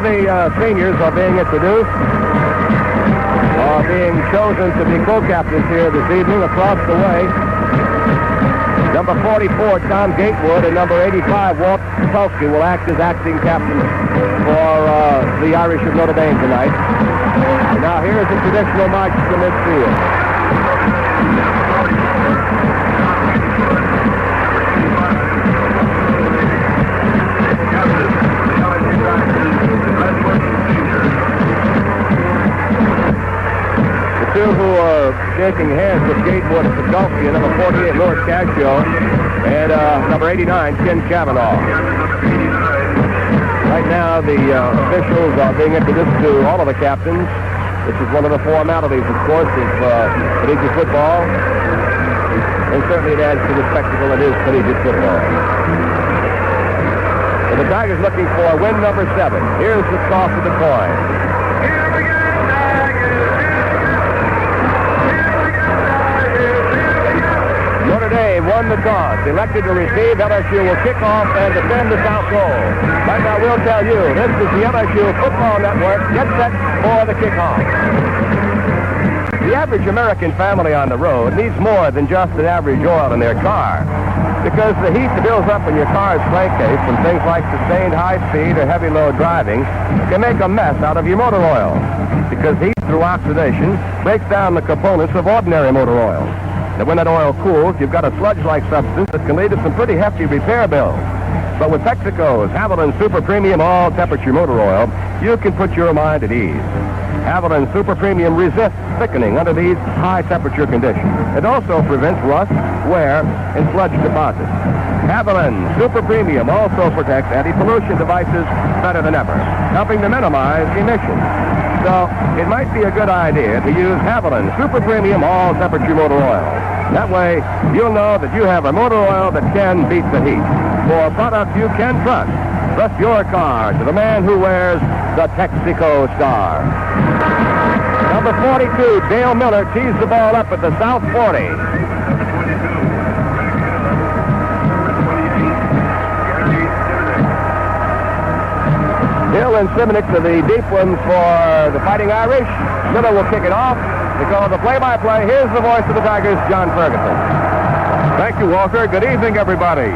the seniors are being introduced, are being chosen to be co-captains here this evening across the way. Number 44, Tom Gatewood, and number 85, Walt Sapolsky, will act as acting captains for the Irish of Notre Dame tonight. And now here's the traditional march to midfield. The two who are shaking hands with Gatewood and Sapolsky, number 48, Lewis Cascio, and number 89, Ken Cavanaugh. Right now, the officials are being introduced to all of the captains. This is one of the formalities, of course, of collegiate football. And certainly it adds to the spectacle it is collegiate football. And the Tigers looking for win number 7. Here's the toss of the coin. Notre Dame won the toss, elected to receive. LSU will kick off and defend the south goal. Right now, we'll tell you, this is the LSU Football Network. Get set for the kickoff. The average American family on the road needs more than just an average oil in their car, because the heat that builds up in your car's crankcase from things like sustained high speed or heavy load driving can make a mess out of your motor oil, because heat through oxidation breaks down the components of ordinary motor oil. Now, when that oil cools, you've got a sludge-like substance that can lead to some pretty hefty repair bills. But with Texaco's Haviland Super Premium all-temperature motor oil, you can put your mind at ease. Haviland Super Premium resists thickening under these high-temperature conditions. It also prevents rust, wear, and sludge deposits. Haviland Super Premium also protects anti-pollution devices better than ever, helping to minimize emissions. So it might be a good idea to use Haviland Super Premium all-temperature motor oil. That way, you'll know that you have a motor oil that can beat the heat. For a product you can trust, trust your car to the man who wears the Texaco star. Number 42, Dale Miller, tees the ball up at the South 40. Hill and Simonic are the deep ones for the Fighting Irish. Miller will kick it off. To call the play-by-play, here's the voice of the Tigers, John Ferguson. Thank you, Walter. Good evening, everybody.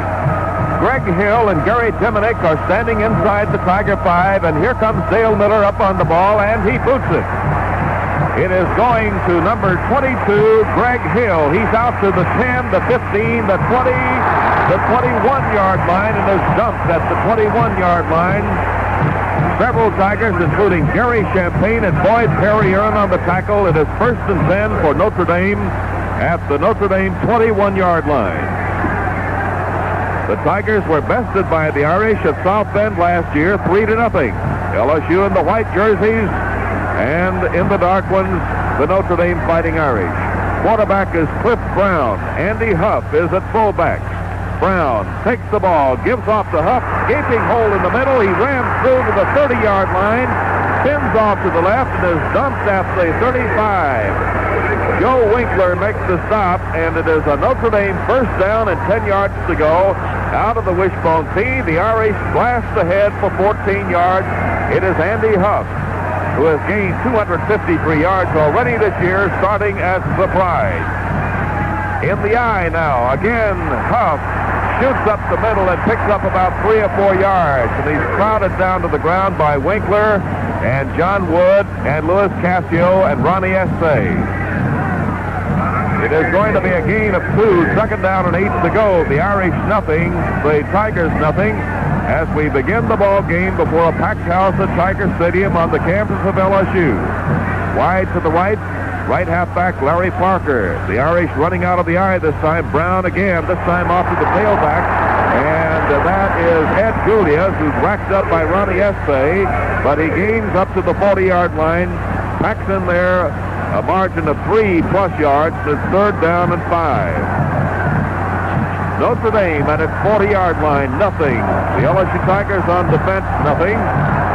Greg Hill and Gary Diminick are standing inside the Tiger 5, and here comes Dale Miller up on the ball, and he boots it. It is going to number 22, Greg Hill. He's out to the 10, the 15, the 20, the 21-yard line, and is dumped at the 21-yard line. Several Tigers, including Gary Champagne and Boyd Perrier, on the tackle. It is 1st and 10 for Notre Dame at the Notre Dame 21-yard line. The Tigers were bested by the Irish at South Bend last year, 3-0. LSU in the white jerseys, and in the dark ones, the Notre Dame Fighting Irish. Quarterback is Cliff Brown. Andy Huff is at fullback. Brown takes the ball, gives off to Huff, gaping hole in the middle. He ran through to the 30-yard line, spins off to the left, and is dumped at the 35. Joe Winkler makes the stop, and it is a Notre Dame first down and 10 yards to go. Out of the wishbone tee, the Irish blast ahead for 14 yards. It is Andy Huff, who has gained 253 yards already this year, starting as the prize. In the eye now, again, Huff shoots up the middle and picks up about 3 or 4 yards. And he's crowded down to the ground by Winkler and John Wood and Louis Cascio and Ronnie Essay. It is going to be a gain of 2, 2nd down and 8 to go. The Irish nothing, the Tigers nothing, as we begin the ball game before a packed house at Tiger Stadium on the campus of LSU. Wide to the right. Right halfback Larry Parker. The Irish running out of the eye this time. Brown again, this time off to the tailback. And that is Ed Julius, who's racked up by Ronnie Essay, but he gains up to the 40-yard line, packs in there a margin of 3+ yards. It's 3rd down and 5. Notre Dame at its 40-yard line, nothing. The LSU Tigers on defense, nothing.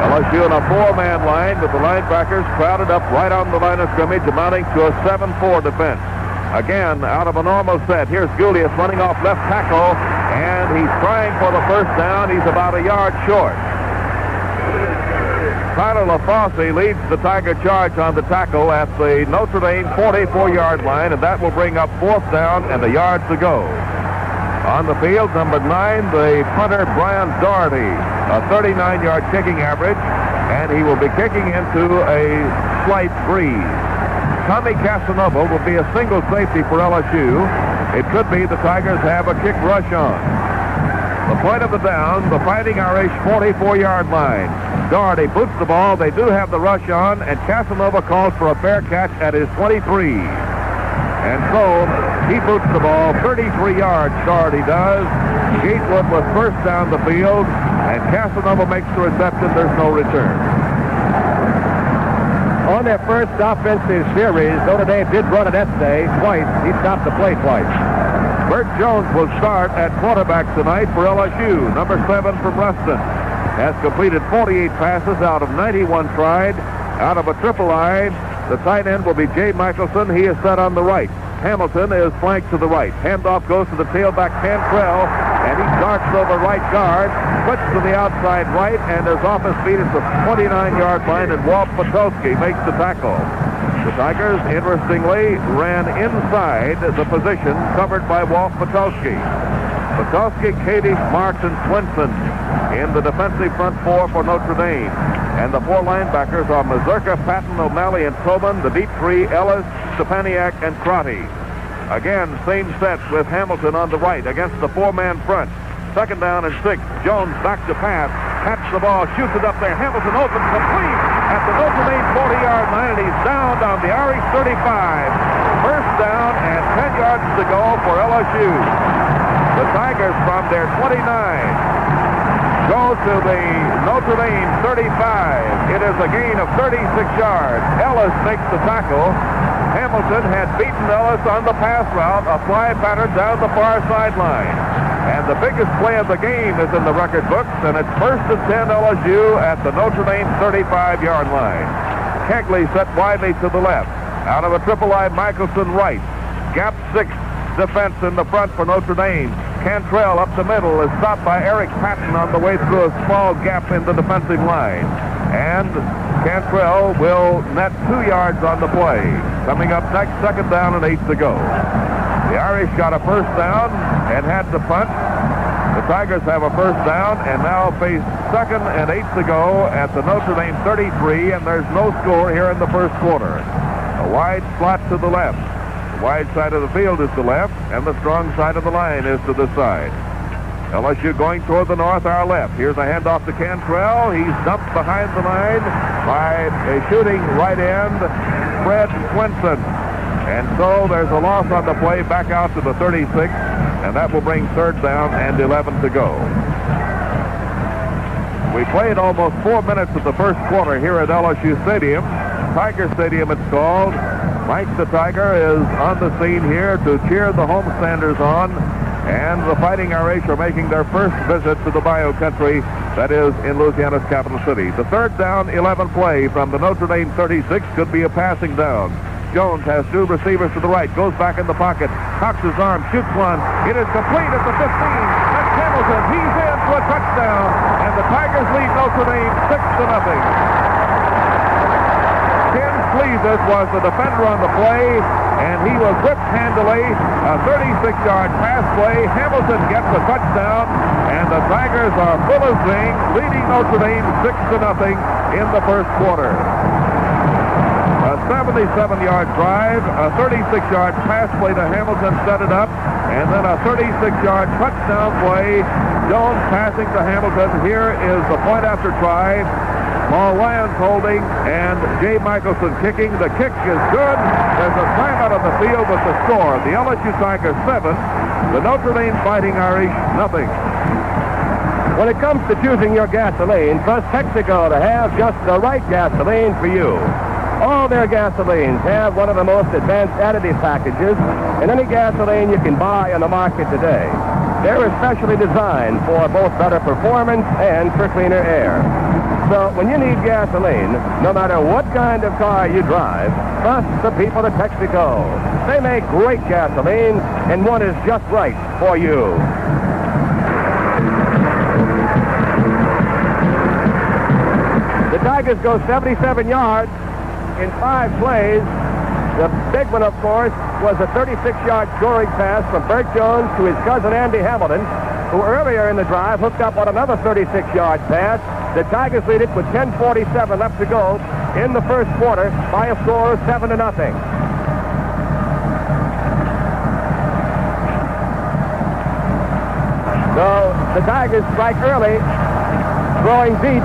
LSU in a 4-man line with the linebackers crowded up right on the line of scrimmage, amounting to a 7-4 defense. Again, out of a normal set, here's Julius running off left tackle, and he's trying for the first down. He's about a yard short. Tyler LaFosse leads the Tiger charge on the tackle at the Notre Dame 44-yard line, and that will bring up 4th down and a yard to go. On the field, number 9, the punter Brian Doherty, a 39-yard kicking average, and he will be kicking into a slight breeze. Tommy Casanova will be a single safety for LSU. It could be the Tigers have a kick rush on. The point of the down, the Fighting Irish 44-yard line. Doherty boots the ball. They do have the rush on, and Casanova calls for a fair catch at his 23. And so he boots the ball 33 yards, Doherty does. Gatewood was first down the field, and Casanova makes the reception. There's no return. On their first offensive series, Notre Dame did run an essay twice. He stopped the play twice. Bert Jones will start at quarterback tonight for LSU. Number 7 from Ruston has completed 48 passes out of 91 tried. Out of a triple I, the tight end will be Jay Michelson. He is set on the right. Hamilton is flanked to the right. Handoff goes to the tailback Cantrell, and he darts over right guard, puts to the outside right, and is off his feet at the 29-yard line, and Walt Patowski makes the tackle. The Tigers, interestingly, ran inside the position covered by Walt Patowski. Patowski, Kadish, Marks, and Swinson in the defensive front four for Notre Dame. And the 4 linebackers are Mazurka, Patton, O'Malley, and Tobin. The deep 3, Ellis, Stepaniak, and Crotty. Again, same set with Hamilton on the right against the 4-man front. 2nd down and 6. Jones back to pass. Catch the ball, shoots it up there. Hamilton open, complete at the Notre Dame 40-yard line, and he's down on the Irish 35. First down and 10 yards to go for LSU. The Tigers from their 29 go to the Notre Dame 35. It is a gain of 36 yards. Ellis makes the tackle. Hamilton had beaten Ellis on the pass route, a fly pattern down the far sideline. And the biggest play of the game is in the record books, and it's 1st and 10 LSU at the Notre Dame 35-yard line. Kegley set widely to the left. Out of a triple I, Michelson right. Gap 6 defense in the front for Notre Dame. Cantrell up the middle is stopped by Eric Patton on the way through a small gap in the defensive line. And Cantrell will net 2 yards on the play. Coming up next, 2nd down and 8 to go. The Irish got a first down and had to punt. The Tigers have a first down and now face 2nd and 8 to go at the Notre Dame 33, and there's no score here in the first quarter. A wide slot to the left. The wide side of the field is to the left, and the strong side of the line is to this side. LSU going toward the north, our left. Here's a handoff to Cantrell. He's dumped behind the line by a shooting right end, Fred Swinson. And so there's a loss on the play back out to the 36, and that will bring 3rd down and 11 to go. We played almost 4 minutes of the first quarter here at LSU Stadium. Tiger Stadium it's called. Mike the Tiger is on the scene here to cheer the homestanders on, and the Fighting Irish are making their first visit to the Bayou Country, that is in Louisiana's capital city. The 3rd down, 11 play from the Notre Dame 36 could be a passing down. Jones has 2 receivers to the right, goes back in the pocket, cocks his arm, shoots one. It is complete at the 15. That's Hamilton. He's in for a touchdown, and the Tigers lead Notre Dame 6-0. Ken Sleezes was the defender on the play, and he was whipped handily. A 36-yard pass play. Hamilton gets a touchdown, and the Tigers are full of zing, leading Notre Dame 6-0 in the first quarter. A 77-yard drive, a 36-yard pass play to Hamilton set it up, and then a 36-yard touchdown play. Jones passing to Hamilton. Here is the point after try. Paul Lyons holding, and Jay Michelson kicking. The kick is good. There's a timeout on the field with the score. The LSU Tigers 7, the Notre Dame Fighting Irish 0. When it comes to choosing your gasoline, trust Texaco to have just the right gasoline for you. All their gasolines have one of the most advanced additive packages in any gasoline you can buy on the market today. They're especially designed for both better performance and for cleaner air. So when you need gasoline, no matter what kind of car you drive, trust the people at Texaco. They make great gasoline, and one is just right for you. The Tigers Tigers go 77 yards in 5 plays. The big one, of course, was a 36-yard scoring pass from Bert Jones to his cousin Andy Hamilton, who earlier in the drive hooked up on another 36-yard pass. The Tigers lead it with 10:47 left to go in the first quarter by a score of 7-0. So the Tigers strike early, throwing deep,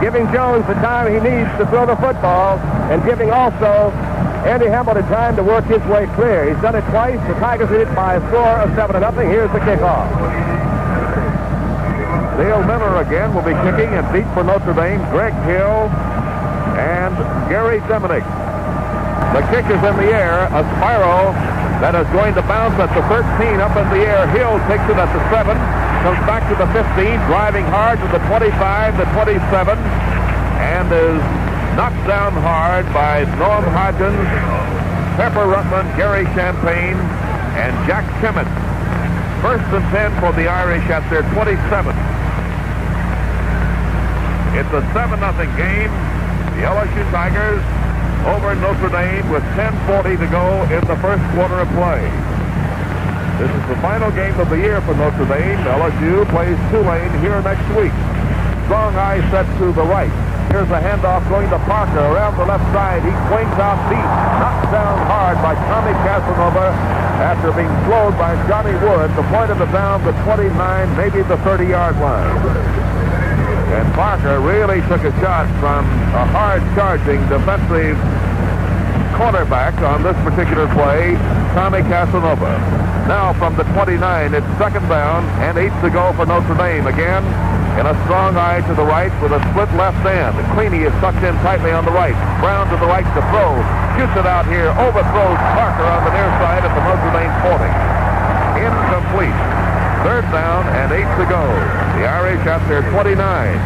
giving Jones the time he needs to throw the football, and giving also Andy Hamilton time to work his way clear. He's done it twice. The Tigers lead it by a score of 7-0. Here's the kickoff. Dale Miller again will be kicking, and deep for Notre Dame, Greg Hill and Gary Diminick. The kick is in the air, a spiral that is going to bounce at the 13, up in the air. Hill takes it at the 7, comes back to the 15, driving hard to the 25, the 27, and is knocked down hard by Norm Hodgins, Pepper Rutland, Gary Champagne, and Jack Timmett. First and 10 for the Irish at their 27. It's a 7-0 game. The LSU Tigers over Notre Dame with 10:40 to go in the first quarter of play. This is the final game of the year for Notre Dame. LSU plays Tulane here next week. Strong eye set to the right. Here's a handoff going to Parker around the left side. He swings out deep, knocked down hard by Tommy Casanova after being slowed by Johnny Wood. The point of the down, the 29, maybe the 30-yard line. And Parker really took a shot from a hard-charging defensive cornerback on this particular play, Tommy Casanova. Now from the 29, it's second down and 8 to go for Notre Dame. Again, in a strong eye to the right with a split left end. Queenie is tucked in tightly on the right. Brown to the right to throw. Shoots it out here. Overthrows Parker on the near side at the Notre Dame 40. Incomplete. Third down and 8 to go. The Irish at their 29.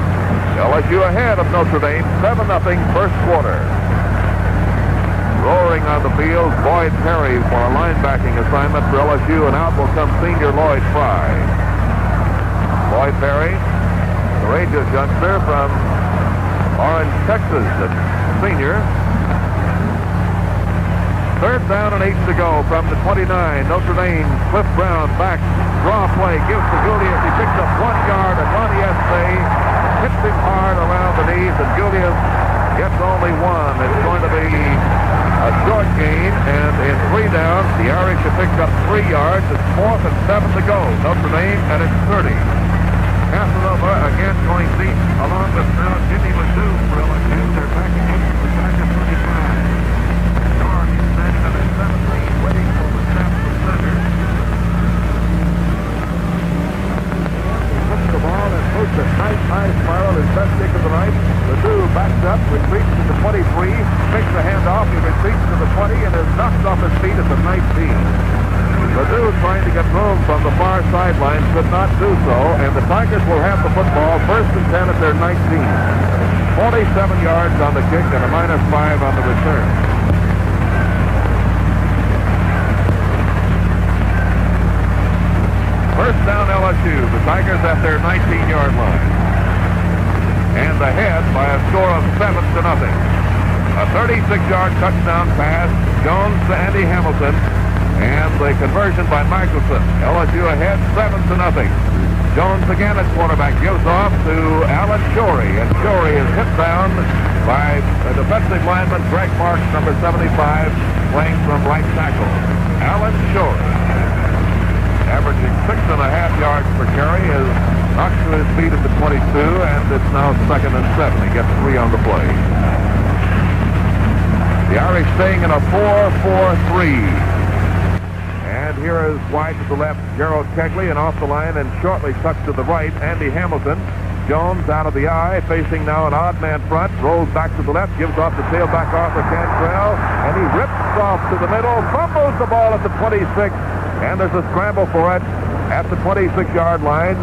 LSU ahead of Notre Dame, 7-0 first quarter. Roaring on the field, Boyd Perry for a linebacking assignment for LSU, and out will come senior Lloyd Fry. Boyd Perry, courageous youngster from Orange, Texas, a senior. Third down and 8 to go from the 29. Notre Dame, Cliff Brown back, draw play, gives to Julius. He picks up 1 yard, and Ronnie Estee hits him hard around the knees, and Julius gets only 1. It's going to be a short gain, and in 3 downs, the Irish have picked up 3 yards. It's 4th and 7 to go. Notre Dame at its 30. Casanova again going deep along with now Jimmy Ledoux for LSU. They're backing up to the back of 25. Norm is standing on his 17, waiting for the snap from center. He puts the ball and puts a nice high spiral, his best kick of the night. Ledoux backs up, retreats to the 23, makes the handoff, he retreats to the 20, and is knocked off his feet at the 19. Ledoux trying to get room from the far sideline, could not do so, and the Tigers will have the football first and 10 at their 19. 47 yards on the kick and a -5 on the return. First down LSU, the Tigers at their 19-yard line. And ahead by a score of 7-0. A 36-yard touchdown pass, Jones to Andy Hamilton, and the conversion by Michelson. LSU ahead 7-0. Jones again at quarterback, gives off to Alan Shorey, and Shorey is hit down by the defensive lineman Greg Marks, number 75, playing from right tackle. Alan Shorey, averaging 6.5 yards per carry, is knocked to his feet at the 22, and it's now 2nd and 7. He gets 3 on the play. The Irish staying in a 4-4-3. And here is wide to the left, Gerald Kegley, and off the line and shortly tucked to the right, Andy Hamilton. Jones out of the eye, facing now an odd man front, rolls back to the left, gives off the tailback Arthur Cantrell, and he rips off to the middle, fumbles the ball at the 26, and there's a scramble for it at the 26-yard line.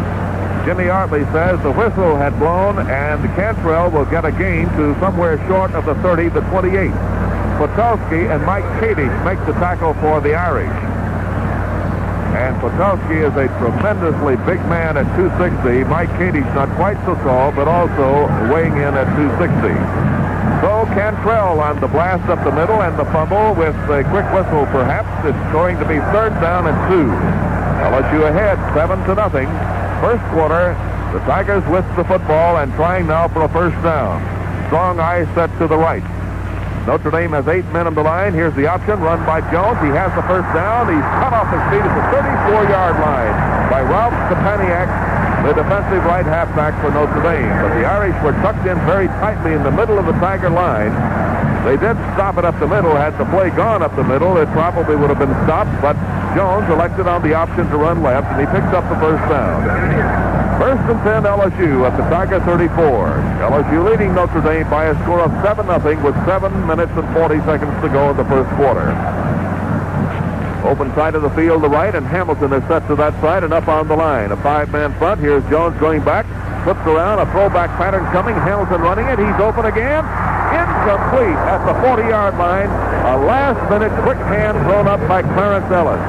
Jimmy Artley says the whistle had blown, and Cantrell will get a gain to somewhere short of the 30, the 28. Potowski and Mike Cady make the tackle for the Irish. And Potowski is a tremendously big man at 260. Mike Katie's not quite so tall, but also weighing in at 260. So Cantrell on the blast up the middle and the fumble with a quick whistle perhaps. It's going to be 3rd down and 2. LSU ahead 7-0. First quarter, the Tigers with the football and trying now for a first down. Strong eye set to the right. Notre Dame has 8 men on the line. Here's the option run by Jones. He has the first down. He's cut off his feet at the 34-yard line by Ralph Stepaniak, the defensive right halfback for Notre Dame. But the Irish were tucked in very tightly in the middle of the Tiger line. They did stop it up the middle. Had the play gone up the middle, it probably would have been stopped. But Jones elected on the option to run left, and he picked up the first down. 1st and 10 LSU at the Tiger 34. LSU leading Notre Dame by a score of 7-0 with 7 minutes and 40 seconds to go in the first quarter. Open side of the field, the right, and Hamilton is set to that side and up on the line. A 5-man front. Here's Jones going back. Flips around. A throwback pattern coming. Hamilton running it. He's open again. Incomplete at the 40-yard line. A last-minute quick hand thrown up by Clarence Ellis.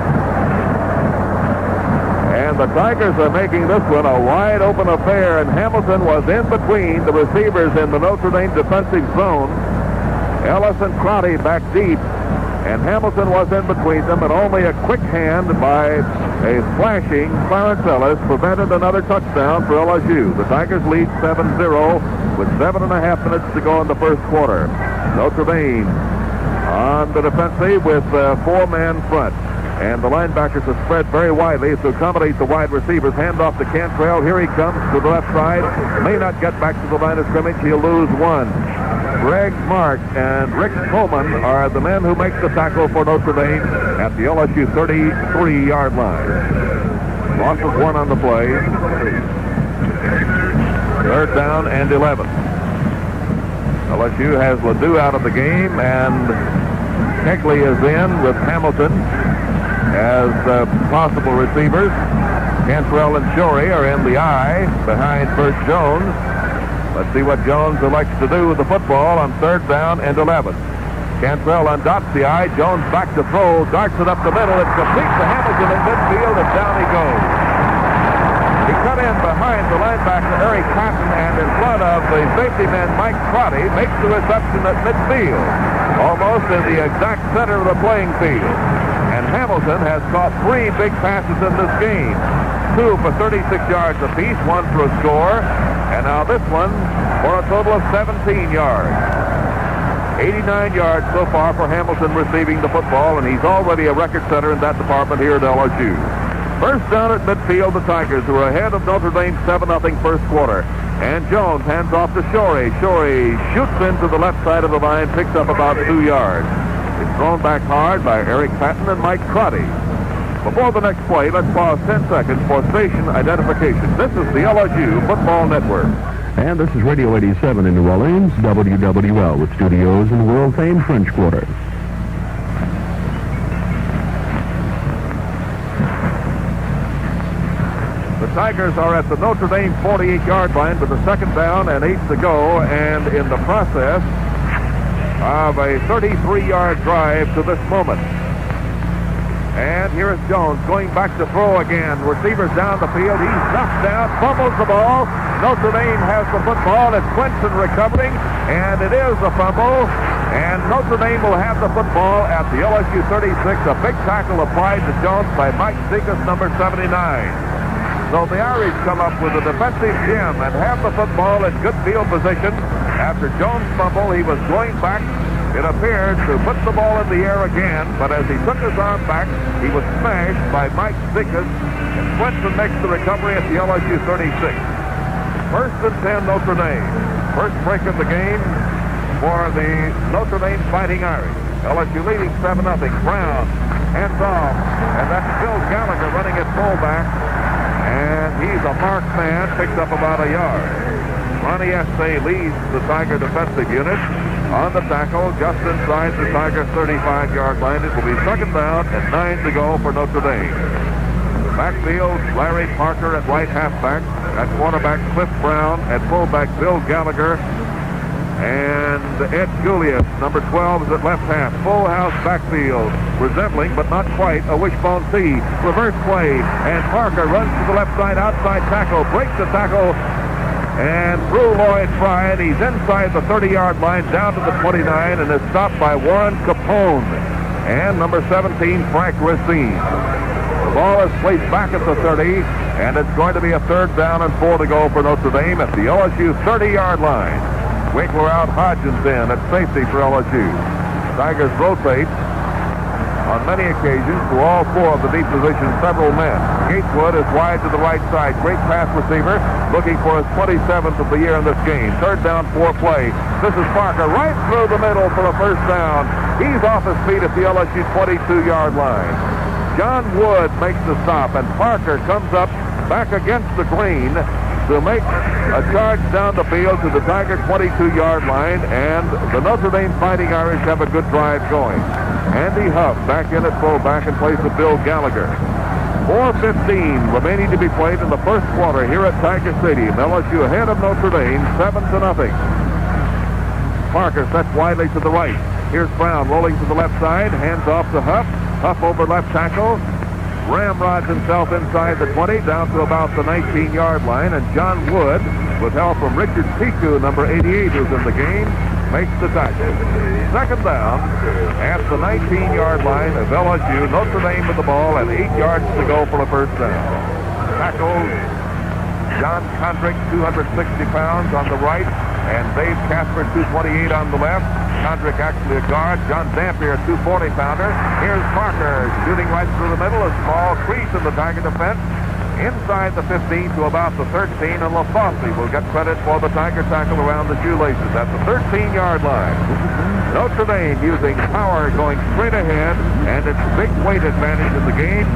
And the Tigers are making this one a wide-open affair, and Hamilton was in between the receivers in the Notre Dame defensive zone. Ellis and Crotty back deep, and Hamilton was in between them, and only a quick hand by a flashing Clarence Ellis prevented another touchdown for LSU. The Tigers lead 7-0 with 7.5 minutes to go in the first quarter. Notre Dame on the defensive with a 4-man front. And the linebackers are spread very widely to accommodate the wide receivers. Hand off to Cantrell. Here he comes to the left side. May not get back to the line of scrimmage. He'll lose 1. Greg Mark and Rick Coleman are the men who make the tackle for Notre Dame at the LSU 33-yard line. Loss of 1 on the play. 3rd down and 11. LSU has Ledoux out of the game, and Kegley is in with Hamilton as possible receivers. Cantrell and Shorey are in the I behind Bert Jones. Let's see what Jones elects to do with the football on 3rd down and 11. Cantrell undots the I. Jones back to throw, darts it up the middle. It's complete to Hamilton in midfield, and down he goes. He cut in behind the linebacker Eric Patton, and in front of the safety man Mike Crotty, makes the reception at midfield, almost in the exact center of the playing field. And Hamilton has caught 3 big passes in this game. 2 for 36 yards apiece, 1 for a score, and now this one for a total of 17 yards. 89 yards so far for Hamilton receiving the football, and he's already a record setter in that department here at LSU. First down at midfield, the Tigers, who are ahead of Notre Dame 7-0 first quarter. And Jones hands off to Shorey. Shorey shoots into the left side of the line, picks up about 2 yards. It's thrown back hard by Eric Patton and Mike Crotty. Before the next play, let's pause 10 seconds for station identification. This is the LSU Football Network. And this is Radio 87 in New Orleans, WWL, with studios in the world-famed French Quarter. The Tigers are at the Notre Dame 48-yard line with a 2nd down and 8 to go, and in the process of a 33-yard drive to this moment. And here is Jones going back to throw again. Receivers down the field. He's knocked down, fumbles the ball. Notre Dame has the football. It's Clinton recovering, and it is a fumble. And Notre Dame will have the football at the LSU 36. A big tackle applied to Jones by Mike Zikas, number 79. So the Irish come up with a defensive gem and have the football in good field position. After Jones' fumble, he was going back, it appeared, to put the ball in the air again, but as he took his arm back, he was smashed by Mike Zikas, and Clinton makes the recovery at the LSU 36. 1st and 10 Notre Dame. First break of the game for the Notre Dame Fighting Irish. LSU leading 7-0. Brown hands off, and that's Bill Gallagher running at fullback, and he's a marked man, picks up about a yard. Ronnie Essay leads the Tiger defensive unit on the tackle just inside the Tiger 35-yard line. It will be 2nd down and 9 to go for Notre Dame. Backfield, Larry Parker at right halfback. At quarterback, Cliff Brown. At fullback, Bill Gallagher. And Ed Julius, number 12, is at left half. Full house backfield, resembling, but not quite, a wishbone T. Reverse play, and Parker runs to the left side, outside tackle, breaks the tackle, and through Lloyd Fry, and he's inside the 30-yard line, down to the 29, and is stopped by Warren Capone and number 17, Frank Racine. The ball is placed back at the 30, and it's going to be a 3rd down and 4 to go for Notre Dame at the LSU 30-yard line. Winkler out, Hodgins in at safety for LSU. Tigers rotate on many occasions to all 4 of the deep positions, several men. Gatewood is wide to the right side. Great pass receiver, looking for his 27th of the year in this game. 3rd down, 4 play. This is Parker right through the middle for a 1st down. He's off his feet at the LSU 22-yard line. John Wood makes the stop, and Parker comes up back against the green to make a charge down the field to the Tiger 22-yard line, and the Notre Dame Fighting Irish have a good drive going. Andy Huff back in at fullback in place of Bill Gallagher. 4:15 remaining to be played in the 1st quarter here at Tiger Stadium. LSU ahead of Notre Dame, 7-0. Parker sets widely to the right. Here's Brown rolling to the left side, hands off to Huff. Huff over left tackle. Ramrods himself inside the 20, down to about the 19-yard line, and John Wood, with help from Richard Piku, number 88, who's in the game, makes the tackle. 2nd down at the 19-yard line of LSU. Notre Dame with the ball and 8 yards to go for a 1st down. Tackle John Condrick, 260 pounds on the right, and Dave Casper, 228 on the left. Condrick actually a guard. John Dampier, 240-pounder. Here's Parker shooting right through the middle. A small crease in the Tiger defense. Inside the 15 to about the 13, and LaFosse will get credit for the Tiger tackle around the shoelaces at the 13-yard line. Notre Dame using power going straight ahead, and its big weight advantage in the game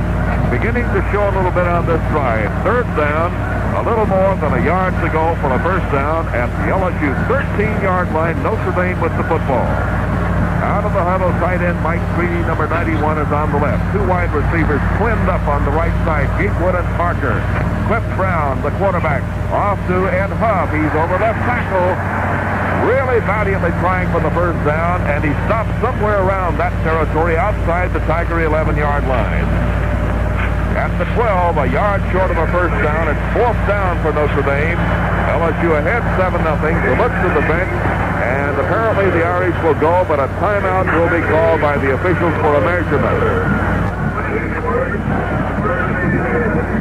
beginning to show a little bit on this drive. 3rd down, a little more than a yard to go for a 1st down at the LSU 13-yard line. Notre Dame with the football. Out of the huddle, tight end Mike Streety, number 91, is on the left. 2 wide receivers twinned up on the right side, Gatewood and Parker. Cliff Brown, the quarterback, off to Ed Huff. He's over left tackle, really valiantly trying for the 1st down, and he stopped somewhere around that territory outside the Tiger 11-yard line. At the 12, a yard short of a 1st down. It's 4th down for Notre Dame. LSU ahead 7-0. The look to the bench, and apparently the Irish will go, but a timeout will be called by the officials for a measurement.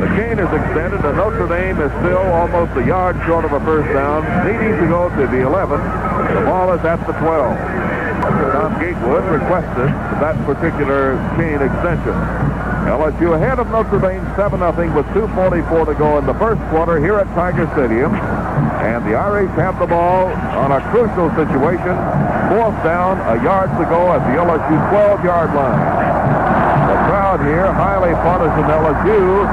The gain is extended, and Notre Dame is still almost a yard short of a 1st down, needing to go to the 11. The ball is at the 12. Tom Gatewood requested that particular chain extension. LSU ahead of Notre Dame 7-0 with 2:44 to go in the 1st quarter here at Tiger Stadium. And the Irish have the ball on a crucial situation. 4th down, a yard to go at the LSU 12-yard line. The crowd here, highly partisan LSU,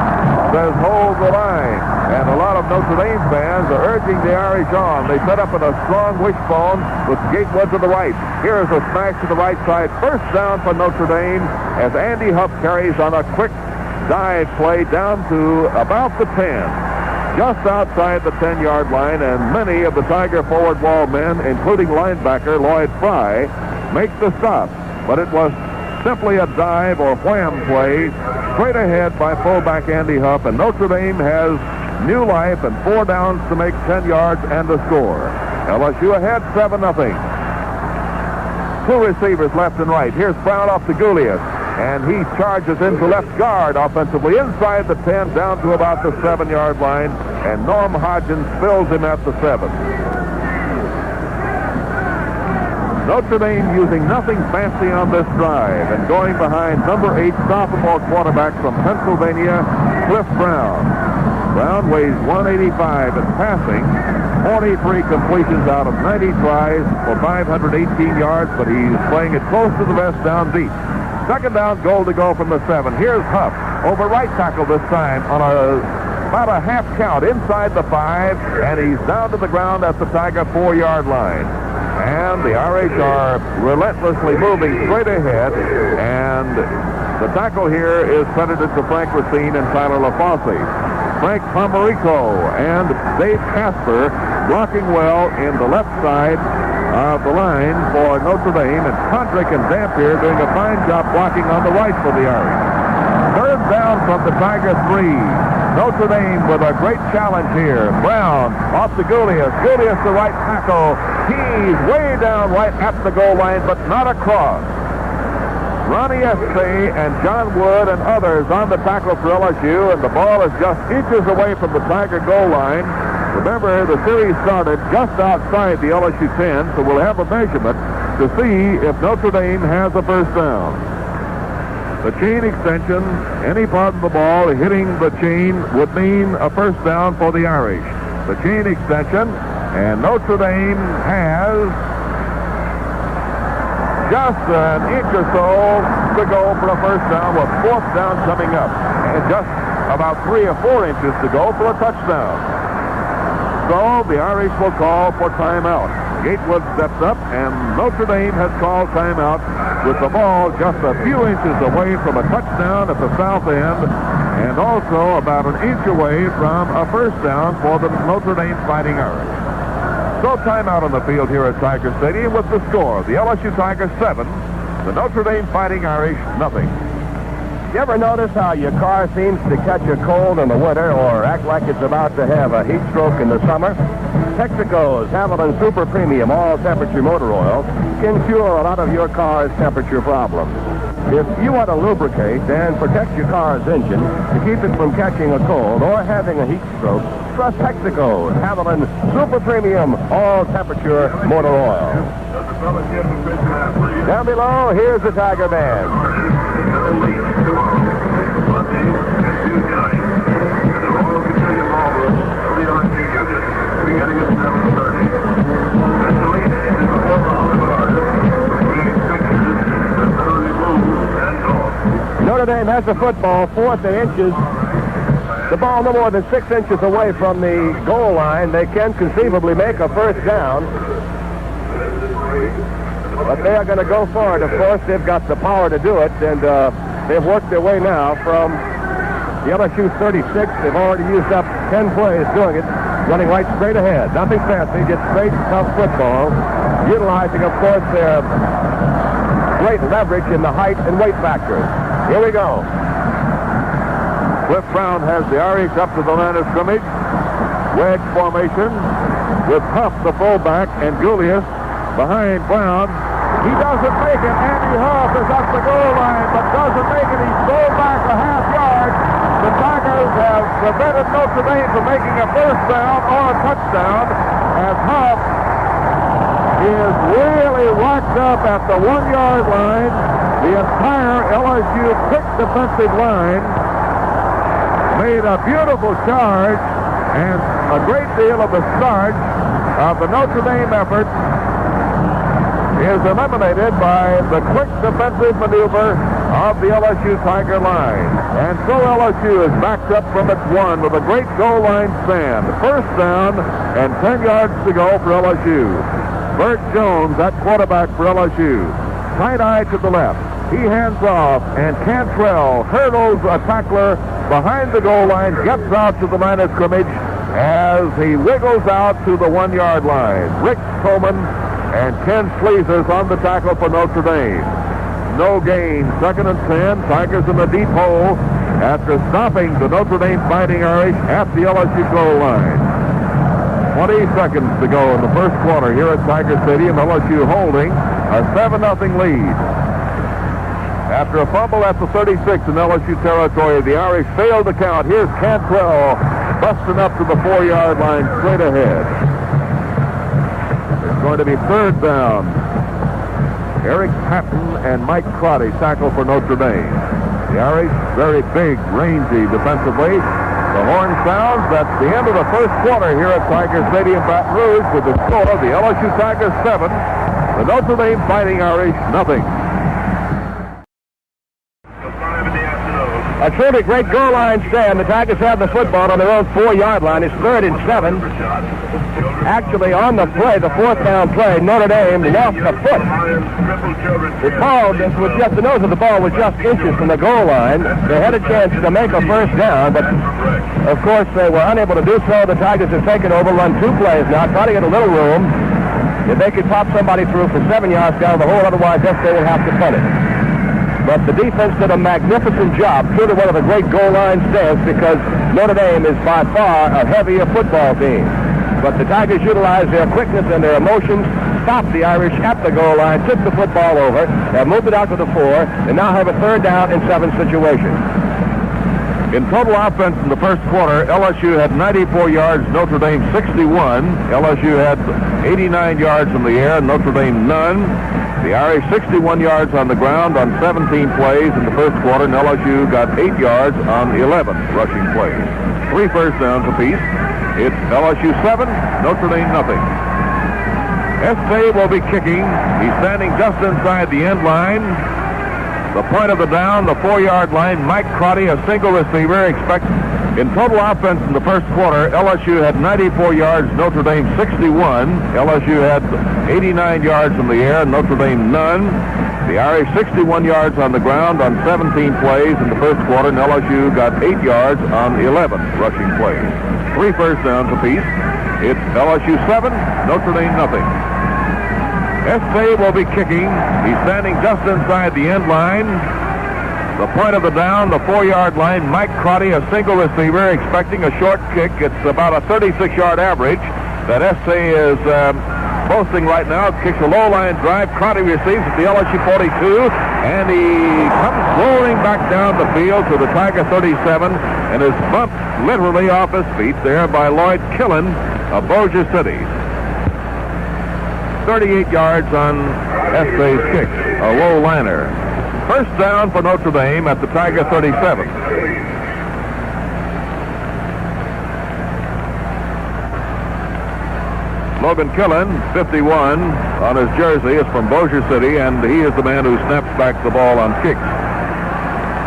says hold the line. And a lot of Notre Dame fans are urging the Irish on. They set up in a strong wishbone with Gatewood to the right. Here is a smash to the right side. 1st down for Notre Dame as Andy Huff carries on a quick dive play down to about the 10. Just outside the 10-yard line, and many of the Tiger forward wall men, including linebacker Lloyd Fry, make the stop. But it was simply a dive or wham play straight ahead by fullback Andy Huff, and Notre Dame has new life and 4 downs to make 10 yards and a score. LSU ahead 7-0. 2 receivers left and right. Here's Brown off to Julius, and he charges into left guard offensively inside the 10 down to about the 7-yard line, and Norm Hodgins fills him at the 7. Notre Dame using nothing fancy on this drive and going behind number 8 sophomore quarterback from Pennsylvania, Cliff Brown. Brown weighs 185 and passing, 43 completions out of 90 tries for 518 yards, but he's playing it close to the vest down deep. 2nd down, goal to go from the 7. Here's Huff over right tackle this time on about a half count inside the 5, and he's down to the ground at the Tiger 4-yard line. And the Irish are relentlessly moving straight ahead, and the tackle here is credited to Frank Racine and Tyler LaFosse. Frank Pomerico and Dave Casper blocking well in the left side of the line for Notre Dame, and Condrick and Dampier doing a fine job blocking on the right for the Irish. Third down from the Tiger 3. Notre Dame with a great challenge here. Brown off to Gulius. Gulius the right tackle. He's way down right at the goal line, but not across. Ronnie Estee and John Wood and others on the tackle for LSU, and the ball is just inches away from the Tiger goal line. Remember, the series started just outside the LSU 10, so we'll have a measurement to see if Notre Dame has a first down. The chain extension, any part of the ball hitting the chain would mean a first down for the Irish. The chain extension, and Notre Dame has just an inch or so to go for a first down, with fourth down coming up, and just about 3 or 4 inches to go for a touchdown. So the Irish will call for timeout. Gatewood steps up, and Notre Dame has called timeout with the ball just a few inches away from a touchdown at the south end, and also about an inch away from a first down for the Notre Dame Fighting Irish. So timeout on the field here at Tiger Stadium with the score. The LSU Tigers 7, the Notre Dame Fighting Irish nothing. You ever notice how your car seems to catch a cold in the winter or act like it's about to have a heat stroke in the summer? Texaco's Haviland Super Premium all-temperature motor oil can cure a lot of your car's temperature problems. If you want to lubricate and protect your car's engine to keep it from catching a cold or having a heat stroke, trust Texaco's Haviland Super Premium all-temperature motor oil. Down below, here's the Tiger Band. Notre Dame has the football, 4th and inches. The ball no more than 6 inches away from the goal line. They can conceivably make a first down. But they are going to go for it. Of course, they've got the power to do it, and they've worked their way now from the LSU 36. They've already used up 10 plays doing it, running right straight ahead. Nothing fancy, just straight, tough football, utilizing, of course, their great leverage in the height and weight factors. Here we go. Cliff Brown has the Irish up to the line of scrimmage. Wedge formation with Huff, the fullback, and Gulius behind Brown. He doesn't make it. Andy Huff is up the goal line, but doesn't make it. He's rolled back a half yard. The Tigers have prevented Notre Dame from making a first down or a touchdown, as Huff is really locked up at the 1-yard line. The entire LSU quick defensive line made a beautiful charge, and a great deal of the start of the Notre Dame effort is eliminated by the quick defensive maneuver of the LSU Tiger line. And so LSU is backed up from its 1 with a great goal line stand. First down and 10 yards to go for LSU. Bert Jones at quarterback for LSU. Tight eye to the left. He hands off, and Cantrell hurdles a tackler behind the goal line, gets out to the line of scrimmage as he wiggles out to the 1-yard line. Rick Coleman and Ken Sleezer's on the tackle for Notre Dame. No gain. 2nd and 10. Tigers in the deep hole after stopping the Notre Dame Fighting Irish at the LSU goal line. 20 seconds to go in the first quarter here at Tiger Stadium. LSU holding a 7-0 lead. After a fumble at the 36 in LSU territory, the Irish failed to count. Here's Cantrell busting up to the 4-yard line straight ahead. It's going to be 3rd down. Eric Patton and Mike Crotty tackle for Notre Dame. The Irish, very big, rangy defensively. The horn sounds. That's the end of the first quarter here at Tiger Stadium, Baton Rouge, with the score of the LSU Tigers 7, the Notre Dame Fighting Irish nothing. A truly great goal line stand. The Tigers have the football on their own 4-yard line. It's 3rd and 7. Actually, on the play, the 4th down play, Notre Dame lost a foot. The ball was just, the nose of the ball was just inches from the goal line. They had a chance to make a first down, but of course they were unable to do so. The Tigers have taken over, run 2 plays now, try to get a little room. if they could pop somebody through for 7 yards down the hole, otherwise they will have to punt it. But the defense did a magnificent job, truly one of the great goal line stands, because Notre Dame is by far a heavier football team. But the Tigers utilized their quickness and their emotions, stopped the Irish at the goal line, took the football over, and moved it out to the 4, and now have a 3rd down and 7 situation. In total offense in the first quarter, LSU had 94 yards, Notre Dame 61. LSU had 89 yards in the air, Notre Dame none. The Irish 61 yards on the ground on 17 plays in the first quarter, and LSU got 8 yards on 11 rushing plays. 3 first downs apiece. It's LSU 7, Notre Dame nothing. Estee will be kicking. He's standing just inside the end line. The point of the down, the 4-yard line. Mike Crotty, a single receiver. In total offense in the first quarter, LSU had 94 yards, Notre Dame 61. LSU had 89 yards in the air, Notre Dame none. The Irish 61 yards on the ground on 17 plays in the first quarter, and LSU got 8 yards on 11 rushing plays. 3 first downs apiece. It's LSU 7, Notre Dame nothing. Estee will be kicking. He's standing just inside the end line. The point of the down, the 4-yard line. Mike Crotty, a single receiver, expecting a short kick. It's about a 36-yard average that Estee is boasting right now. Kicks a low-line drive. Crotty receives at the LSU 42, and he comes roaring back down the field to the Tiger 37 and is bumped literally off his feet there by Lloyd Killen of Bossier City. 38 yards on Estee's kick, a low liner. First down for Notre Dame at the Tiger 37. Logan Killen, 51, on his jersey, is from Bossier City, and he is the man who snaps back the ball on kicks.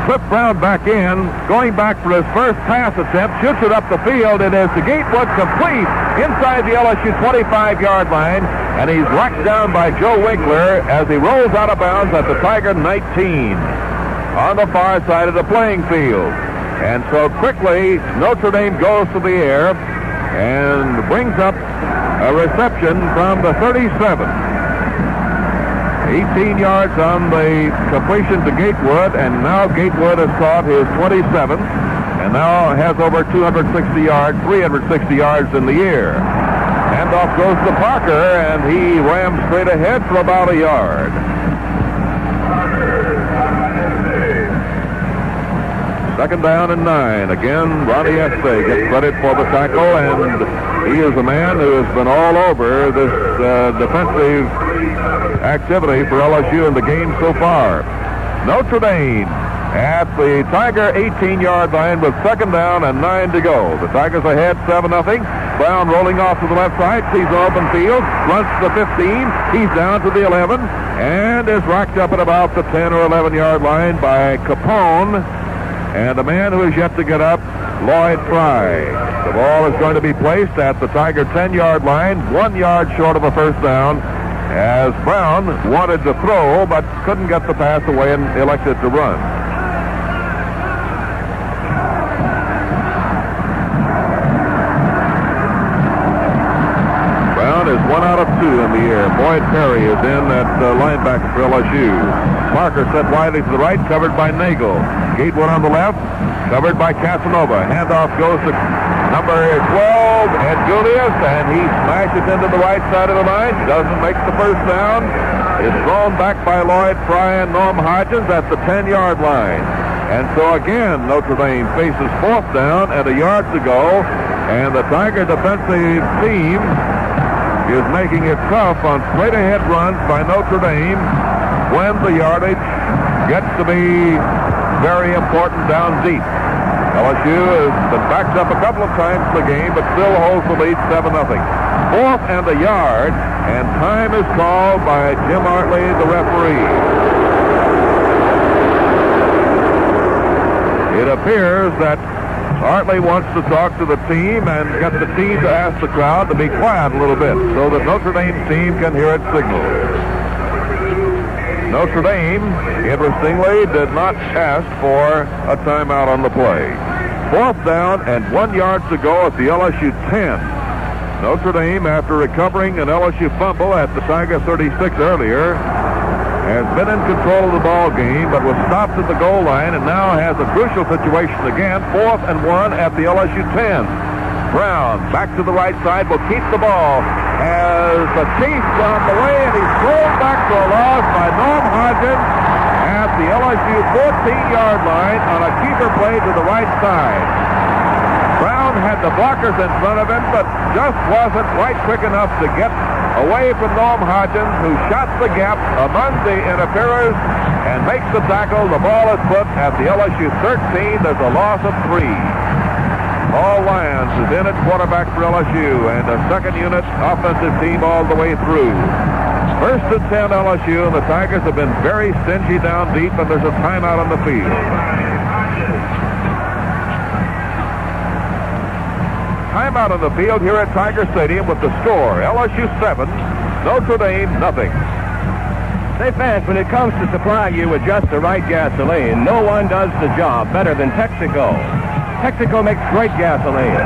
Cliff Brown back in, going back for his first pass attempt, shoots it up the field, and as the Gatewood complete inside the LSU 25-yard line, and he's whacked down by Joe Winkler as he rolls out of bounds at the Tiger 19 on the far side of the playing field. And so quickly, Notre Dame goes to the air and brings up a reception from the 37. 18 yards on the completion to Gatewood, and now Gatewood has caught his 27th and now has over 260 yards, 360 yards in the air. Handoff goes to Parker, and he rams straight ahead for about a yard. Second down and 9. Again, Ronnie Estee gets credit for the tackle, and he is a man who has been all over this defensive activity for LSU in the game so far. Notre Dame at the Tiger 18-yard line with second down and 9 to go. The Tigers ahead 7-0. Brown rolling off to the left side, sees an open field, runs to the 15. He's down to the 11 and is racked up at about the 10 or 11-yard line by Capone. And a man who is yet to get up, Lloyd Fry. The ball is going to be placed at the Tiger 10-yard line, 1 yard short of a first down, as Brown wanted to throw but couldn't get the pass away and elected to run. Brown is 1 out of 2 in the air. Boyd Perry is in at linebacker for LSU. Parker set widely to the right, covered by Nagel. Gatewood on the left, covered by Casanova. Handoff goes to number 12, Ed Julius, and he smashes into the right side of the line. Doesn't make the first down. It's thrown back by Lloyd Fry and Norm Hodgins at the 10-yard line. And so again, Notre Dame faces fourth down and a yard to go, and the Tiger defensive team is making it tough on straight-ahead runs by Notre Dame when the yardage gets to be very important down deep. LSU has been backed up a couple of times in the game, but still holds the lead 7-0. Fourth and a yard, and time is called by Jim Hartley, the referee. It appears that Hartley wants to talk to the team and get the team to ask the crowd to be quiet a little bit so that Notre Dame's team can hear its signal. Notre Dame, interestingly, did not ask for a timeout on the play. Fourth down and 1 yard to go at the LSU 10. Notre Dame, after recovering an LSU fumble at the Tiger 36 earlier, has been in control of the ball game, but was stopped at the goal line and now has a crucial situation again. 4th and 1 at the LSU 10. Brown back to the right side, will keep the ball. Has a chase down the way, and he's thrown back for a loss by Norm Hodgins at the LSU 14-yard line on a keeper play to the right side. Brown had the blockers in front of him, but just wasn't quite quick enough to get away from Norm Hodgins, who shot the gap among the interferers and makes the tackle. The ball is put at the LSU 13. There's a loss of 3. Paul Lyons is in at quarterback for LSU, and a second unit offensive team all the way through. 1st and 10 LSU, and the Tigers have been very stingy down deep, and there's a timeout on the field. Timeout on the field here at Tiger Stadium with the score: LSU 7, Notre Dame nothing. Say, fans, when it comes to supplying you with just the right gasoline, no one does the job better than Texaco. Texaco makes great gasoline,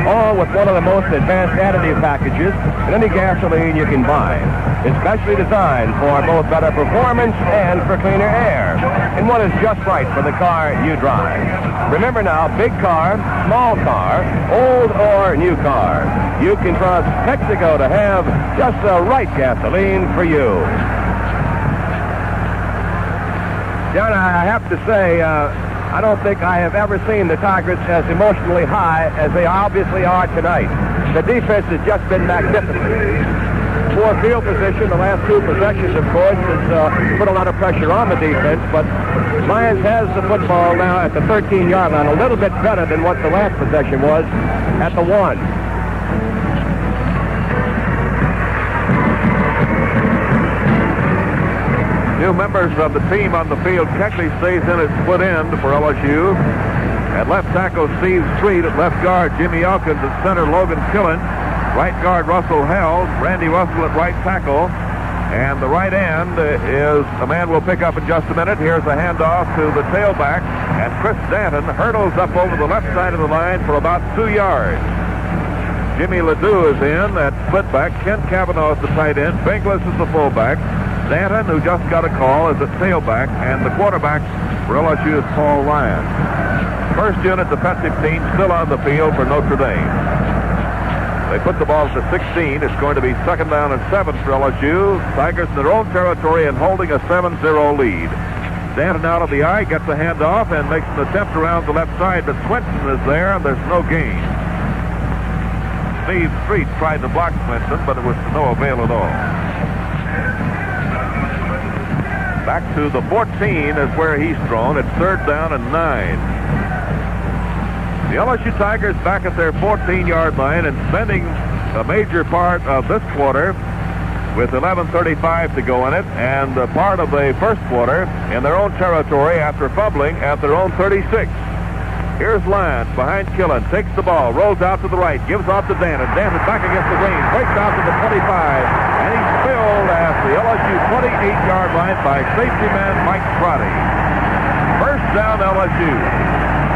all with one of the most advanced additive packages in any gasoline you can buy. Especially designed for both better performance and for cleaner air, and one is just right for the car you drive. Remember now, big car, small car, old or new car, you can trust Texaco to have just the right gasoline for you. John, I have to say, I don't think I have ever seen the Tigers as emotionally high as they obviously are tonight. The defense has just been magnificent. Poor field position, the last 2 possessions, of course, has put a lot of pressure on the defense, but Lyons has the football now at the 13-yard line, a little bit better than what the last possession was at the 1. New members of the team on the field. Keckley stays in at split end for LSU. At left tackle, Steve Street. At left guard, Jimmy Elkins. At center, Logan Killen. Right guard, Russell Held. Randy Russell at right tackle. And the right end is a man we'll pick up in just a minute. Here's a handoff to the tailback. And Chris Danton hurdles up over the left side of the line for about 2 yards. Jimmy Ledoux is in at split back. Ken Cavanaugh is the tight end. Benglis is the fullback. Danton, who just got a call, is at tailback, and the quarterback for LSU is Paul Lyons. First unit defensive team still on the field for Notre Dame. They put the ball at the 16. It's going to be 2nd down and 7 for LSU. Tigers in their own territory and holding a 7-0 lead. Danton out of the eye, gets a handoff, and makes an attempt around the left side, but Swinton is there, and there's no gain. Steve Street tried to block Swinton, but it was to no avail at all. Back to the 14 is where he's thrown. It's 3rd down and 9. The LSU Tigers back at their 14-yard line and spending a major part of this quarter with 11:35 to go in it, and part of the first quarter in their own territory after fumbling at their own 36. Here's Lyons behind Killen, takes the ball, rolls out to the right, gives off to Danton. Danton back against the green, breaks out to the 25, and he's filled at the LSU 28-yard line by safety man Mike Crotty. First down LSU.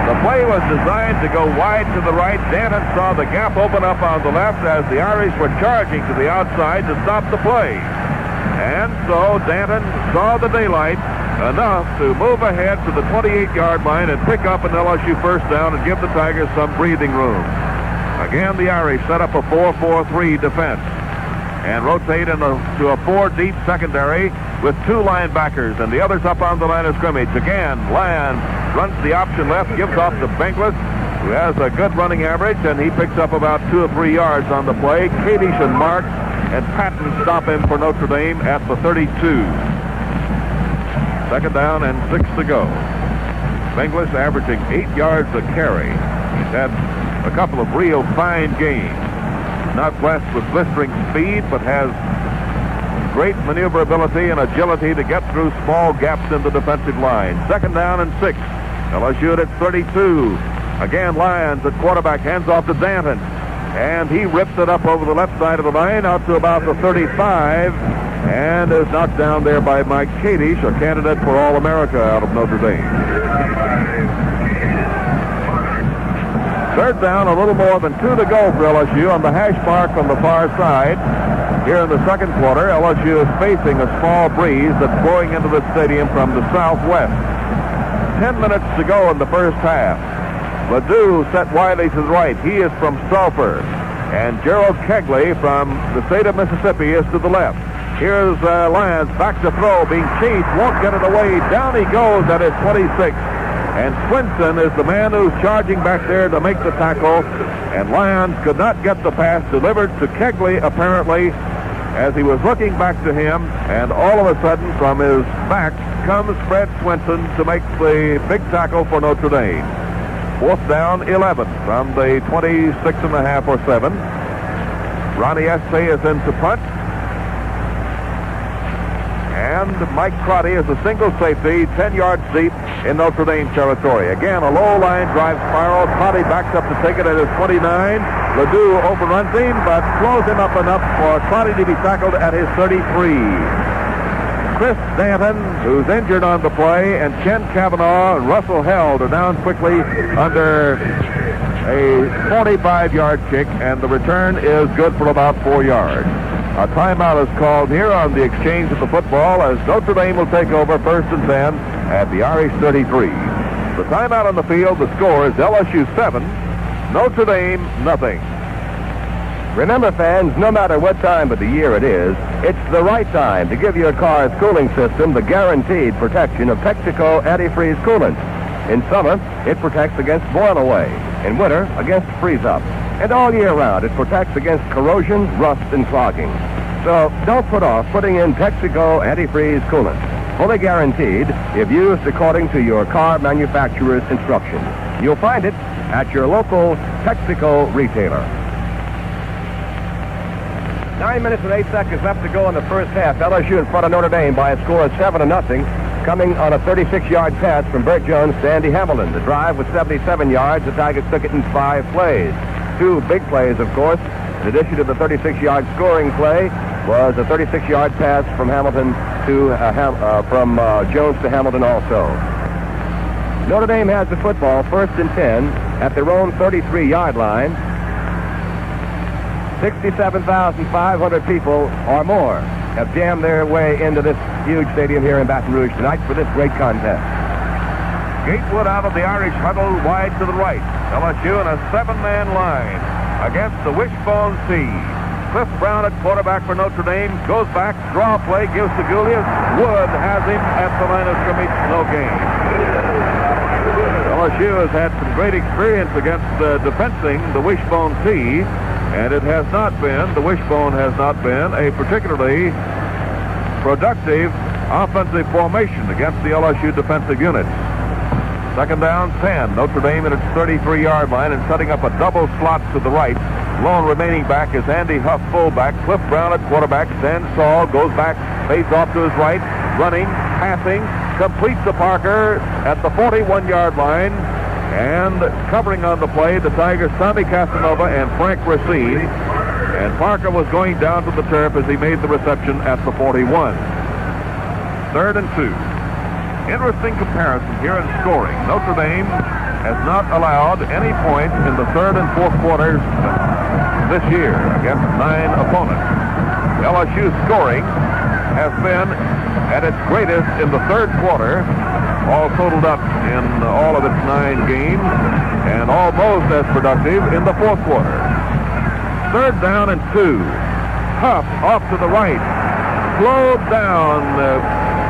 The play was designed to go wide to the right. Danton saw the gap open up on the left as the Irish were charging to the outside to stop the play. And so Danton saw the daylight enough to move ahead to the 28-yard line and pick up an LSU first down and give the Tigers some breathing room. Again, the Irish set up a 4-4-3 defense and rotate into a 4-deep secondary with 2 linebackers and the others up on the line of scrimmage. Again, Lyons runs the option left, gives off to Benglis, who has a good running average, and he picks up about 2 or 3 yards on the play. Kadish and Marks and Patton stop him for Notre Dame at the 32. 2nd down and 6 to go. Benglis averaging 8 yards a carry. He's had a couple of real fine games. Not blessed with blistering speed, but has great maneuverability and agility to get through small gaps in the defensive line. 2nd down and 6. LSU at its 32. Again, Lyons at quarterback, hands off to Danton. And he rips it up over the left side of the line out to about the 35 and is knocked down there by Mike Kadish, a candidate for All-America out of Notre Dame. Third down, a little more than 2 to go for LSU on the hash mark on the far side. Here in the second quarter, LSU is facing a small breeze that's blowing into the stadium from the southwest. 10 minutes to go in the first half. Ledoux set widely to the right. He is from Sulphur. And Gerald Kegley from the state of Mississippi is to the left. Here's Lyons back to throw, being chased, won't get it away. Down he goes at his 26. And Swinson is the man who's charging back there to make the tackle. And Lyons could not get the pass delivered to Kegley, apparently, as he was looking back to him. And all of a sudden, from his back, comes Fred Swinson to make the big tackle for Notre Dame. Fourth down, 11 from the 26.5 or 7. Ronnie Estee is in to punt. And Mike Crotty is a single safety, 10 yards deep in Notre Dame territory. Again, a low line drive spiral. Crotty backs up to take it at his 29. Ledoux overruns him, but slows him up enough for Crotty to be tackled at his 33. Chris Danton, who's injured on the play, and Ken Cavanaugh and Russell Held are down quickly under a 45-yard kick, and the return is good for about 4 yards. A timeout is called here on the exchange of the football as Notre Dame will take over first and 10 at the Irish 33. The timeout on the field, the score is LSU 7, Notre Dame nothing. Remember, fans, no matter what time of the year it is, it's the right time to give your car's cooling system the guaranteed protection of Texaco antifreeze coolant. In summer, it protects against boil away. In winter, against freeze up. And all year round, it protects against corrosion, rust, and clogging. So don't put off putting in Texaco antifreeze coolant. Fully guaranteed if used according to your car manufacturer's instructions. You'll find it at your local Texaco retailer. 9 minutes and 8 seconds left to go in the first half. LSU in front of Notre Dame by a score of 7-0. Coming on a 36-yard pass from Burt Jones to Andy Hamilton. The drive was 77 yards. The Tigers took it in 5 plays. 2 big plays, of course. In addition to the 36-yard scoring play, was a 36-yard pass from Hamilton to Jones to Hamilton also. Notre Dame has the football, first and 10 at their own 33-yard line. 67,500 people or more have jammed their way into this huge stadium here in Baton Rouge tonight for this great contest. Gatewood out of the Irish huddle wide to the right. LSU in a 7-man line against the wishbone C. Cliff Brown at quarterback for Notre Dame. Goes back, draw play, gives to Julius. Wood has him at the line of scrimmage. No gain. LSU has had some great experience against defensing the wishbone C, and it has not been, the wishbone has not been, a particularly productive offensive formation against the LSU defensive units. Second down, 10. Notre Dame at its 33-yard line and setting up a double slot to the right. Lone remaining back is Andy Huff, fullback. Cliff Brown at quarterback. Stan Saul goes back, fades off to his right, running, passing, completes to Parker at the 41-yard line. And covering on the play, the Tigers, Tommy Casanova and Frank Racine. And Parker was going down to the turf as he made the reception at the 41. Third and 2. Interesting comparison here in scoring. Notre Dame has not allowed any points in the third and fourth quarters this year against 9 opponents. LSU's scoring has been at its greatest in the third quarter, all totaled up in all of its 9 games, and almost as productive in the fourth quarter. Third down and 2. Huff off to the right. Slowed down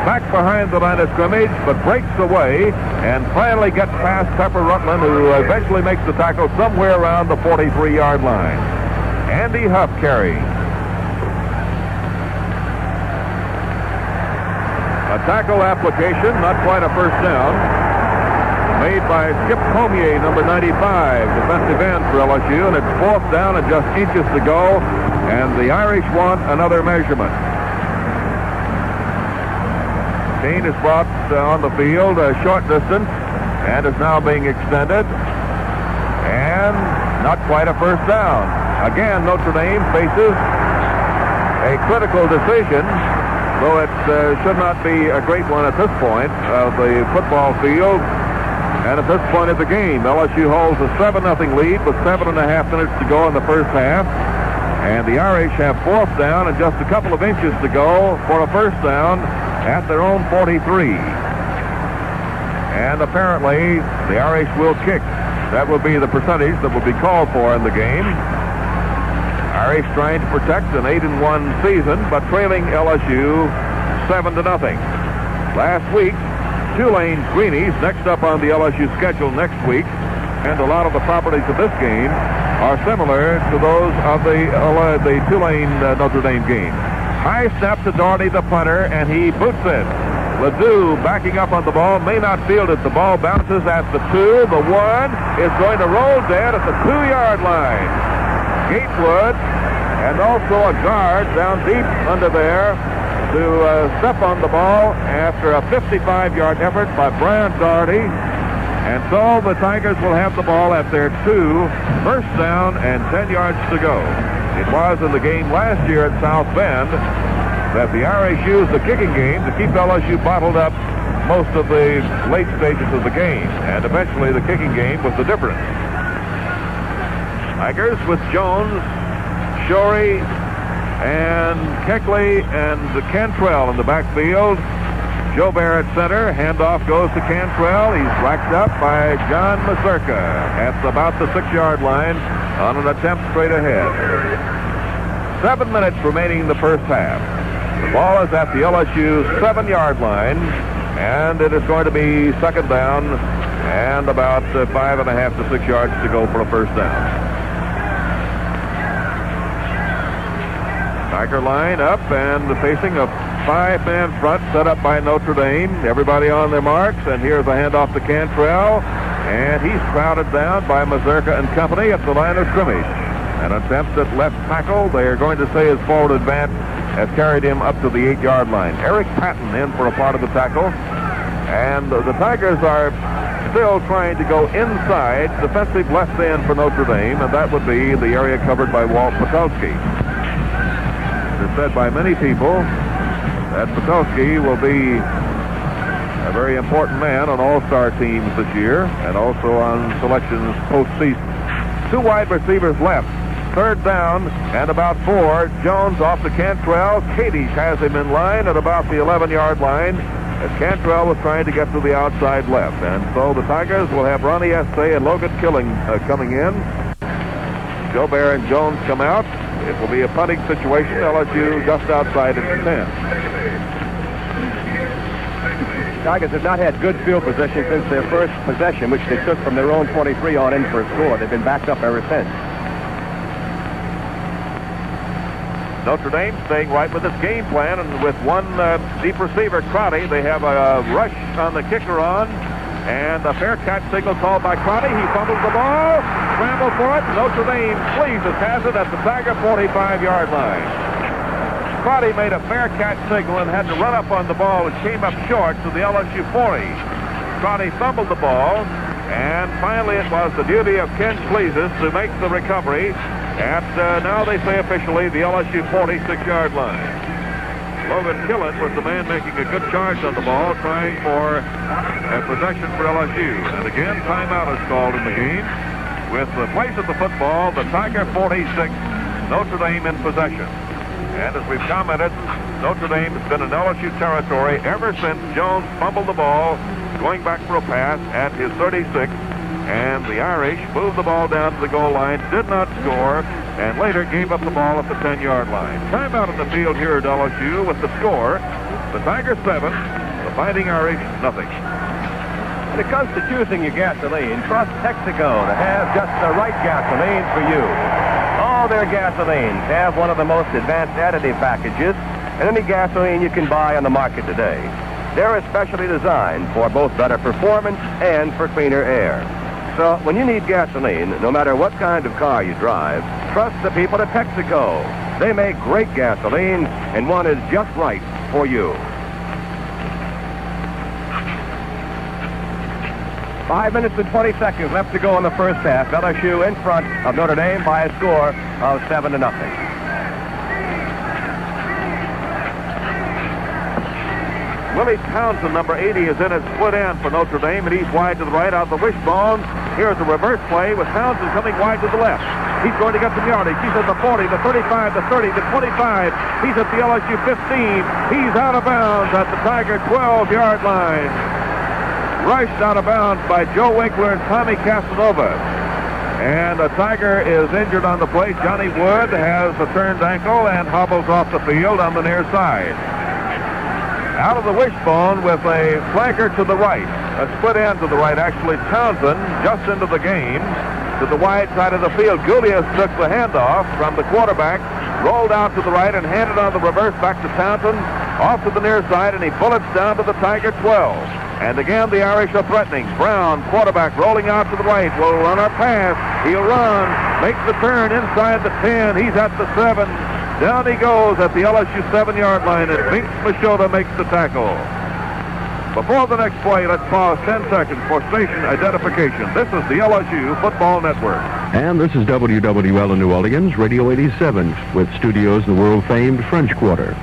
back behind the line of scrimmage, but breaks away and finally gets past Pepper Rutland, who eventually makes the tackle somewhere around the 43-yard line. Andy Huff carrying. A tackle application, not quite a first down, made by Skip Comier, number 95, defensive end for LSU, and it's fourth down and just inches to go, and the Irish want another measurement. Kane is brought on the field a short distance and is now being extended, and not quite a first down. Again, Notre Dame faces a critical decision, though it should not be a great one at this point of the football field. And at this point of the game, LSU holds a 7-0 lead with 7.5 minutes to go in the first half. And the Irish have fourth down and just a couple of inches to go for a first down at their own 43. And apparently, the Irish will kick. That will be the percentage that will be called for in the game. Irish trying to protect an 8-1 season, but trailing LSU 7-0. Last week, Tulane's Greenies next up on the LSU schedule next week, and a lot of the properties of this game are similar to those of the Tulane Notre Dame game. High snap to Doherty, the punter, and he boots it. Ledoux backing up on the ball, may not field it. The ball bounces at the 2. The 1 is going to roll dead at the 2-yard line. Gatewood and also a guard down deep under there to step on the ball after a 55-yard effort by Brian Doherty. And so the Tigers will have the ball at their 2, first down and 10 yards to go. It was in the game last year at South Bend that the Irish used the kicking game to keep LSU bottled up most of the late stages of the game. And eventually the kicking game was the difference. Tigers with Jones, Shorey, and Keckley and Cantrell in the backfield. Joe Bear at center. Handoff goes to Cantrell. He's racked up by John Mazurka at about the 6-yard line on an attempt straight ahead. 7 minutes remaining in the first half. The ball is at the LSU 7-yard line, and it is going to be second down and about 5.5 to 6 yards to go for a first down. Tiger line up and facing a 5-man front set up by Notre Dame. Everybody on their marks, and here's a handoff to Cantrell, and he's crowded down by Mazurka and company at the line of scrimmage. An attempt at left tackle. They are going to say his forward advance has carried him up to the 8-yard line. Eric Patton in for a part of the tackle, and the Tigers are still trying to go inside defensive left end for Notre Dame, and that would be the area covered by Walt Patulski. It's said by many people that Patulski will be a very important man on all-star teams this year and also on selections postseason. 2 wide receivers left. Third down and about 4. Jones off to Cantrell. Cadish has him in line at about the 11-yard line as Cantrell was trying to get to the outside left. And so the Tigers will have Ronnie Estee and Logan Killing coming in. Joe Bear and Jones come out. It will be a punting situation. LSU just outside at the 10. Tigers have not had good field position since their first possession, which they took from their own 23 on in for a score. They've been backed up ever since. Notre Dame staying right with its game plan, and with one deep receiver, Crotty, they have a rush on the kicker on, and a fair catch signal called by Crotty. He fumbles the ball, scrambles for it. Notre Dame has it at the Tiger 45-yard line. Crotty made a fair catch signal and had to run up on the ball. It came up short to the LSU 40. Crotty fumbled the ball, and finally it was the duty of Ken Pleases to make the recovery at, now they say officially, the LSU 46-yard line. Logan Killen was the man making a good charge on the ball, trying for a possession for LSU. And again, timeout is called in the game. With the place of the football, the Tiger 46, Notre Dame in possession. And as we've commented, Notre Dame has been in LSU territory ever since Jones fumbled the ball, going back for a pass at his 36. And the Irish moved the ball down to the goal line, did not score, and later gave up the ball at the 10-yard line. Timeout in the field here at LSU with the score. The Tigers 7, the Fighting Irish nothing. When it comes to choosing your gasoline, trust Texaco to have just the right gasoline for you. All their gasolines have one of the most advanced additive packages in any gasoline you can buy on the market today. They're especially designed for both better performance and for cleaner air. So when you need gasoline, no matter what kind of car you drive, trust the people at Texaco. They make great gasoline, and one is just right for you. 5 minutes and 20 seconds left to go in the first half. LSU in front of Notre Dame by a score of 7-0. Willie Townsend, number 80, is in at split end for Notre Dame, and he's wide to the right out of the wishbone. Here's a reverse play with Townsend coming wide to the left. He's going to get some yardage. He's at the 40, the 35, the 30, the 25. He's at the LSU 15. He's out of bounds at the Tiger 12-yard line. Rushed out of bounds by Joe Winkler and Tommy Casanova. And the Tiger is injured on the play. Johnny Wood has a turned ankle and hobbles off the field on the near side. Out of the wishbone with a flanker to the right, a split end to the right, actually Townsend just into the game to the wide side of the field. Gulius took the handoff from the quarterback, rolled out to the right and handed on the reverse back to Townsend, off to the near side, and he bullets down to the Tiger 12. And again, the Irish are threatening. Brown, quarterback, rolling out to the right, will run or pass. He'll run, makes the turn inside the 10. He's at the 7. Down he goes at the LSU 7-yard line, and Binks Machota makes the tackle. Before the next play, let's pause 10 seconds for station identification. This is the LSU Football Network. And this is WWL in New Orleans, Radio 87, with studios in the world-famed French Quarter.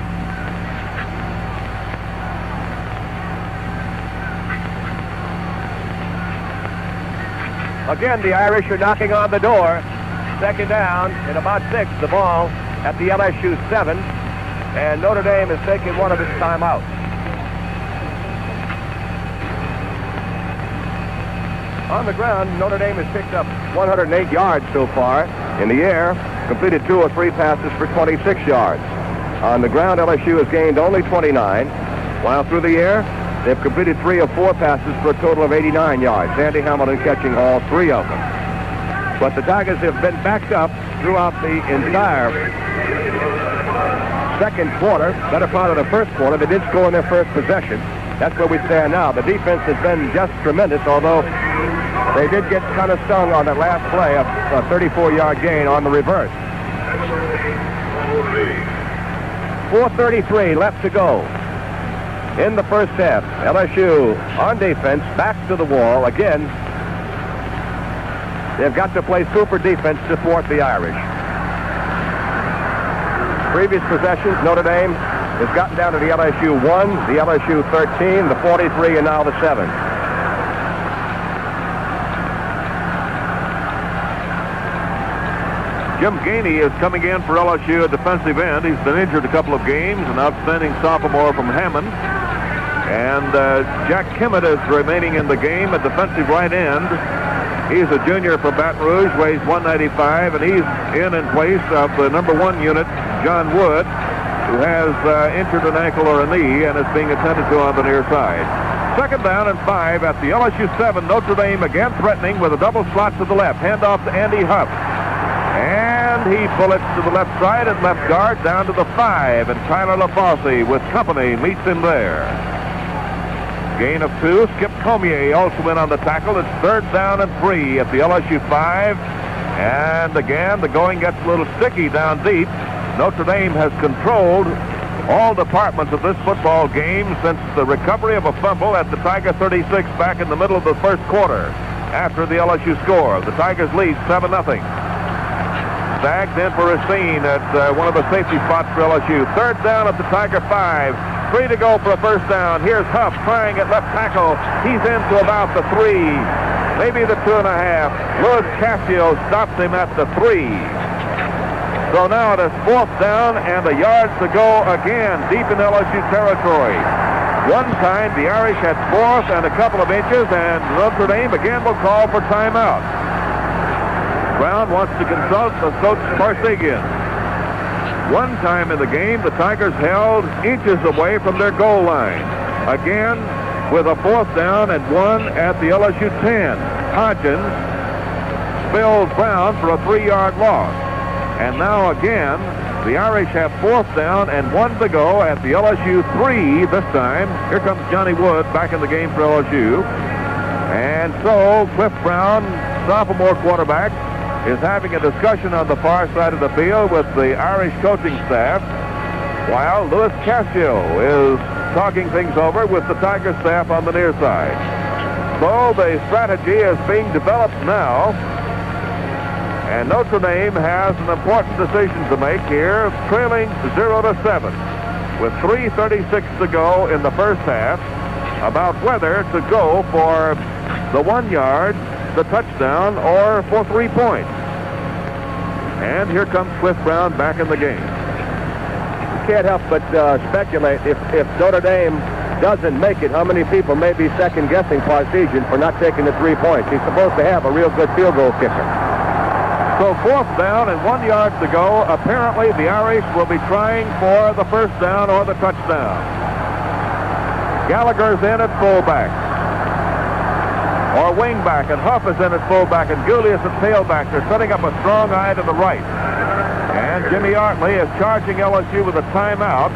Again, the Irish are knocking on the door. Second down in about 6. The ball at the LSU 7. And Notre Dame is taking one of its timeouts. On the ground, Notre Dame has picked up 108 yards so far. In the air, completed 2 or 3 passes for 26 yards. On the ground, LSU has gained only 29, while through the air, they've completed 3 or 4 passes for a total of 89 yards. Andy Hamilton catching all 3 of them. But the Tigers have been backed up throughout the entire second quarter, better part of the first quarter. They did score in their first possession. That's where we stand now. The defense has been just tremendous, although they did get kind of stung on that last play, a 34-yard gain on the reverse. 4:33 left to go in the first half. LSU on defense, back to the wall. Again, they've got to play super defense to thwart the Irish. Previous possessions, Notre Dame has gotten down to the LSU 1, the LSU 13, the 43, and now the 7. Jim Gainey is coming in for LSU at defensive end. He's been injured a couple of games, an outstanding sophomore from Hammond. And Jack Kimmett is remaining in the game at defensive right end. He's a junior from Baton Rouge, weighs 195, and he's in place of the number 1 unit, John Wood, who has injured an ankle or a knee and is being attended to on the near side. Second down and 5 at the LSU 7. Notre Dame again threatening with a double slot to the left. Handoff to Andy Huff. And he bullets to the left side and left guard down to the 5. And Tyler LaFosse with company meets him there. Gain of 2. Skip Comier also in on the tackle. It's third down and 3 at the LSU 5. And again, the going gets a little sticky down deep. Notre Dame has controlled all departments of this football game since the recovery of a fumble at the Tiger 36 back in the middle of the first quarter after the LSU score. The Tigers lead 7-0. Zagged in for Racine at one of the safety spots for LSU. Third down at the Tiger 5. 3 to go for a first down. Here's Huff trying at left tackle. He's into about the 3, maybe the 2.5. Louis Cascio stops him at the 3. So now it is 4th down and a yard to go again deep in LSU territory. One time the Irish had 4th and a couple of inches, and Notre Dame again will call for timeout. Brown wants to consult the coach Parsegian. One time in the game, the Tigers held inches away from their goal line. Again, with a 4th down and 1 at the LSU 10. Hodgins spills Brown for a 3-yard loss. And now again, the Irish have 4th down and 1 to go at the LSU 3 this time. Here comes Johnny Wood back in the game for LSU. And so Cliff Brown, sophomore quarterback, is having a discussion on the far side of the field with the Irish coaching staff, while Louis Cascio is talking things over with the Tiger staff on the near side. So the strategy is being developed now, and Notre Dame has an important decision to make here, trailing 0-7. with 3:36 to go in the first half about whether to go for the 1 yard, the touchdown, or for 3 points. And here comes Cliff Brown back in the game. You can't help but speculate if Notre Dame doesn't make it, how many people may be second-guessing Parsegian for not taking the 3 points. He's supposed to have a real good field goal kicker. So 4th down and 1 yard to go. Apparently the Irish will be trying for the first down or the touchdown. Gallagher's in at fullback. Or wingback, and Huff is in at fullback, and Gulius at tailback. They're setting up a strong eye to the right. And Jimmy Artley is charging LSU with a timeout.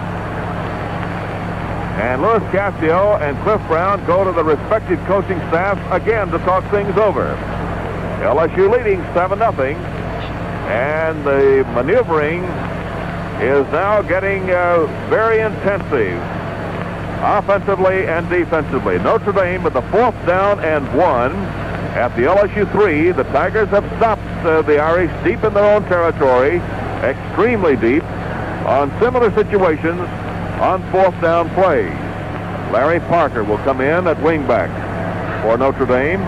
And Louis Cassio and Cliff Brown go to the respective coaching staffs again to talk things over. LSU leading 7-0. And the maneuvering is now getting very intensive, offensively and defensively. Notre Dame with the 4th down and 1 at the LSU 3. The Tigers have stopped the Irish deep in their own territory, extremely deep, on similar situations on 4th down plays. Larry Parker will come in at wingback for Notre Dame.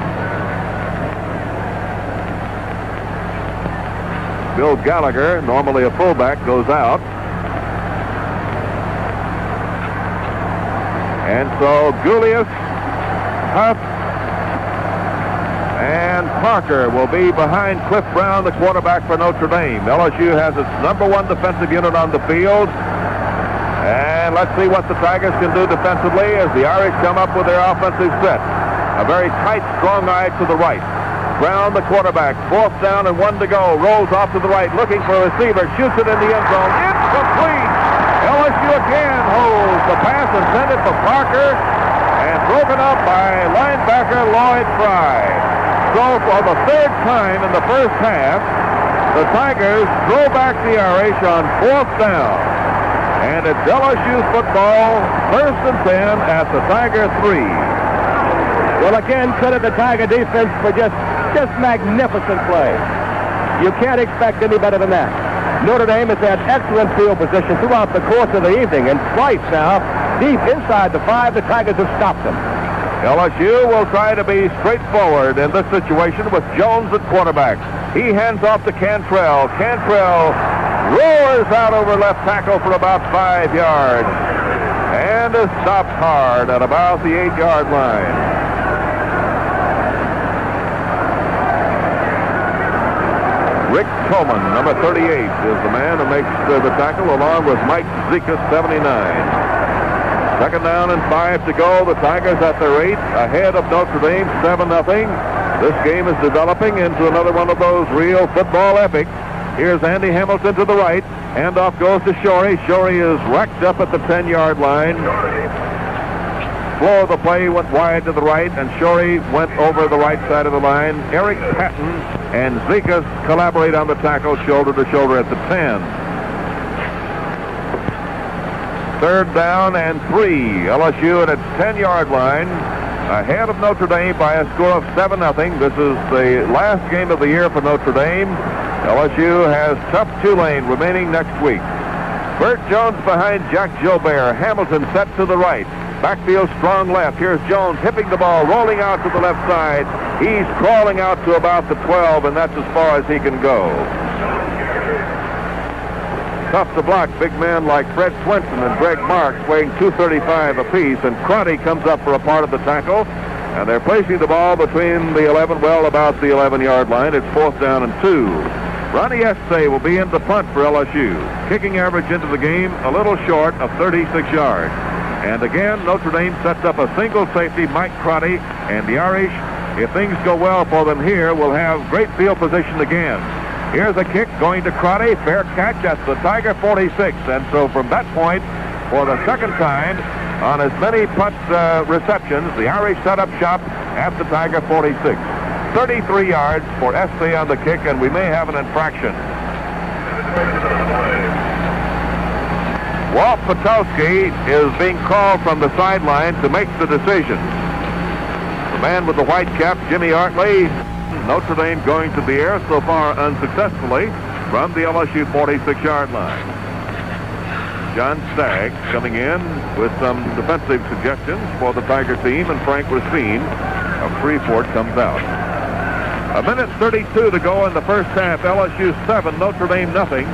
Bill Gallagher, normally a fullback, goes out. And so Gulius, Huff, and Parker will be behind Cliff Brown, the quarterback for Notre Dame. LSU has its #1 defensive unit on the field. And let's see what the Tigers can do defensively as the Irish come up with their offensive set. A very tight, strong eye to the right. Brown, the quarterback, 4th down and 1 to go. Rolls off to the right, looking for a receiver. Shoots it in the end zone. Incomplete! LSU again holds the pass intended for Parker and broken up by linebacker Lloyd Fry. So for the 3rd time in the first half, the Tigers throw back the Irish on 4th down. And it's LSU football, 1st and 10 at the Tiger 3. Well, again, credit the Tiger defense for just magnificent play. You can't expect any better than that. Notre Dame has had excellent field position throughout the course of the evening, and twice now, deep inside the 5, the Tigers have stopped them. LSU will try to be straightforward in this situation with Jones at quarterback. He hands off to Cantrell. Cantrell roars out over left tackle for about 5 yards and is stopped hard at about the 8-yard line. Rick Coleman, number 38, is the man who makes the tackle, along with Mike Zekas, 79. 2nd down and 5 to go. The Tigers at their 8, ahead of Notre Dame, 7-0. This game is developing into another one of those real football epics. Here's Andy Hamilton to the right. Handoff goes to Shorey. Shorey is racked up at the 10-yard line. Flow of the play went wide to the right, and Shorey went over the right side of the line. Eric Patton and Zekas collaborate on the tackle, shoulder to shoulder at the 10. 3rd down and 3. LSU at its 10-yard line, ahead of Notre Dame by a score of 7-0. This is the last game of the year for Notre Dame. LSU has tough Tulane remaining next week. Bert Jones behind Jack Gilbert. Hamilton set to the right. Backfield strong left. Here's Jones hipping the ball, rolling out to the left side. He's crawling out to about the 12, and that's as far as he can go. Tough to block big men like Fred Swenson and Greg Marks, weighing 235 apiece, and Crotty comes up for a part of the tackle, and they're placing the ball between the 11, well, about the 11-yard line. It's 4th down and 2. Ronnie Estee will be in the punt for LSU. Kicking average into the game a little short of 36 yards. And again, Notre Dame sets up a single safety, Mike Crotty, and the Irish, if things go well for them here, will have great field position again. Here's a kick going to Crotty, fair catch at the Tiger 46. And so from that point, for the 2nd time, on as many punt receptions, the Irish set up shop at the Tiger 46. 33 yards for Estee on the kick, and we may have an infraction. Walt Patowski is being called from the sideline to make the decision. The man with the white cap, Jimmy Artley, Notre Dame going to the air so far unsuccessfully from the LSU 46-yard line. John Staggs coming in with some defensive suggestions for the Tiger team, and Frank Racine of Shreveport comes out. 1:32 to go in the first half. LSU 7, Notre Dame nothing.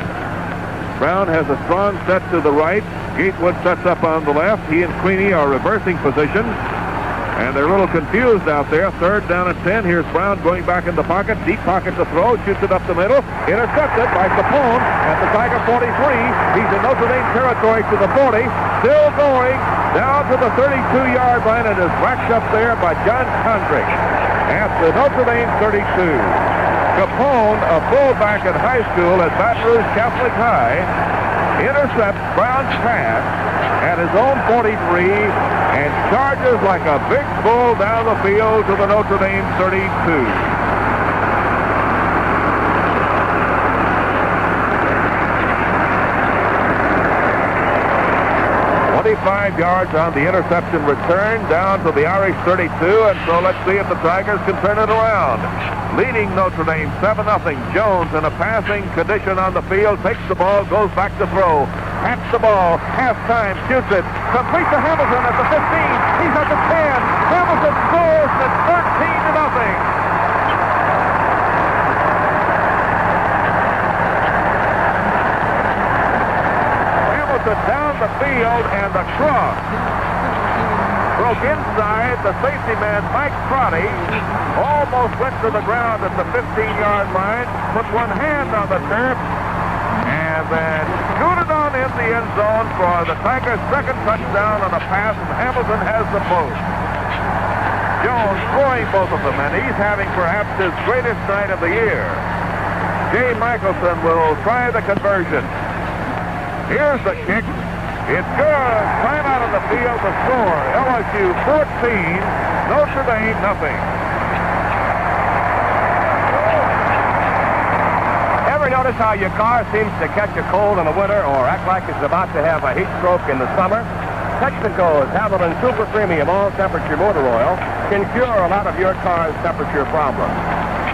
Brown has a strong set to the right. Gatewood sets up on the left. He and Queenie are reversing position. And they're a little confused out there. Third down and 10. Here's Brown going back in the pocket. Deep pocket to throw. Shoots it up the middle. Intercepted by Capone at the Tiger 43. He's in Notre Dame territory to the 40. Still going down to the 32-yard line and is whacked up there by John Condrick at the Notre Dame 32. Capone, a fullback in high school at Baton Rouge Catholic High, intercepts Brown's pass at his own 43 and charges like a big bull down the field to the Notre Dame 32. 25 yards on the interception return down to the Irish 32, and so let's see if the Tigers can turn it around. Leading Notre Dame 7-0. Jones in a passing condition on the field, takes the ball, goes back to throw. Pats the ball, halftime, shoots it, complete to Hamilton at the 15. He's at the 10. Hamilton scores at 13-0. Down the field, and the cross broke inside. The safety man, Mike Crotty, almost went to the ground at the 15-yard line, put one hand on the turf, and then scooted on in the end zone for the Tigers' second touchdown on a pass, and Hamilton has the post. Jones scoring both of them, and he's having perhaps his greatest night of the year. Jay Michelson will try the conversion. Here's the kick. It's good. Time out on the field to score. LSU 14, Notre Dame nothing. Ever notice how your car seems to catch a cold in the winter or act like it's about to have a heat stroke in the summer? Texaco's Haviland Super Premium all-temperature motor oil can cure a lot of your car's temperature problems.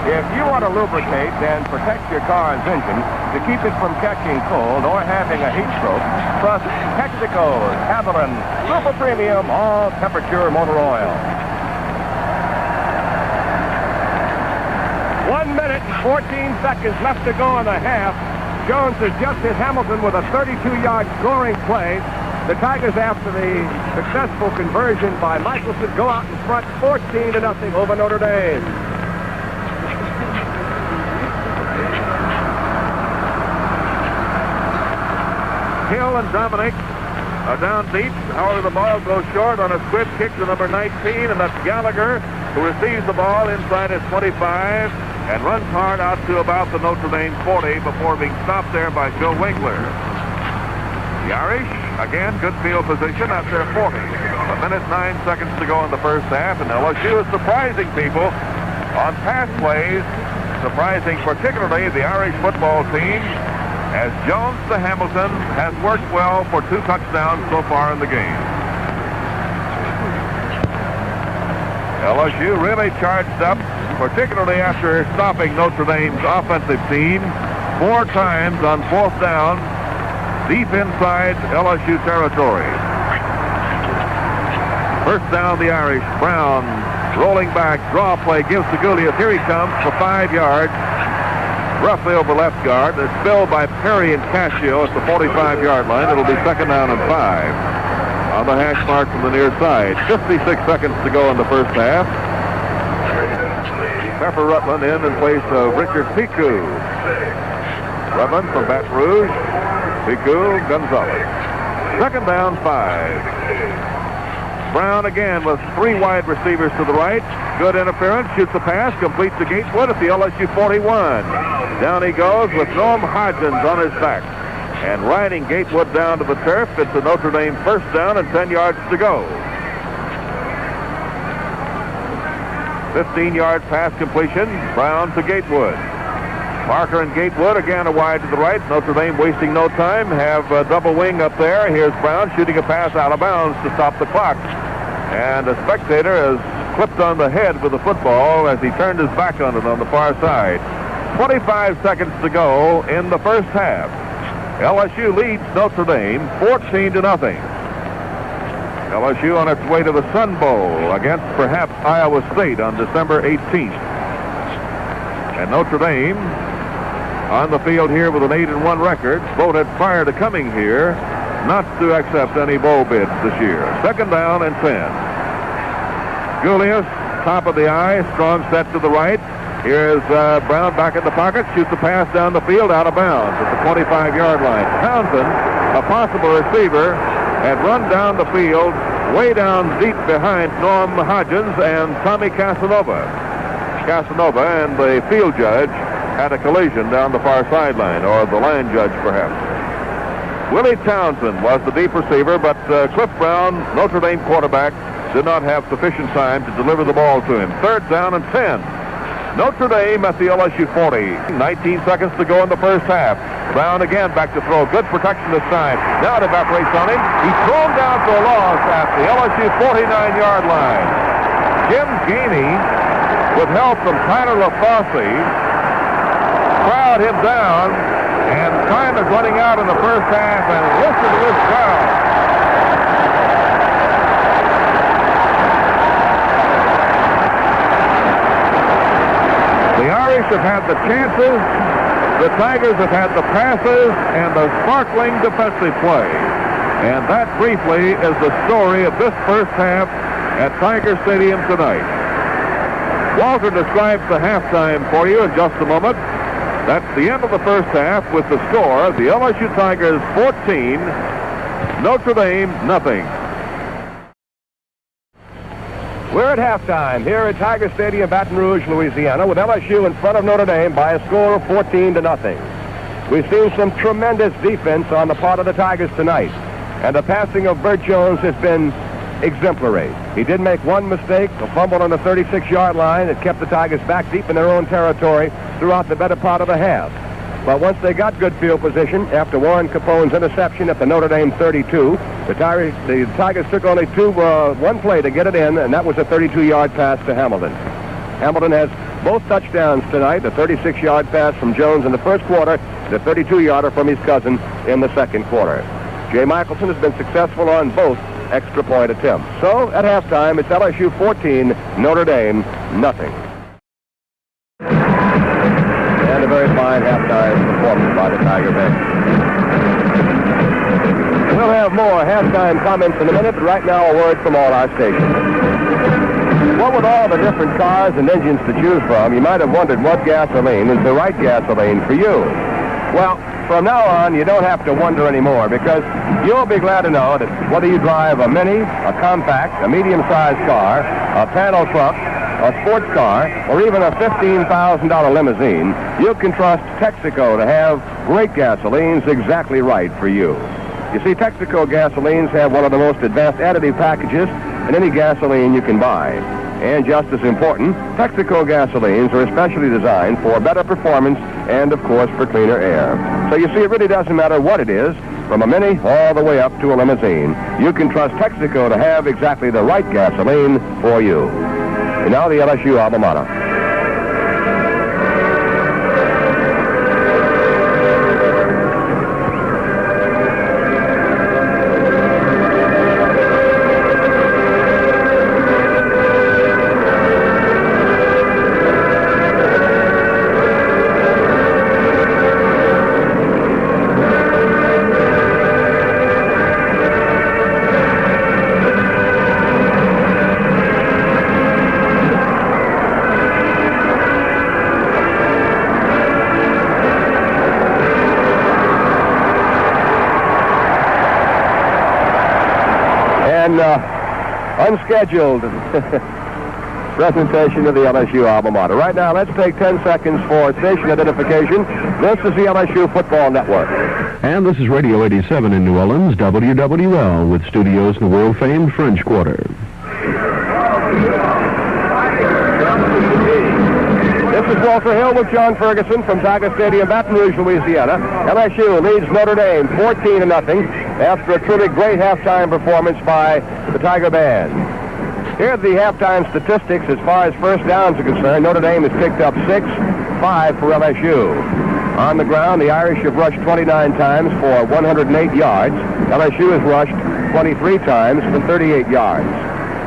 If you want to lubricate, then protect your car's engine to keep it from catching cold or having a heat stroke, plus Texaco's Haviland Super Premium all-temperature motor oil. 1 minute and 14 seconds left to go in the half. Jones has just hit Hamilton with a 32-yard scoring play. The Tigers, after the successful conversion by Michelson, go out in front 14-0 over Notre Dame. Hill and Dominic are down deep. However, the ball goes short on a squib kick to number 19, and that's Gallagher, who receives the ball inside his 25 and runs hard out to about the Notre Dame 40 before being stopped there by Joe Winkler. The Irish, again, good field position at their 40. 1 minute 9 seconds to go in the first half, and LSU is surprising people on pass plays, surprising particularly the Irish football team, as Jones to Hamilton has worked well for 2 touchdowns so far in the game. LSU really charged up, particularly after stopping Notre Dame's offensive team 4 times on 4th down, deep inside LSU territory. First down, the Irish. Brown rolling back, draw play, gives to Gulius. Here he comes for 5 yards. Roughly over left guard. It's spilled by Perry and Cascio at the 45-yard line. It'll be second down and 5 on the hash mark from the near side. 56 seconds to go in the first half. Pepper Rutland in place of Richard Piku. Rutland from Baton Rouge. Piku, Gonzalez. Second down, 5. Brown again with 3 wide receivers to the right. Good interference, shoots the pass, completes to Gatewood at the LSU 41. Down he goes with Noam Hodgins on his back. And riding Gatewood down to the turf. It's a Notre Dame first down and 10 yards to go. 15-yard pass completion. Brown to Gatewood. Parker and Gatewood again a wide to the right. Notre Dame wasting no time. Have a double wing up there. Here's Brown shooting a pass out of bounds to stop the clock. And a spectator has clipped on the head with the football as he turned his back on it on the far side. 25 seconds to go in the first half. LSU leads Notre Dame 14-0. LSU on its way to the Sun Bowl against perhaps Iowa State on December 18th. And Notre Dame on the field here with an 8-1 record, voted prior to coming here not to accept any bowl bids this year. Second down and 10. Julius, top of the eye, strong set to the right. Here's Brown back in the pocket, shoots a pass down the field, out of bounds at the 25-yard line. Townsend, a possible receiver, had run down the field, way down deep behind Norm Hodgins and Tommy Casanova. Casanova and the field judge had a collision down the far sideline, or the line judge perhaps. Willie Townsend was the deep receiver, but Cliff Brown, Notre Dame quarterback, did not have sufficient time to deliver the ball to him. Third down and 10. Notre Dame at the LSU 40. 19 seconds to go in the first half. Brown again back to throw. Good protection this time. Now it evaporates on him. He's thrown down for a loss at the LSU 49-yard line. Jim Gainey, with help from Tyler LaFosse, crowd him down, and time is running out in the first half, and listen to this crowd. The Irish have had the chances, the Tigers have had the passes, and the sparkling defensive play. And that briefly is the story of this first half at Tiger Stadium tonight. Walter describes the halftime for you in just a moment. That's the end of the first half with the score, the LSU Tigers 14, Notre Dame nothing. We're at halftime here at Tiger Stadium, Baton Rouge, Louisiana, with LSU in front of Notre Dame by a score of 14-0. We've seen some tremendous defense on the part of the Tigers tonight, and the passing of Bert Jones has been exemplary. He did make one mistake, a fumble on the 36-yard line that kept the Tigers back deep in their own territory throughout the better part of the half. But once they got good field position, after Warren Capone's interception at the Notre Dame 32, the Tigers took only one play to get it in, and that was a 32-yard pass to Hamilton. Hamilton has both touchdowns tonight, the 36-yard pass from Jones in the first quarter, the 32-yarder from his cousin in the second quarter. Jay Michelson has been successful on both extra point attempts. So, at halftime, it's LSU 14, Notre Dame nothing. And a very fine halftime performance by the Tiger bench. We'll have more halftime comments in a minute, but right now a word from all our stations. What with all the different cars and engines to choose from, you might have wondered what gasoline is the right gasoline for you. Well, from now on, you don't have to wonder anymore, because you'll be glad to know that whether you drive a mini, a compact, a medium-sized car, a panel truck, a sports car, or even a $15,000 limousine, you can trust Texaco to have great gasolines exactly right for you. You see, Texaco gasolines have one of the most advanced additive packages in any gasoline you can buy. And just as important, Texaco gasolines are especially designed for better performance and, of course, for cleaner air. So you see, it really doesn't matter what it is, from a mini all the way up to a limousine. You can trust Texaco to have exactly the right gasoline for you. And now the LSU alma mater. Unscheduled presentation of the LSU alma mater. Right now, let's take 10 seconds for station identification. This is the LSU Football Network. And this is Radio 87 in New Orleans, WWL, with studios in the world-famed French Quarter. This is Walter Hill with John Ferguson from Tiger Stadium, Baton Rouge, Louisiana. LSU leads Notre Dame 14-0 after a truly great halftime performance by the Tiger Band. Here are the halftime statistics as far as first downs are concerned. Notre Dame has picked up 6, 5 for LSU. On the ground, the Irish have rushed 29 times for 108 yards. LSU has rushed 23 times for 38 yards.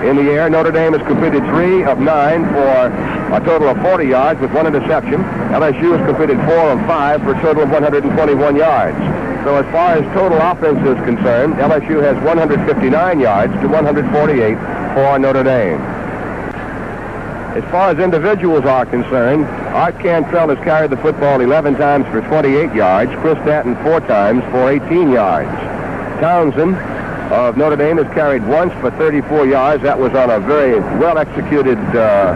In the air, Notre Dame has completed 3 of 9 for a total of 40 yards with 1 interception. LSU has completed 4 of 5 for a total of 121 yards. So as far as total offense is concerned, LSU has 159 yards to 148 for Notre Dame. As far as individuals are concerned, Art Cantrell has carried the football 11 times for 28 yards. Chris Stanton 4 times for 18 yards. Townsend of Notre Dame has carried once for 34 yards. That was on a very well-executed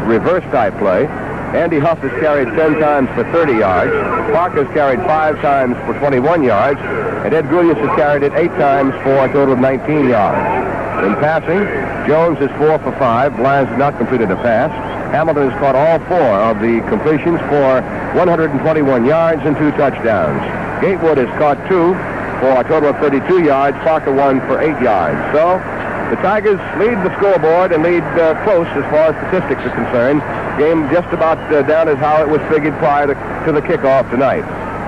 reverse-type play. Andy Huff has carried 10 times for 30 yards. Park has carried 5 times for 21 yards. And Ed Gulius has carried it 8 times for a total of 19 yards. In passing, Jones is 4 for 5. Blynes has not completed a pass. Hamilton has caught all 4 of the completions for 121 yards and 2 touchdowns. Gatewood has caught 2 for a total of 32 yards. Parker 1 for 8 yards. So the Tigers lead the scoreboard and lead close as far as statistics are concerned. Game just about down as how it was figured prior to the kickoff tonight.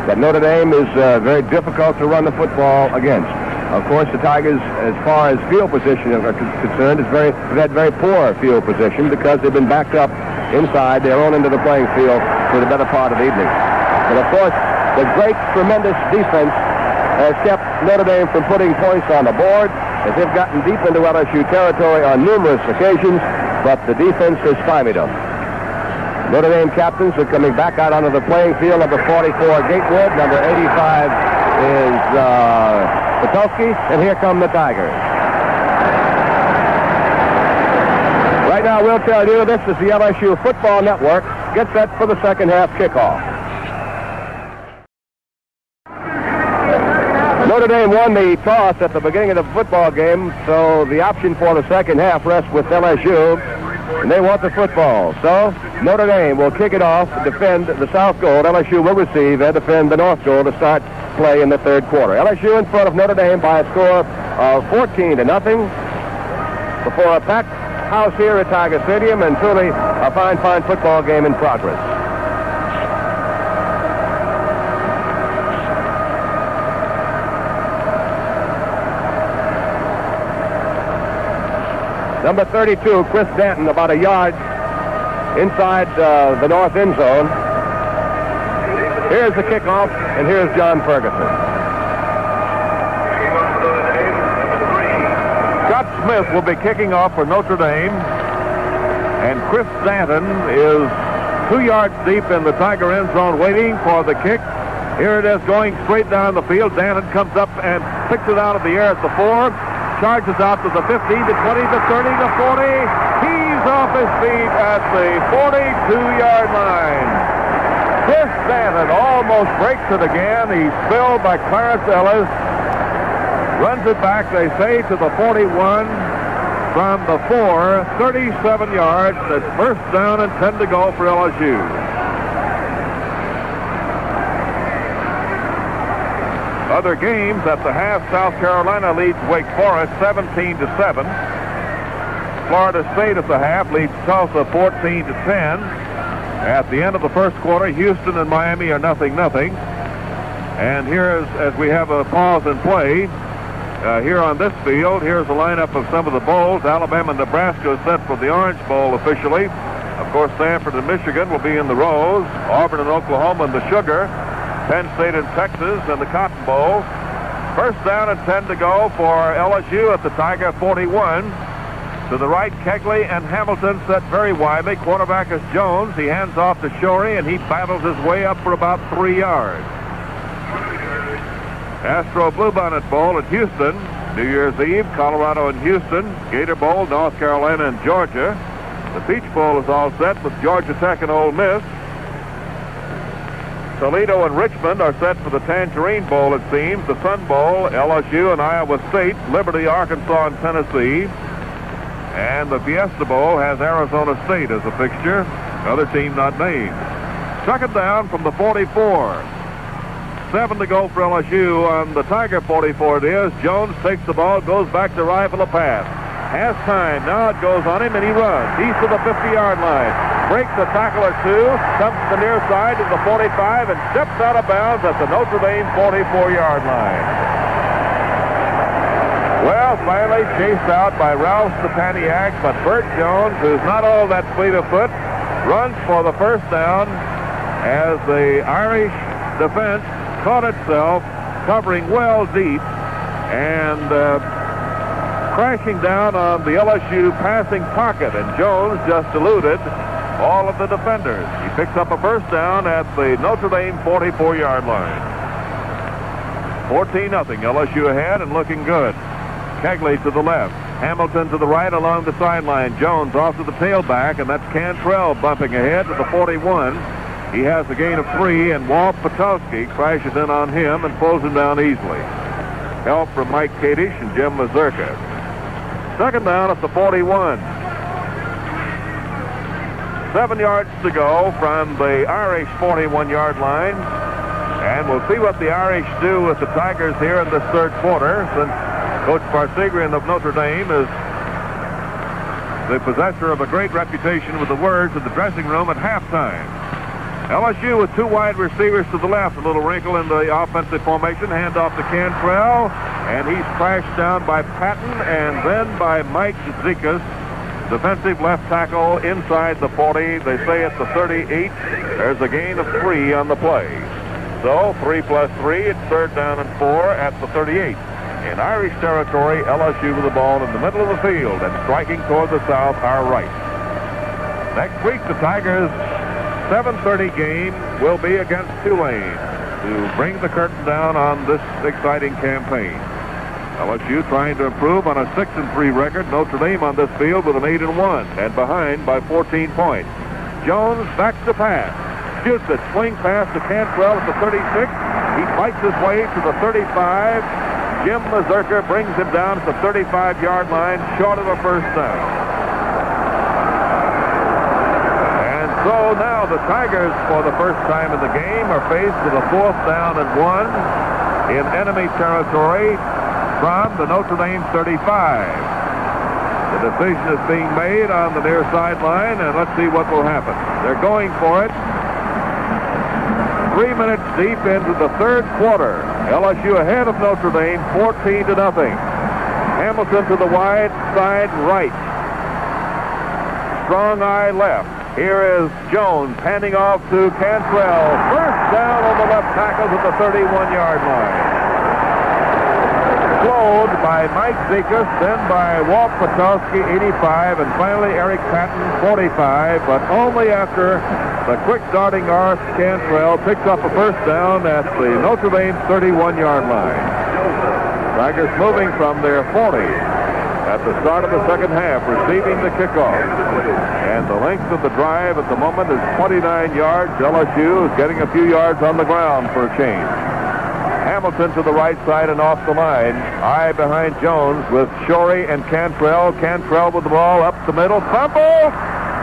But Notre Dame is very difficult to run the football against. Of course, the Tigers, as far as field position are concerned, have had very poor field position because they've been backed up inside their own end of the playing field for the better part of the evening. But of course, the great, tremendous defense has kept Notre Dame from putting points on the board, as they've gotten deep into LSU territory on numerous occasions, but the defense has stymied them. Notre Dame captains are coming back out onto the playing field. Number 44, Gatewood. Number 85 is Patulski, and here come the Tigers. Right now, we'll tell you this is the LSU Football Network. Get set for the second half kickoff. Notre Dame won the toss at the beginning of the football game, so the option for the second half rests with LSU, and they want the football. So Notre Dame will kick it off, defend the south goal. LSU will receive and defend the north goal to start play in the third quarter. LSU in front of Notre Dame by a score of 14-0 before a packed house here at Tiger Stadium, and truly a fine football game in progress. Number 32, Chris Stanton, about a yard inside the north end zone. Here's the kickoff, and here's John Ferguson. Scott Smith will be kicking off for Notre Dame, and Chris Stanton is 2 yards deep in the Tiger end zone waiting for the kick. Here it is going straight down the field. Stanton comes up and picks it out of the air at the 4. Charges out to the 15, to 20, to 30, to 40. He's off his feet at the 42-yard line. Chris Stanton almost breaks it again. He's spilled by Clarence Ellis. Runs it back, they say, to the 41 from the 4. 37 yards. That's first down and 10 to go for LSU. Other games at the half, South Carolina leads Wake Forest 17-7. Florida State at the half leads Tulsa 14-10. At the end of the first quarter, Houston and Miami are 0-0. And here, as we have a pause in play, here on this field, here's the lineup of some of the bowls. Alabama and Nebraska is set for the Orange Bowl officially. Of course, Stanford and Michigan will be in the Rose. Auburn and Oklahoma in the Sugar. Penn State and Texas in the Cotton Bowl. First down and 10 to go for LSU at the Tiger 41. To the right, Kegley and Hamilton set very widely. Quarterback is Jones. He hands off to Shorey, and he battles his way up for about 3 yards. Astro Bluebonnet Bowl at Houston. New Year's Eve, Colorado and Houston. Gator Bowl, North Carolina and Georgia. The Peach Bowl is all set with Georgia Tech and Ole Miss. Toledo and Richmond are set for the Tangerine Bowl, it seems. The Sun Bowl, LSU and Iowa State. Liberty, Arkansas and Tennessee. And the Fiesta Bowl has Arizona State as a fixture. Other team not named. Second down from the 44. 7 to go for LSU on the Tiger 44 it is. Jones takes the ball, goes back to rifle a pass. Has time. Now it goes on him, and he runs. He's to the 50-yard line. breaks a tackle or two, comes to the near side to the 45, and steps out of bounds at the Notre Dame 44-yard line. Well, finally chased out by Ralph Stepaniak, but Bert Jones, who's not all that fleet of foot, runs for the first down as the Irish defense caught itself covering well deep and crashing down on the LSU passing pocket, and Jones just eluded all of the defenders. He picks up a first down at the Notre Dame 44-yard line. 14-0, LSU ahead and looking good. Kegley to the left, Hamilton to the right along the sideline. Jones off to the tailback, and that's Cantrell bumping ahead to the 41. He has a gain of 3, and Walt Patowski crashes in on him and pulls him down easily. Help from Mike Kadish and Jim Mazurka. Second down at the 41. 7 yards to go from the Irish 41-yard line. And we'll see what the Irish do with the Tigers here in this third quarter, since Coach Parseghian of Notre Dame is the possessor of a great reputation with the words in the dressing room at halftime. LSU with 2 wide receivers to the left, a little wrinkle in the offensive formation, handoff to Cantrell, and he's crashed down by Patton and then by Mike Zikas, defensive left tackle inside the 40. They say at the 38. There's a gain of 3 on the play. So 3 plus 3, it's third down and 4 at the 38. In Irish territory, LSU with the ball in the middle of the field and striking toward the south, our right. Next week, the Tigers' 7:30 game will be against Tulane to bring the curtain down on this exciting campaign. LSU trying to improve on a 6-3 record. Notre Dame on this field with an 8-1 and behind by 14 points. Jones backs to pass. Shoots it. Swing pass to Cantrell at the 36. He fights his way to the 35. Jim Mazurka brings him down at the 35-yard line, short of a first down. And so now the Tigers, for the first time in the game, are faced with a 4th down and 1 in enemy territory from the Notre Dame 35. The decision is being made on the near sideline, and let's see what will happen. They're going for it. 3 minutes deep into the third quarter. LSU ahead of Notre Dame, 14-0. Hamilton to the wide side right. Strong eye left. Here is Jones handing off to Cantrell. First down on the left tackle to the 31-yard line. Slowed by Mike Zikas, then by Walt Patowski, 85, and finally Eric Patton, 45, but only after the quick darting arse Cantrell picks up a first down at the Notre Dame 31-yard line. Tigers moving from their 40 at the start of the second half, receiving the kickoff. And the length of the drive at the moment is 29 yards. LSU is getting a few yards on the ground for a change. Hamilton to the right side and off the line. Eye behind Jones with Shorey and Cantrell. Cantrell with the ball up the middle. Fumble!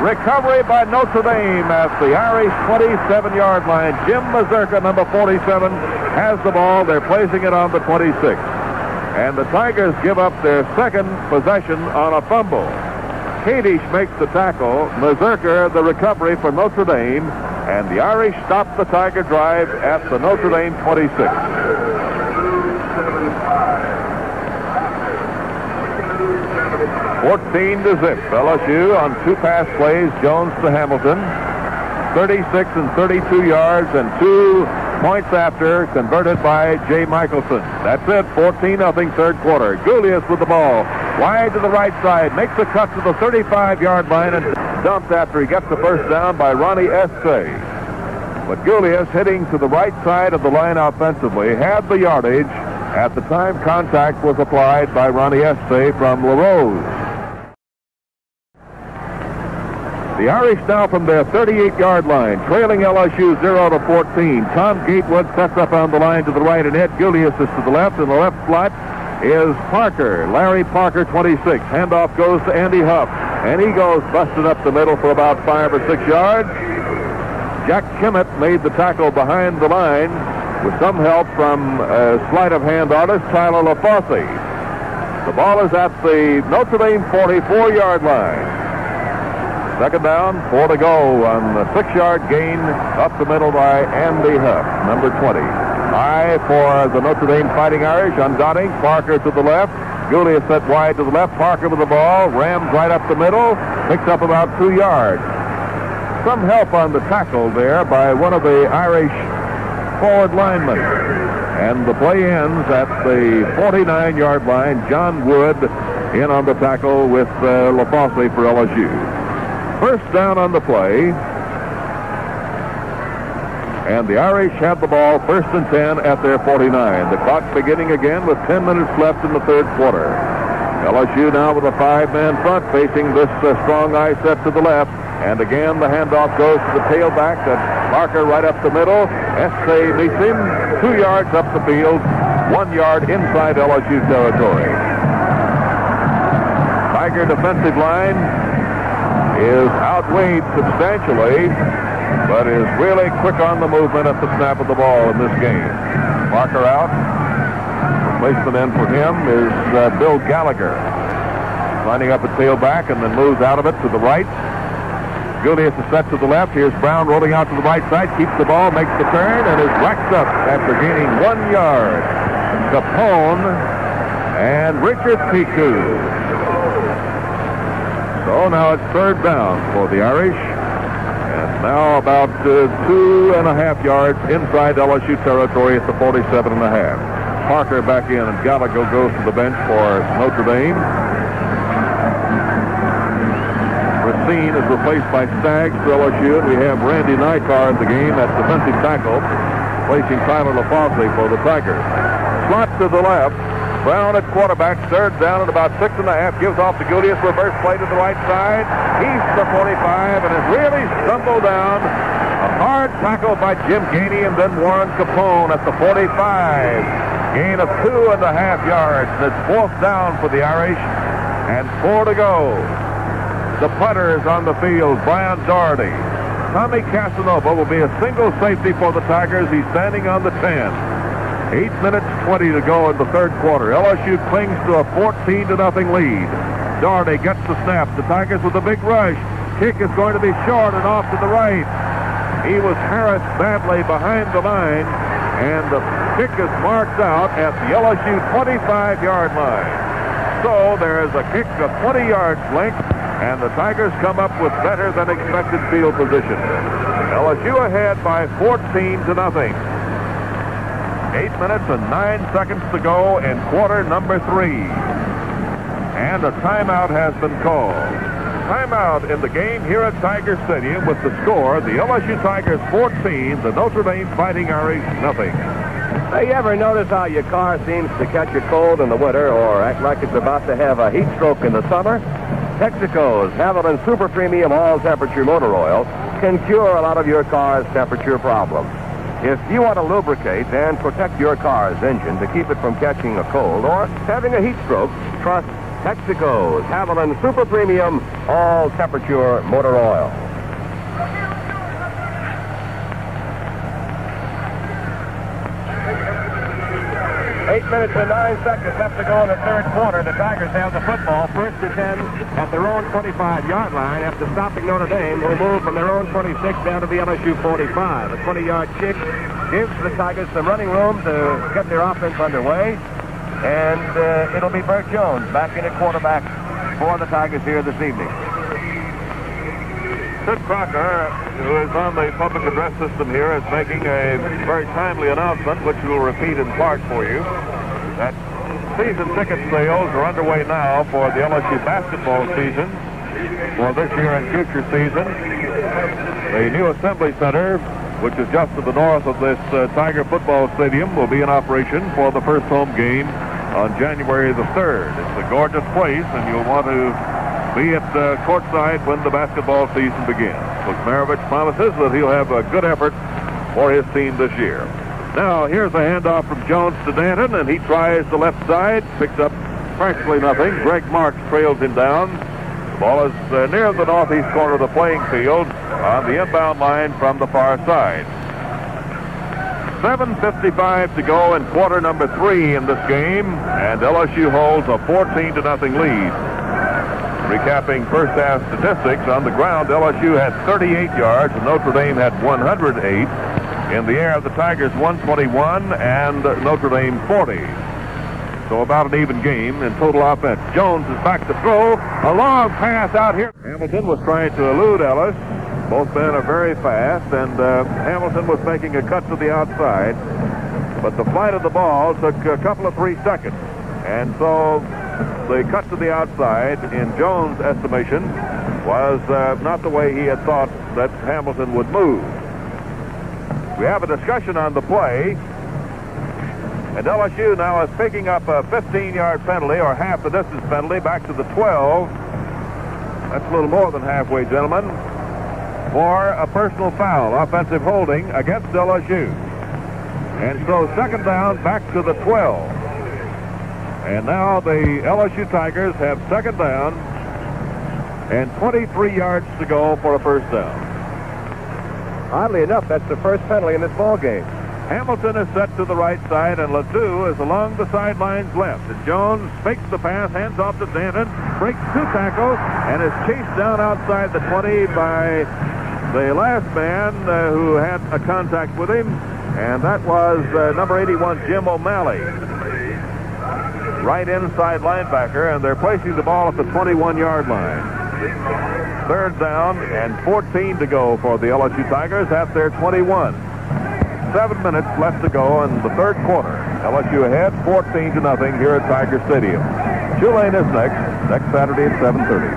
Recovery by Notre Dame at the Irish 27-yard line. Jim Mazurka, number 47, has the ball. They're placing it on the 26. And the Tigers give up their second possession on a fumble. Kadish makes the tackle. Mazurka the recovery for Notre Dame. And the Irish stop the Tiger drive at the Notre Dame 26. 14-0. LSU on 2 pass plays. Jones to Hamilton. 36 and 32 yards and 2 points after, converted by Jay Michelson. That's it. 14-0 third quarter. Gulius with the ball. Wide to the right side. Makes the cut to the 35-yard line and dumped after he gets the first down by Ronnie Essay. But Gulius, hitting to the right side of the line offensively, had the yardage at the time contact was applied by Ronnie Essay from LaRose. The Irish now from their 38-yard line, trailing LSU 0-14. Tom Gatewood sets up on the line to the right, and Ed Gulius is to the left. In the left slot is Parker, Larry Parker, 26. Handoff goes to Andy Huff, and he goes busted up the middle for about 5 or 6 yards. Jack Kimmett made the tackle behind the line with some help from sleight of hand artist Tyler LaFosse. The ball is at the Notre Dame 44-yard line. Second down, 4 to go on the 6-yard gain up the middle by Andy Huff, number 20. High for the Notre Dame Fighting Irish on Dotting. Parker to the left. Julius set wide to the left. Parker with the ball. Rams right up the middle. Picks up about 2 yards. Some help on the tackle there by one of the Irish forward linemen. And the play ends at the 49-yard line. John Wood in on the tackle with LaFosse for LSU. First down on the play. And the Irish have the ball first and 10 at their 49. The clock beginning again with 10 minutes left in the third quarter. LSU now with a 5-man front facing this strong I set to the left. And again, the handoff goes to the tailback. Parker right up the middle. Essay meets him 2 yards up the field, 1 yard inside LSU territory. Tiger defensive line is outweighed substantially, but is really quick on the movement at the snap of the ball in this game. Parker out. Replacement in for him is Bill Gallagher. Lining up at tailback and then moves out of it to the right. Julius is set to the left. Here's Brown rolling out to the right side. Keeps the ball, makes the turn, and is racked up after gaining 1 yard. Capone and Richard Piku. So now it's third down for the Irish. And now about 2.5 yards inside LSU territory at the 47.5. Parker back in, and Gallagher goes to the bench for Notre Dame. Racine is replaced by Staggs for LSU, and we have Randy Nycar in the game at defensive tackle, placing Tyler LaFosse for the Tigers. Slot to the left. Brown at quarterback, third down at about 6.5. Gives off to Julius, reverse play to the right side. He's the 45 and has really stumbled down. A hard tackle by Jim Gainey and then Warren Capone at the 45. Gain of 2.5 yards. It's fourth down for the Irish and 4 to go. The punter is on the field, Brian Doherty. Tommy Casanova will be a single safety for the Tigers. He's standing on the 10. 8 minutes 20 to go in the third quarter. LSU clings to a 14-0 lead. Doherty gets the snap. The Tigers with a big rush. Kick is going to be short and off to the right. He was harassed badly behind the line, and the kick is marked out at the LSU 25-yard line. So there is a kick of 20 yards length, and the Tigers come up with better than expected field position. LSU ahead by 14-0. 8 minutes and 9 seconds to go in quarter number 3. And a timeout has been called. Timeout in the game here at Tiger Stadium with the score, the LSU Tigers 14, the Notre Dame Fighting Irish nothing. Hey, you ever notice how your car seems to catch a cold in the winter or act like it's about to have a heat stroke in the summer? Texaco's Haviland Super Premium All-Temperature Motor Oil can cure a lot of your car's temperature problems. If you want to lubricate and protect your car's engine to keep it from catching a cold or having a heat stroke, trust Texaco's Haviland Super Premium All-Temperature Motor Oil. 8 minutes and 9 seconds left to go in the third quarter. The Tigers have the football, first and 10 at their own 25-yard line after stopping Notre Dame, who moved from their own 26 down to the LSU 45. A 20-yard kick gives the Tigers some running room to get their offense underway, and it'll be Bert Jones back in at quarterback for the Tigers here this evening. Sid Crocker, who is on the public address system here, is making a very timely announcement, which we'll repeat in part for you, that season ticket sales are underway now for the LSU basketball season, for this year and future season. The new Assembly Center, which is just to the north of this Tiger football stadium, will be in operation for the first home game on January the 3rd. It's a gorgeous place, and you'll want to be at courtside when the basketball season begins. Maravich promises that he'll have a good effort for his team this year. Now, here's a handoff from Jones to Danton, and he tries the left side, picks up practically nothing. Greg Marks trails him down. The ball is near the northeast corner of the playing field on the inbound line from the far side. 7:55 to go in quarter number 3 in this game, and LSU holds a 14-0 lead. Recapping first half statistics, on the ground, LSU had 38 yards and Notre Dame had 108. In the air, the Tigers 121 and Notre Dame 40. So about an even game in total offense. Jones is back to throw. A long pass out here. Hamilton was trying to elude Ellis. Both men are very fast, and Hamilton was making a cut to the outside. But the flight of the ball took a couple of 3 seconds. And so the cut to the outside, in Jones' estimation, was not the way he had thought that Hamilton would move. We have a discussion on the play. And LSU now is picking up a 15-yard penalty, or half the distance penalty, back to the 12. That's a little more than halfway, gentlemen, for a personal foul, offensive holding against LSU. And so second down, back to the 12. And now the LSU Tigers have second down and 23 yards to go for a first down. Oddly enough, that's the first penalty in this ball game. Hamilton is set to the right side, and Latou is along the sidelines left. And Jones fakes the pass, hands off to Danton, breaks 2 tackles, and is chased down outside the 20 by the last man who had a contact with him, and that was number 81, Jim O'Malley. Right inside linebacker, and they're placing the ball at the 21-yard line. Third down and 14 to go for the LSU Tigers at their 21. 7 minutes left to go in the third quarter. LSU ahead 14-0 here at Tiger Stadium. Tulane is next Saturday at 7:30.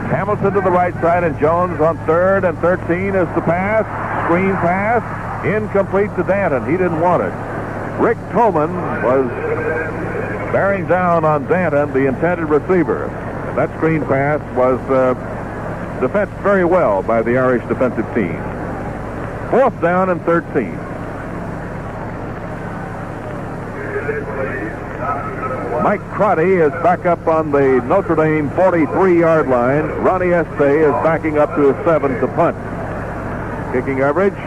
Hamilton to the right side, and Jones on third and 13 is the pass. Screen pass. Incomplete to Danton. He didn't want it. Rick Tolman was bearing down on Danton, the intended receiver. And that screen pass was defensed very well by the Irish defensive team. Fourth down and 13. Mike Crotty is back up on the Notre Dame 43-yard line. Ronnie Estee is backing up to a 7 to punt. Kicking average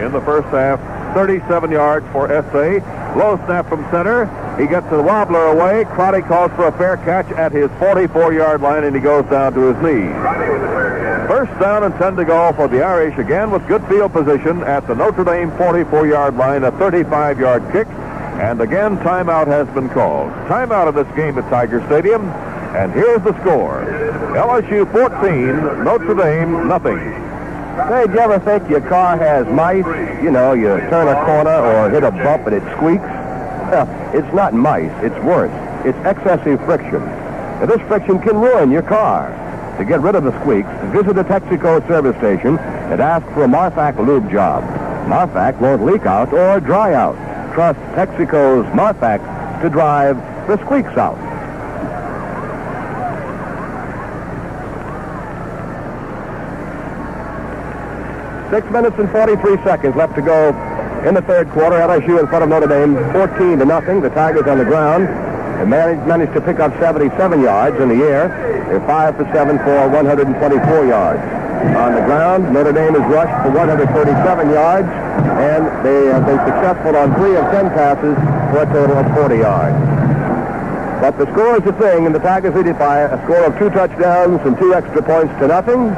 in the first half, 37 yards for Estee. Low snap from center. He gets the wobbler away. Crotty calls for a fair catch at his 44-yard line, and he goes down to his knees. First down and 10 to go for the Irish, again with good field position at the Notre Dame 44-yard line, a 35-yard kick. And again, timeout has been called. Timeout of this game at Tiger Stadium. And here's the score. LSU 14, Notre Dame nothing. Hey, do you ever think your car has mice? You know, you turn a corner or hit a bump and it squeaks? Well, it's not mice. It's worse. It's excessive friction. Now, this friction can ruin your car. To get rid of the squeaks, visit a Texaco service station and ask for a Marfac lube job. Marfac won't leak out or dry out. Trust Texaco's Marfac to drive the squeaks out. Six minutes and 43 seconds left to go in the third quarter. LSU in front of Notre Dame, 14-0. The Tigers on the ground and managed to pick up 77 yards in the air. They're 5 for 7 for 124 yards. On the ground, Notre Dame is rushed for 137 yards, and they have been successful on 3 of 10 passes for a total of 40 yards. But the score is the thing, and the Tigers lead it by a score of 2 touchdowns and 2 extra points to nothing,